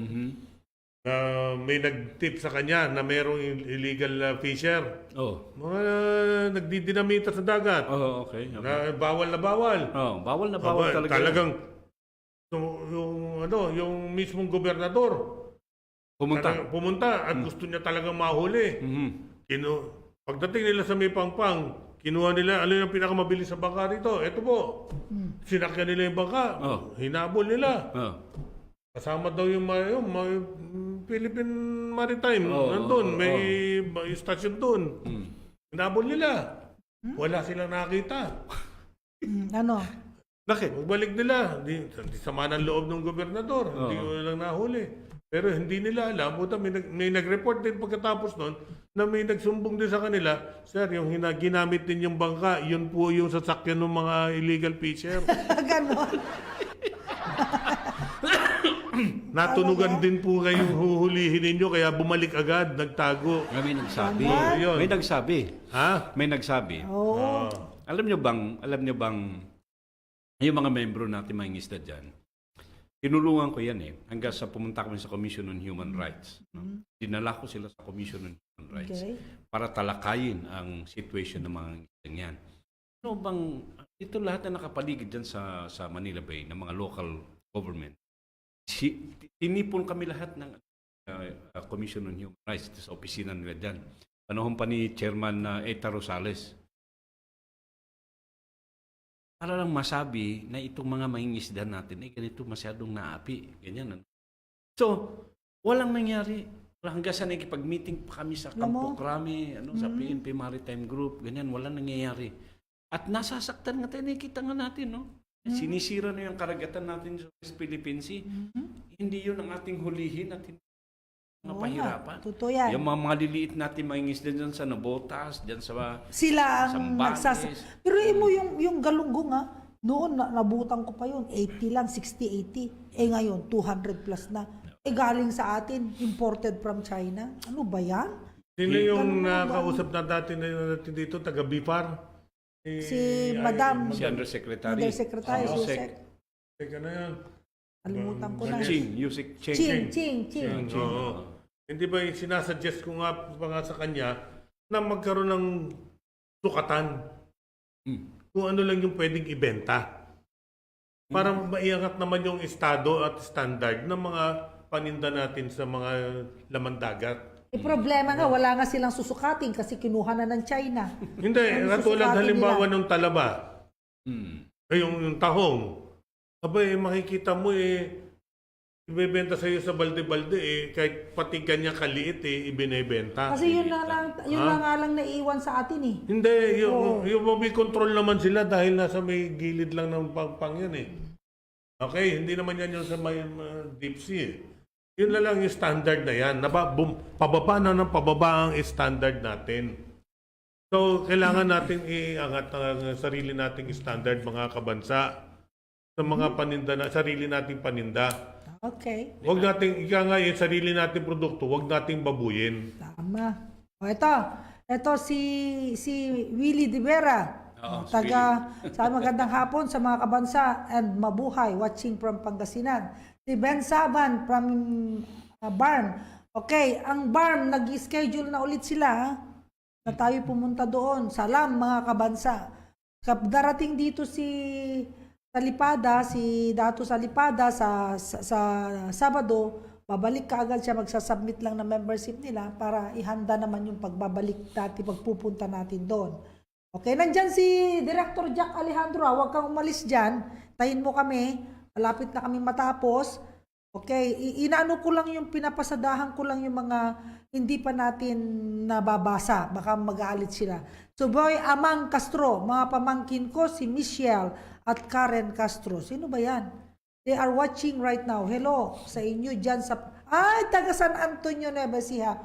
[SPEAKER 6] May nag-tip sa kanya na mayroong illegal fisher. Mga nagdidinamita sa dagat.
[SPEAKER 3] Okay.
[SPEAKER 6] Na bawal na bawal.
[SPEAKER 3] Bawal na bawal talaga.
[SPEAKER 6] Talagang yung mismong gobernador pumunta at gusto niya talagang mahuli. Pagdating nila sa may pangpang, kinuha nila, ano yung pinakamabilis sa bangka rito? Ito po. Sinakyan nila yung bangka. Hinabol nila. Kasama daw yung Philippine Maritime. Nandun, may station doon. Hinabol nila. Wala silang nakita.
[SPEAKER 3] Bakit?
[SPEAKER 6] Magbalik nila. Di sama ng loob ng gobernador. Hindi ko lang nahuli. Pero hindi nila alam. Puta, may nag-report din pagkatapos nun na may nagsumbong din sa kanila, Sir, yung ginamit din yung bangka, yun po yung sasakyan ng mga illegal fisher.
[SPEAKER 2] Ganon.
[SPEAKER 6] Natunugan din po kayong huhulihin ninyo, kaya bumalik agad, nagtago.
[SPEAKER 3] May nagsabi.
[SPEAKER 6] Yun.
[SPEAKER 3] May nagsabi.
[SPEAKER 6] Ha?
[SPEAKER 3] May nagsabi.
[SPEAKER 2] Oo.
[SPEAKER 3] Alam nyo bang, yung mga membro natin mga isda dyan, tinulungan ko yan hanggang sa pumunta kami sa Commission on Human Rights. No? Dinala ko sila sa Commission on Human Rights para talakayin ang situation ng mga isdang yan. Ano bang, ito lahat na nakapaligid dyan sa Manila Bay, ng mga local government. Tinipon kami lahat ng Commission on Human Rights sa opisina nila dyan. Panahon pa ni Chairman Eta Rosales. Para lang masabi na itong mga mangingisda natin, ganito masyadong naapi. Ganyan. So, walang nangyari. Hanggang sa nakikipag-meeting pa kami sa Campo Crame, sa PNP Maritime Group, ganyan, walang nangyayari. At nasasaktan nga tayo, nakikita nga natin, no? Sinisira na yung karagatan natin sa West Philippine Sea. Hindi yun ang ating hulihin at hindi mga pahirapan.
[SPEAKER 2] Totoo yan.
[SPEAKER 3] Yung mga liliit natin mangingisda dyan sa Nabotas, dyan sa
[SPEAKER 2] Sila ang
[SPEAKER 3] Sambales.
[SPEAKER 2] Pero mo yung galunggong noon nabutan ko pa yun, 80 lang, 60, 80. Ngayon, 200 plus na. Galing sa atin, imported from China. Ano ba yan?
[SPEAKER 6] Sino yung nakausap na natin dito, taga-Bipar?
[SPEAKER 2] Si Madam.
[SPEAKER 3] Si Undersecretary.
[SPEAKER 2] Undersecretary, Yusek.
[SPEAKER 6] Teka na yan.
[SPEAKER 2] Kalimutan ko na.
[SPEAKER 3] Yusek Ching.
[SPEAKER 2] Ching.
[SPEAKER 6] Oo. Hindi ba sinasuggest ko nga sa kanya na magkaroon ng sukatan kung ano lang yung pwedeng ibenta para maiangat naman yung estado at standard ng mga paninda natin sa mga laman dagat.
[SPEAKER 2] Problema nga, wala nga silang susukatin kasi kinuha na ng China.
[SPEAKER 6] Hindi, katulad halimbawa ng talaba. Yung tahong. Abay, makikita mo ibebenta sa iyo sa balde-balde kahit pati kanya kaliit ibinebenta.
[SPEAKER 2] Kasi yun na nga lang naiwan sa atin
[SPEAKER 6] Hindi, yung may control naman sila dahil nasa may gilid lang ng pangpang yan Okay, hindi naman yan yung sa may deep sea Yun na lang yung standard na yan. Pababa na ng pababa ang standard natin. So, kailangan natin iangat ang sarili nating standard mga kabansa sa mga paninda sarili nating paninda.
[SPEAKER 2] Okay.
[SPEAKER 6] Huwag nating, yung sarili nating produkto, huwag nating babuyin.
[SPEAKER 2] Tama. O ito si Willie De Vera. Sa magandang hapon sa mga kabansa and mabuhay watching from Pangasinan. Si Ben Saban from BARM. Okay, ang BARM nag-schedule na ulit sila na tayo pumunta doon. Salam mga kabansa. Darating dito si Dato Salipada sa Sabado, babalik kaagad siya, magsasubmit lang ng membership nila para ihanda naman yung pagbabalik natin, pagpupunta natin doon. Okay, nandyan si Director Jack Alejandro. Huwag kang umalis dyan. Tayin mo kami. Malapit na kami matapos. Okay, inaano ko lang yung pinapasadahan ko lang yung mga hindi pa natin nababasa. Baka mag-aalit sila. So, Boy Amang Castro, mga pamangkin ko, si Michelle at Karen Castro. Sino ba yan? They are watching right now. Hello sa inyo dyan sa... taga San Antonio, Nueva Ecija.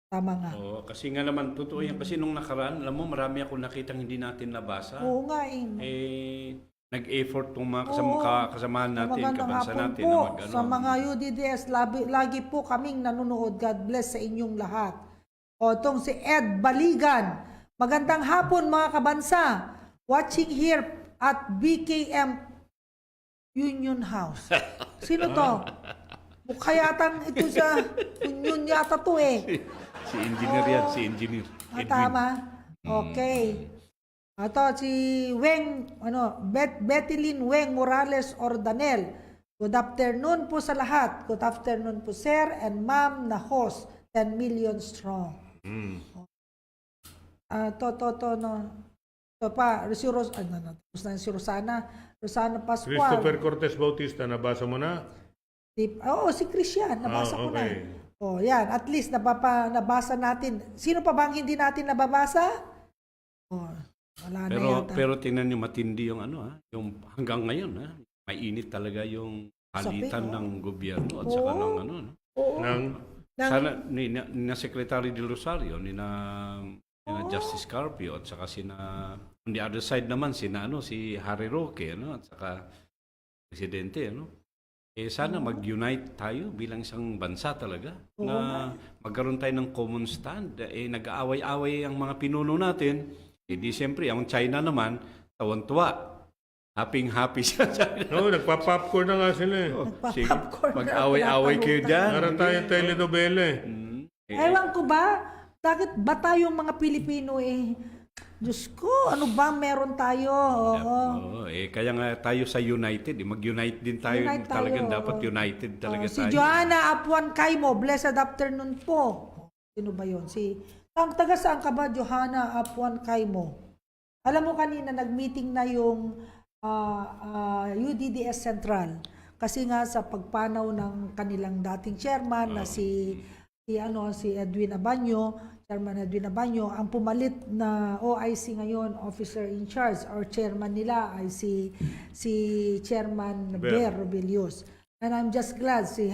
[SPEAKER 2] Tama nga.
[SPEAKER 3] Oo, kasi nga naman, totoo yan. Kasi nung nakaraan, alam mo, marami ako nakitang hindi natin nabasa.
[SPEAKER 2] Oo nga
[SPEAKER 3] nag-effort itong mga kasamahan natin, kabansa natin.
[SPEAKER 2] Po, sa mga UDDS, lagi po kaming nanonood. God bless sa inyong lahat. O, itong si Ed Baligan. Magandang hapon mga kabansa. Watching here at BKM Union House. Sino to? Mukha yatang ito sa Union yata to
[SPEAKER 3] Si engineer yan, si engineer.
[SPEAKER 2] Tama. Okay. Ito si Betylyn Weng Morales Ordanel. Good afternoon po sa lahat. Good afternoon po sir and ma'am na host 10 million strong. Ito pa, si Rosana Pascual.
[SPEAKER 6] Christopher Cortez Bautista, nabasa mo na?
[SPEAKER 2] Si Christian, nabasa ko na. Yan, at least nabasa natin. Sino pa bang hindi natin nababasa? Wala na
[SPEAKER 3] Pero
[SPEAKER 2] yata.
[SPEAKER 3] pero tingnan niyo matindi yung yung hanggang ngayon mainit talaga yung halitan
[SPEAKER 2] Sabi,
[SPEAKER 3] ng gobyerno at saka
[SPEAKER 2] Oo.
[SPEAKER 3] ng
[SPEAKER 2] Oo.
[SPEAKER 6] Ng,
[SPEAKER 3] sana ni Secretary De Rosario, ni na Justice Carpio at saka on the other side naman si Harry Roque at saka presidente sana mag-unite tayo bilang isang bansa talaga na magkaroon tayo ng common stand. Nag-aaway-away ang mga pinuno natin. Di siyempre, ang China naman, tawan-tuwa. Happy siya.
[SPEAKER 6] no, nagpa-popcorn na nga sila eh.
[SPEAKER 3] Sige,
[SPEAKER 2] Nagpa-popcorn na,
[SPEAKER 3] mag-away-away kayo dyan.
[SPEAKER 6] Meron tayong telenovela eh.
[SPEAKER 2] Ewan ko ba, bakit ba tayong mga Pilipino Diyos ko, ano ba meron tayo? Oo.
[SPEAKER 3] Kaya nga tayo sa United. Mag-unite din tayo.
[SPEAKER 2] Unite tayo,
[SPEAKER 3] Talagang
[SPEAKER 2] oo.
[SPEAKER 3] dapat united talaga
[SPEAKER 2] Si
[SPEAKER 3] tayo.
[SPEAKER 2] Joanna Apuan Kaimo, blessed afternoon po. Sino ba yun? Taga saan ka ba, Johanna Apuan Kaimo? Alam mo kanina, nag-meeting na yung UDDS Central. Kasi nga sa pagpanaw ng kanilang dating chairman na si Edwin Abanyo, Chairman Edwin Abanyo, ang pumalit na OIC ngayon, officer in charge or chairman nila ay si Chairman Ber Robelius. And I'm just glad he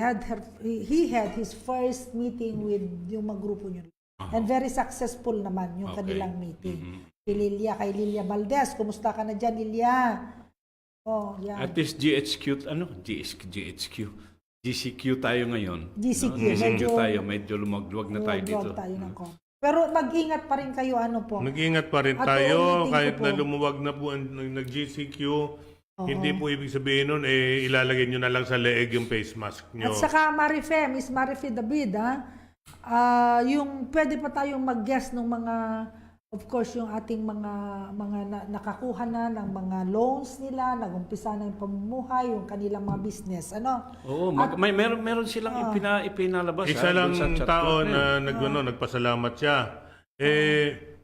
[SPEAKER 2] had his first meeting with yung mga grupo niyo. And very successful naman yung kanilang meeting. Kay Lilia Valdez, kumusta ka na dyan, Lilia? Oh, yan.
[SPEAKER 3] At least GHQ tayo ngayon.
[SPEAKER 2] GCQ,
[SPEAKER 3] GCQ
[SPEAKER 2] medyo-
[SPEAKER 3] tayo, medyo lumagluwag na tayo dito.
[SPEAKER 2] Huwag tayo ng konti. Pero mag-ingat pa rin kayo, po.
[SPEAKER 6] Nag-ingat pa rin
[SPEAKER 2] At
[SPEAKER 6] tayo
[SPEAKER 2] uulitin
[SPEAKER 6] kahit
[SPEAKER 2] ko po.
[SPEAKER 6] na lumuwag na po ang nag-GCQ. Hindi po ibig sabihin nun, ilalagay nyo na lang sa leeg yung face mask nyo.
[SPEAKER 2] At saka Miss Marife David, yung pwede pa tayong mag-guess ng mga, of course, yung ating mga nakakuha na ng mga loans nila, nagumpisa na yung pamumuhay, yung kanilang mga business.
[SPEAKER 3] Oo, meron silang ipinalabas.
[SPEAKER 6] Isa
[SPEAKER 3] doon
[SPEAKER 6] lang
[SPEAKER 3] sa chat
[SPEAKER 6] tao
[SPEAKER 3] group
[SPEAKER 6] na nagpasalamat siya.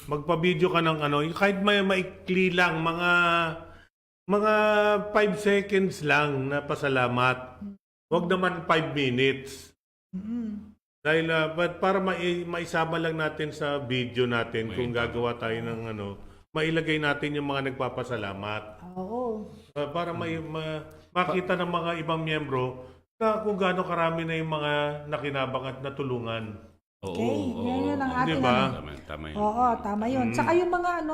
[SPEAKER 6] Magpa-video ka ng kahit may maikli lang, mga 5 seconds lang na pasalamat. Huwag naman 5 minutes. Dahil para maisama lang natin sa video natin kung gagawa tayo ng mailagay natin yung mga nagpapasalamat.
[SPEAKER 2] Oo.
[SPEAKER 6] Para makita ng mga ibang miyembro na kung gaano karami na yung mga nakinabang at natulungan.
[SPEAKER 2] Okay, yun ang ating
[SPEAKER 6] Diba?
[SPEAKER 3] Tama yun.
[SPEAKER 2] Oo, tama yun. Saka yung mga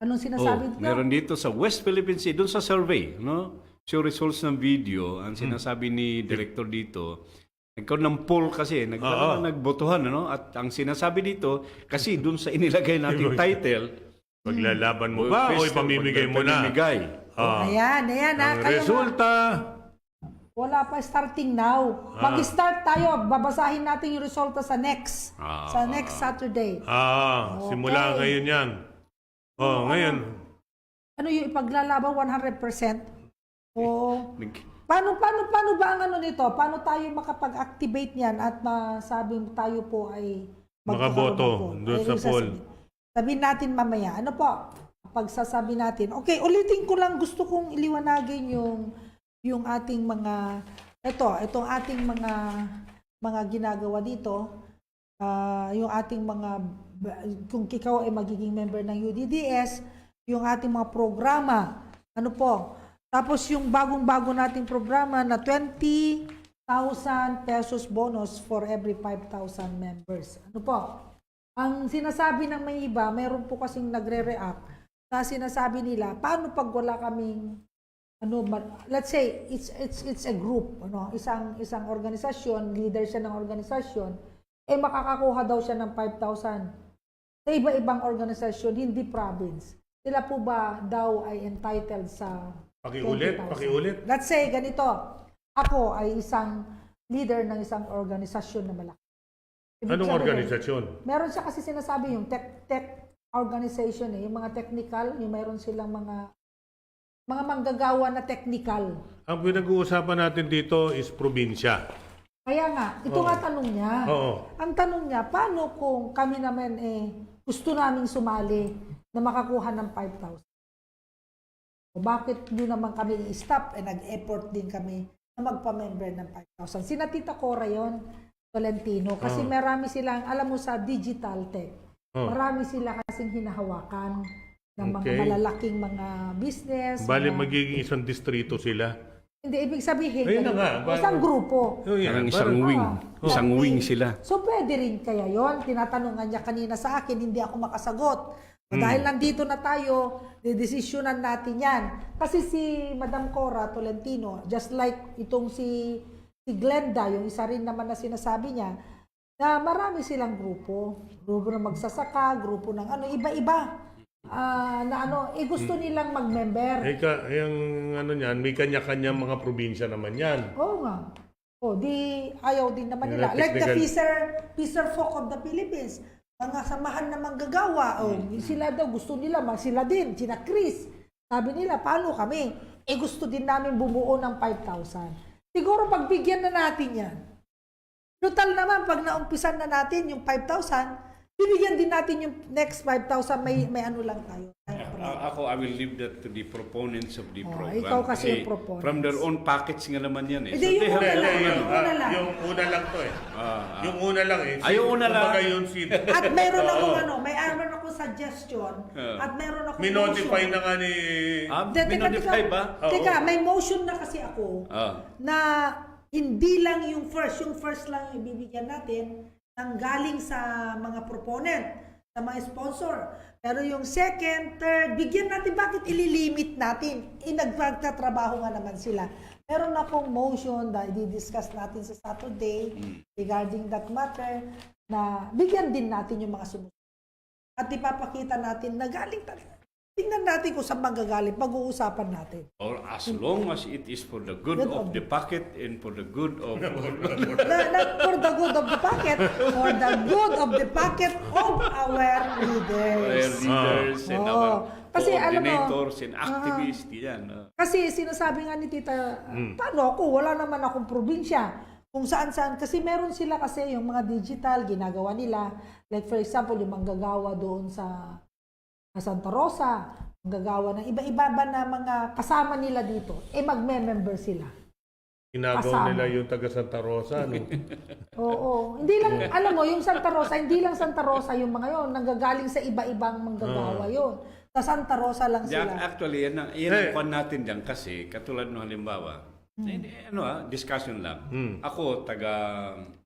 [SPEAKER 2] anong sinasabi dito?
[SPEAKER 3] Meron dito sa West Philippine Sea, doon sa survey, yung results ng video, ang sinasabi ni director dito, nagkaroon ng poll kasi, nagbotohan, at ang sinasabi dito, kasi doon sa inilagay nating title,
[SPEAKER 6] Paglalaban mo ba o ipamimigay mo na?
[SPEAKER 2] Ayan,
[SPEAKER 6] Ang
[SPEAKER 2] kayo
[SPEAKER 6] resulta,
[SPEAKER 2] wala pa starting now. Mag-start tayo. Babasahin natin yung resulta sa next Saturday.
[SPEAKER 6] simula ngayon yan. Ngayon.
[SPEAKER 2] Ano yung ipaglalaban 100%? Oo. Paano ba ang nito? Paano tayo makapag-activate niyan at masabing tayo po ay
[SPEAKER 6] Makaboto doon sa poll.
[SPEAKER 2] Sabihin natin mamaya. Ano po? Pagsasabi natin. Okay, ulitin ko lang. Gusto kong iliwanagin yung ating mga itong ating mga ginagawa dito. Yung ating kung ikaw ay magiging member ng UDDS, yung ating mga programa. Ano po? Tapos yung bagong-bago nating programa na 20,000 pesos bonus for every 5,000 members. Ano po? Ang sinasabi ng may iba, mayroon po kasing nagre-react na sinasabi nila, paano pag wala kaming let's say it's a group, isang organisasyon, leader siya ng organisasyon, makakakuha daw siya ng 5,000 sa iba-ibang organisasyon, hindi province. Sila po ba daw ay entitled sa
[SPEAKER 6] Pakiulit.
[SPEAKER 2] 20,000? Let's say ganito, ako ay isang leader ng isang organisasyon na malaki.
[SPEAKER 6] Anong organisasyon?
[SPEAKER 2] Meron siya kasi sinasabi yung tech organization, yung mga technical, yung meron silang mga manggagawa na technical.
[SPEAKER 6] Ang pinag-uusapan natin dito is probinsya.
[SPEAKER 2] Kaya nga, ito nga tanong niya.
[SPEAKER 6] Oo.
[SPEAKER 2] Ang tanong niya, paano kung kami naman gusto naming sumali na makakuha ng 5,000? O bakit nyo naman kami i-stop nag-effort din kami na magpa-member ng 5,000? Sina Tita Cora yun, Tolentino. Kasi marami silang, alam mo sa digital tech, marami sila kasi kasing hinahawakan ng mga
[SPEAKER 6] Okay.
[SPEAKER 2] malalaking mga business.
[SPEAKER 6] Bali,
[SPEAKER 2] mga-
[SPEAKER 6] magiging isang distrito sila.
[SPEAKER 2] Hindi, ibig sabihin,
[SPEAKER 6] Ayun na nga,
[SPEAKER 2] isang grupo.
[SPEAKER 6] Oh, yan,
[SPEAKER 3] Parang isang
[SPEAKER 6] parang-
[SPEAKER 3] wing.
[SPEAKER 2] Ah,
[SPEAKER 3] Isang
[SPEAKER 2] parang
[SPEAKER 3] wing
[SPEAKER 2] wing.
[SPEAKER 3] sila.
[SPEAKER 2] So pwede rin kaya yon. Tinatanungan niya kanina sa akin, hindi ako makasagot. O, dahil nandito na tayo, didesisyonan natin yan. Kasi si Madam Cora Tolentino, just like itong si Glenda, yung isa rin naman na sinasabi niya, na marami silang grupo. Grupo ng magsasaka, grupo ng ano, iba-iba. Gusto nilang mag-member.
[SPEAKER 6] Yung ano niyan, may kanya-kanya mga probinsya naman yan.
[SPEAKER 2] Oo nga. O, di ayaw din naman
[SPEAKER 6] Yung
[SPEAKER 2] nila. Like the
[SPEAKER 6] technical-
[SPEAKER 2] Fisher Folk of the Philippines. Mga samahan na manggagawa. O, sila daw, gusto nila, sila din, sina Chris. Sabi nila, paano kami? Gusto din namin bumuo ng 5,000. Siguro pagbigyan na natin yan. Total naman, pag naumpisan na natin yung 5,000, bibigyan din natin yung next 5,000, may ano lang tayo.
[SPEAKER 3] Ako, I will leave that to the proponents of the program.
[SPEAKER 2] ikaw kasi yung proponents.
[SPEAKER 3] From their own pockets nga naman yan eh.
[SPEAKER 2] Hindi, yung
[SPEAKER 3] they have
[SPEAKER 2] una
[SPEAKER 3] their
[SPEAKER 2] lang,
[SPEAKER 3] own,
[SPEAKER 2] yung una lang.
[SPEAKER 6] Yung una lang to eh. Yung una lang eh.
[SPEAKER 3] Yung una lang.
[SPEAKER 6] Kumbaga yung seat.
[SPEAKER 2] At meron akong mayroon akong suggestion. At meron akong
[SPEAKER 6] Minotify
[SPEAKER 2] motion.
[SPEAKER 6] na nga ni...
[SPEAKER 3] Minodify ba?
[SPEAKER 2] Teka, may motion na kasi ako na hindi lang yung first lang yung ibibigyan natin nang galing sa mga proponent, sa mga sponsor. Pero yung second, third, bigyan natin, bakit ililimit natin? Nagtatrabaho nga naman sila. Meron akong motion na i-discuss natin sa Saturday regarding that matter na bigyan din natin yung mga sumunod. At ipapakita natin na galing talaga. Tingnan natin kung saan manggagaling. Pag-uusapan natin.
[SPEAKER 3] Or as long as it is for the good of the pocket and for the good of...
[SPEAKER 2] Not for the good of the pocket, for the good of the pocket of our leaders.
[SPEAKER 3] leaders and our
[SPEAKER 2] Kasi alam mo,
[SPEAKER 3] coordinators and activists. Yan.
[SPEAKER 2] Kasi sinasabi nga ni Tita, paano ako? Wala naman akong probinsya. Kung saan-saan. Kasi meron sila kasi yung mga digital, ginagawa nila. Like for example, yung manggagawa doon sa Santa Rosa, manggagawa ng iba-iba ba na mga kasama nila dito, magme-member sila.
[SPEAKER 6] Ginagawa
[SPEAKER 2] Kasama.
[SPEAKER 6] nila yung taga Santa Rosa. No?
[SPEAKER 2] Oo. Hindi lang, alam mo, yung Santa Rosa, hindi lang Santa Rosa yung mga yon, nanggagaling sa iba-ibang manggagawa yon. Sa Santa Rosa lang sila.
[SPEAKER 3] Actually, yan ang kwan natin dyan kasi, katulad ng halimbawa, discussion lang. Ako, taga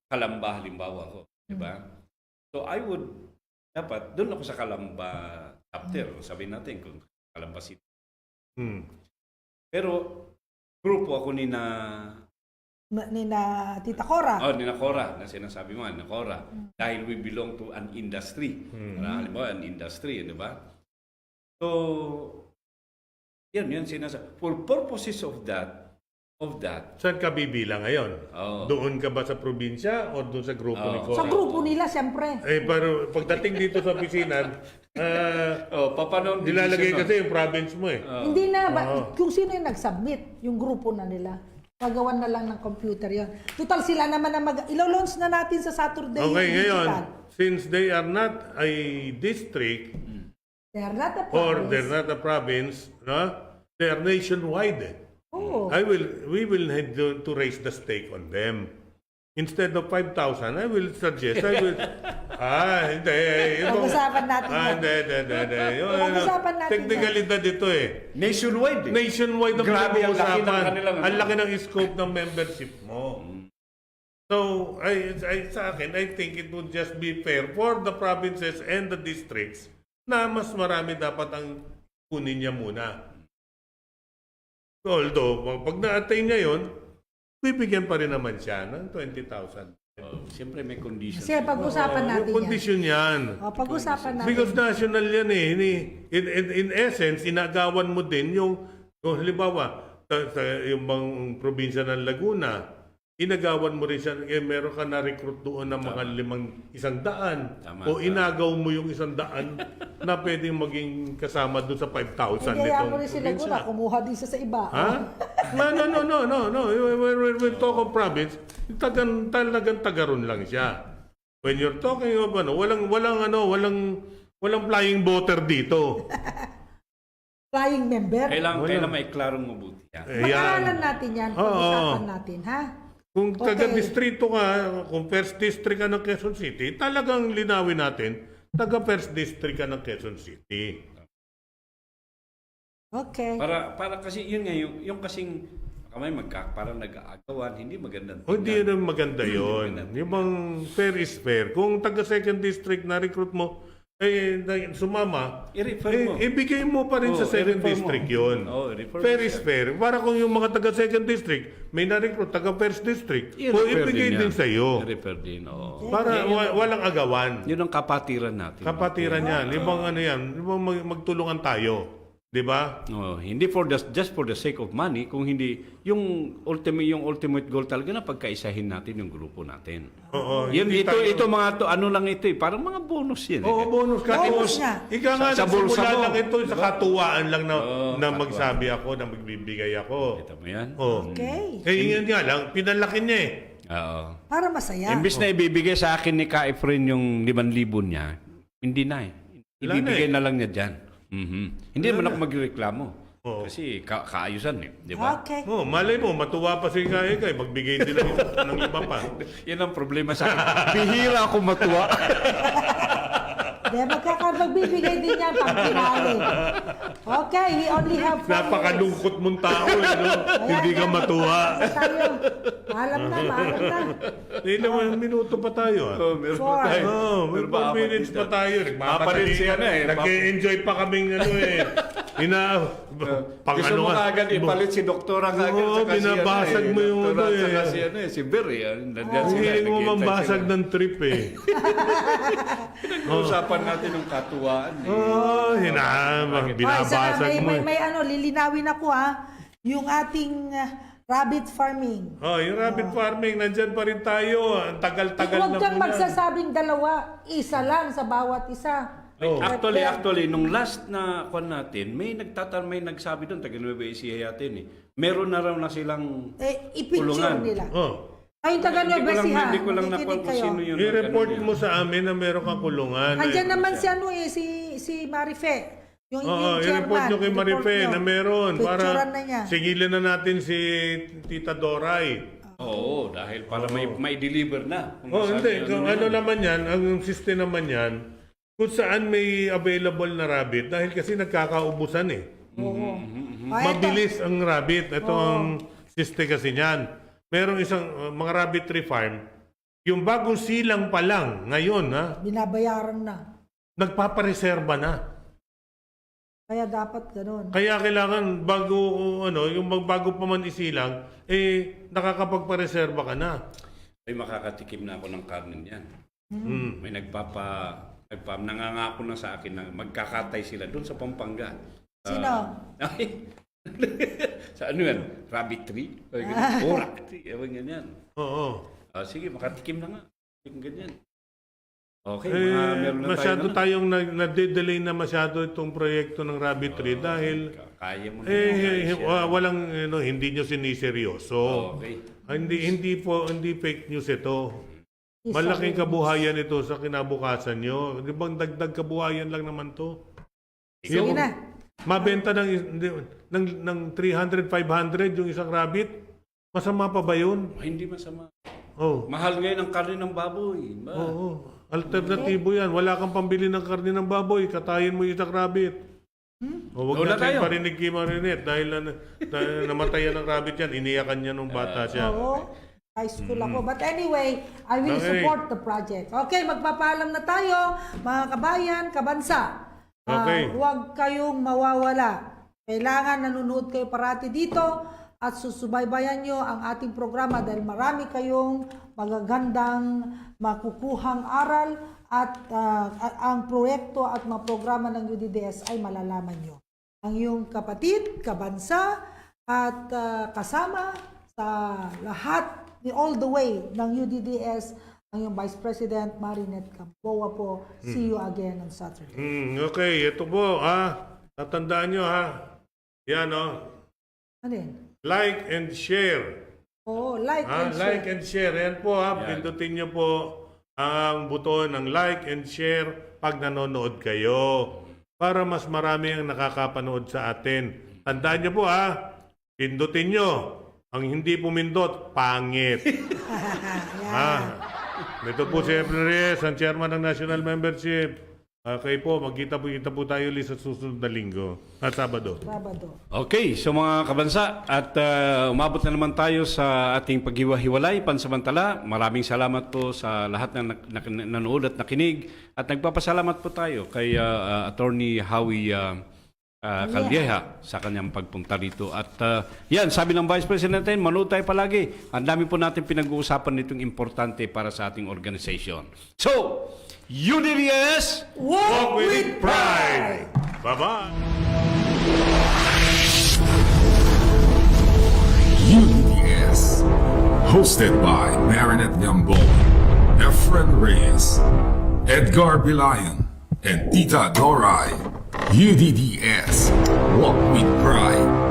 [SPEAKER 3] Kalamba, halimbawa ako. Diba? So, I would, dapat, doon ako sa Kalamba chapter, sabihin natin kung Kalamba City. Pero, grupo ako ni na
[SPEAKER 2] Tita Cora.
[SPEAKER 3] ni na Cora, na sinasabi mo, na Cora. Dahil we belong to an industry. Halimbawa, an industry, di ba? So, yan sinasabi. For purposes of that,
[SPEAKER 6] Saan ka bibilang ngayon? Doon ka ba sa probinsya o doon sa grupo ni Cora?
[SPEAKER 2] Sa grupo nila, siyempre.
[SPEAKER 6] Pero pagdating dito sa opisina,
[SPEAKER 3] paano
[SPEAKER 6] nilalagay kasi yung province mo eh.
[SPEAKER 2] Hindi na, kung sino yung nag-submit, yung grupo na nila. Gagawan na lang ng computer yon. Total sila naman na ilo-launch na natin sa Saturday.
[SPEAKER 6] Okay,
[SPEAKER 2] yung
[SPEAKER 6] ngayon,
[SPEAKER 2] digital.
[SPEAKER 6] since they are not a district
[SPEAKER 2] They are not a
[SPEAKER 6] or
[SPEAKER 2] province.
[SPEAKER 6] they're not a province, no? They are nationwide.
[SPEAKER 2] Oo.
[SPEAKER 6] We will need to raise the stake on them. Instead of 5,000, I will suggest, hindi.
[SPEAKER 2] Pag-usapan natin yan.
[SPEAKER 6] Hindi.
[SPEAKER 2] Pag-usapan natin
[SPEAKER 6] Technicalidad ito eh.
[SPEAKER 3] nationwide.
[SPEAKER 6] Nationwide ang
[SPEAKER 3] Grabe, ang laki ng
[SPEAKER 6] pinag-uusapan.
[SPEAKER 3] kanilang-
[SPEAKER 6] Ang laki ng scope ng membership mo. So, sa akin, I think it would just be fair for the provinces and the districts na mas marami dapat ang kunin niya muna. Although, pag na-attain niya yun, bibigyan pa rin naman siya ng 20,000.
[SPEAKER 3] Siyempre may conditions.
[SPEAKER 2] Kasi pag-usapan natin
[SPEAKER 6] Yung
[SPEAKER 2] yan.
[SPEAKER 6] condition yan.
[SPEAKER 2] Pag-usapan natin.
[SPEAKER 6] Because national yan eh. In essence, inagawan mo din yung halimbawa, yung bang probinsya ng Laguna, inagawan mo rin siya, meron ka na-recruit doon ng mga 100.
[SPEAKER 3] Tama.
[SPEAKER 6] O inagaw mo yung 100 na pwedeng maging kasama doon sa 5,000
[SPEAKER 2] Hindi,
[SPEAKER 6] nitong
[SPEAKER 2] mo rin sila
[SPEAKER 6] probinsya.
[SPEAKER 2] kumuha din sa iba.
[SPEAKER 6] Ha? No. When we talk of province, talagang tagaron lang siya. When you're talking of walang flying voter dito.
[SPEAKER 2] Flying member.
[SPEAKER 3] Kailangan may klarong mabuti.
[SPEAKER 2] Pag-aralan natin yan. Pag-usapan natin, ha?
[SPEAKER 6] Kung
[SPEAKER 2] Okay.
[SPEAKER 6] taga-distrito ka, kung first district ka ng Quezon City, talagang linawin natin taga First District ka ng Quezon City.
[SPEAKER 2] Okay.
[SPEAKER 3] Para kasi yun nga, yung kasing kamay parang nag-aagawan, hindi maganda.
[SPEAKER 6] O hindi rin maganda yun. Yung bang fair is fair. Kung taga Second District na recruit mo, sumama,
[SPEAKER 3] I-refer mo.
[SPEAKER 6] ibigay mo pa rin sa Second
[SPEAKER 3] i-refer mo.
[SPEAKER 6] District yun.
[SPEAKER 3] I-refer
[SPEAKER 6] Fair
[SPEAKER 3] mo
[SPEAKER 6] is
[SPEAKER 3] siya.
[SPEAKER 6] fair. Para kung yung mga taga Second District, may na-recruit taga First District, o ibigay din sa iyo.
[SPEAKER 3] I-refer din, oo.
[SPEAKER 6] Para walang agawan.
[SPEAKER 3] Yun ang kapatiran natin.
[SPEAKER 6] Kapatiran yan. Libang ano yan, libang magtulungan tayo. Di ba?
[SPEAKER 3] Oh, hindi just for the sake of money, kung hindi yung ultimate goal talaga na pagkaisahin natin yung grupo natin.
[SPEAKER 6] Oo.
[SPEAKER 3] Yan
[SPEAKER 6] hindi
[SPEAKER 3] ito mga ano lang ito parang mga bonus yan.
[SPEAKER 6] Oo, bonus.
[SPEAKER 2] Bonus nga.
[SPEAKER 6] Ika nga,
[SPEAKER 3] Sa bulsa
[SPEAKER 6] nagsimula
[SPEAKER 3] mo.
[SPEAKER 6] lang ito sa katuwaan lang na
[SPEAKER 3] katuwaan.
[SPEAKER 6] magsabi ako, na magbibigay ako.
[SPEAKER 3] Kita mo yan?
[SPEAKER 6] Oh.
[SPEAKER 2] Okay.
[SPEAKER 6] Yun nga lang, pinalaki niya eh.
[SPEAKER 3] Oo.
[SPEAKER 2] Para masaya.
[SPEAKER 3] Imbis na ibibigay sa akin ni Ka Efren yung 5,000 niya, hindi na eh. Ibibigay na lang niya dyan. Hindi naman ako magreklamo.
[SPEAKER 6] Oo.
[SPEAKER 3] Kasi kaayusan eh. Di ba?
[SPEAKER 2] Okay.
[SPEAKER 6] Oh, malay mo, matuwa pa si Kaya Kay, magbigay din ng iba pa.
[SPEAKER 3] Yan ang problema sa akin. Bihira ako matuwa.
[SPEAKER 2] Magbibigay din yan pang pinali. Okay, we only have 4 minutes.
[SPEAKER 6] Napakalungkot mong tao eh, no? Hindi ka matuwa.
[SPEAKER 2] Tayo. Maalam na.
[SPEAKER 6] Hindi naman, minuto pa tayo ah.
[SPEAKER 3] Meron
[SPEAKER 2] Four.
[SPEAKER 3] pa tayo.
[SPEAKER 6] May
[SPEAKER 3] Meron pa
[SPEAKER 6] 4
[SPEAKER 3] apat
[SPEAKER 6] minutes
[SPEAKER 3] dito.
[SPEAKER 6] pa tayo.
[SPEAKER 3] Mapalit siya na eh.
[SPEAKER 6] Nag-enjoy pa kaming ano eh. Pang
[SPEAKER 3] Gusto
[SPEAKER 6] ano
[SPEAKER 3] mo
[SPEAKER 6] nga.
[SPEAKER 3] kagad ipalit si Doktora kagad.
[SPEAKER 6] Oo,
[SPEAKER 3] saka si
[SPEAKER 6] binabasag mo yung
[SPEAKER 3] Doktora,
[SPEAKER 6] ano eh.
[SPEAKER 3] saka si ano eh. Si Ber eh. Nandiyan
[SPEAKER 6] Ang
[SPEAKER 3] sila,
[SPEAKER 6] hiling mo
[SPEAKER 3] nag-iintay
[SPEAKER 6] mambasag
[SPEAKER 3] sila.
[SPEAKER 6] ng trip eh.
[SPEAKER 3] Pinag-uusapan natin ng katuwaan eh.
[SPEAKER 6] Oh, binabasag mo eh.
[SPEAKER 2] May lilinawin ako yung ating rabbit farming.
[SPEAKER 6] Oh, yung rabbit farming, nandyan pa rin tayo. Ang tagal-tagal na
[SPEAKER 2] Huwag
[SPEAKER 6] po
[SPEAKER 2] kang
[SPEAKER 6] yan.
[SPEAKER 2] magsasabing dalawa, isa lang sa bawat isa.
[SPEAKER 6] Oh.
[SPEAKER 3] Actually, nung last na kwan natin, may nagsabi doon, taga Nueva Ecija yatin eh. Meron na raw na silang
[SPEAKER 2] I-picture
[SPEAKER 3] kulungan.
[SPEAKER 2] nila.
[SPEAKER 6] Oh.
[SPEAKER 2] Ayun, taga Nueva Ecija.
[SPEAKER 3] Hindi ko lang nakuha kung sino yun.
[SPEAKER 6] I-report
[SPEAKER 3] Ganun
[SPEAKER 6] mo
[SPEAKER 3] yan.
[SPEAKER 6] sa amin na meron kang kulungan.
[SPEAKER 2] Andyan naman si si Marife. Yung
[SPEAKER 6] Oo,
[SPEAKER 2] chairman.
[SPEAKER 6] i-report nyo kay Marife
[SPEAKER 2] nyo.
[SPEAKER 6] na meron.
[SPEAKER 2] Picturean
[SPEAKER 6] Para
[SPEAKER 2] na niya.
[SPEAKER 6] sigilan na natin si Tita Doray.
[SPEAKER 3] Oo, dahil para may deliver na. Kung
[SPEAKER 6] Oh,
[SPEAKER 3] masabi
[SPEAKER 6] hindi.
[SPEAKER 3] ano
[SPEAKER 6] Kung
[SPEAKER 3] yan.
[SPEAKER 6] ano naman yan, ang system naman yan, kung saan may available na rabbit, dahil kasi nagkakaubusan eh.
[SPEAKER 2] Oo.
[SPEAKER 6] Mabilis ang rabbit. Ito ang system kasi niyan. Merong isang mga rabbitry farm, yung bagong silang pa lang, ngayon,
[SPEAKER 2] Binabayaran na.
[SPEAKER 6] nagpapareserba na.
[SPEAKER 2] Kaya dapat ganun.
[SPEAKER 6] Kaya kailangan bago yung bago pa man isilang, nakakapagpareserba ka na.
[SPEAKER 3] Ay, makakatikim na ako ng karne niyan. May nangangako na sa akin na magkakatay sila doon sa Pampanga.
[SPEAKER 2] Sino?
[SPEAKER 3] Sa ano yan? Rabbit tree? Rabbit tree. Ewan ganyan.
[SPEAKER 6] Oo.
[SPEAKER 3] Sige, makatikim na nga. Yung ganyan. Okay, meron na
[SPEAKER 6] Masyado
[SPEAKER 3] tayo
[SPEAKER 6] tayong nade-delay na masyado itong proyekto ng rabbitry dahil
[SPEAKER 3] kaya mo na.
[SPEAKER 6] walang hindi nyo siniseryoso.
[SPEAKER 3] Okay.
[SPEAKER 6] Hindi fake news ito. Malaking kabuhayan ito sa kinabukasan nyo. Di bang dagdag kabuhayan lang naman to?
[SPEAKER 2] Sige na.
[SPEAKER 6] Mabenta ng 300, 500 yung isang rabbit. Masama pa ba yun?
[SPEAKER 3] Hindi masama.
[SPEAKER 6] Oh.
[SPEAKER 3] Mahal ngayon ang karne ng baboy.
[SPEAKER 6] Oo. Alternatibo yan. Wala kang pambili ng karne ng baboy. Katayin mo yung isang rabbit. O,
[SPEAKER 3] Wala
[SPEAKER 6] wag natin
[SPEAKER 3] tayo.
[SPEAKER 6] parinig kay Marinette dahil namatayan ng rabbit yan. Iniyakan niya nung bata siya.
[SPEAKER 2] Oo. High school ako. But anyway, I will
[SPEAKER 6] Okay.
[SPEAKER 2] support the project. Okay, magpapaalam na tayo, mga kabayan, kabansa.
[SPEAKER 6] Okay.
[SPEAKER 2] Huwag kayong mawawala. Kailangan nanonood kayo parati dito at susubaybayan nyo ang ating programa dahil marami kayong magagandang makukuhang aral at ang proyekto at mga programa ng UDDS ay malalaman nyo. Ang iyong kapatid, kabansa at kasama sa lahat all the way ng UDDS, ang iyong Vice President Marinette Campoa po. See you again on Saturday.
[SPEAKER 6] Okay, ito po. Tatandaan nyo Yan
[SPEAKER 2] Ano yun?
[SPEAKER 6] Like and share.
[SPEAKER 2] Oo, like and share.
[SPEAKER 6] Like and share. Yan po Pindutin nyo po ang buton ng like and share pag nanonood kayo. Para mas marami ang nakakapanood sa atin. Tandaan nyo po pindutin nyo. Ang hindi pumindot, pangit. Ito po si Efren Reyes, ang chairman ng National Membership Okay po, magkita po tayo ulit sa susunod na linggo at Sabado.
[SPEAKER 2] Sabado.
[SPEAKER 3] Okay, so mga kabansa, at umabot na naman tayo sa ating paghiwa-hiwalay pansamantala. Maraming salamat po sa lahat na nanood at nakinig. At nagpapasalamat po tayo kay Attorney Howie Calleja sa kanyang pagpunta rito. At yan, sabi ng Vice President natin, manood tayo palagi. Ang dami po natin pinag-uusapan nitong importante para sa ating organization. So, UDDS,
[SPEAKER 2] Walk with pride!
[SPEAKER 6] Bye-bye!
[SPEAKER 1] UDDS. Hosted by Marinette Gambon, Efren Reyes, Edgar Bilayan, and Tita Doray. UDDS. Walk with Pride.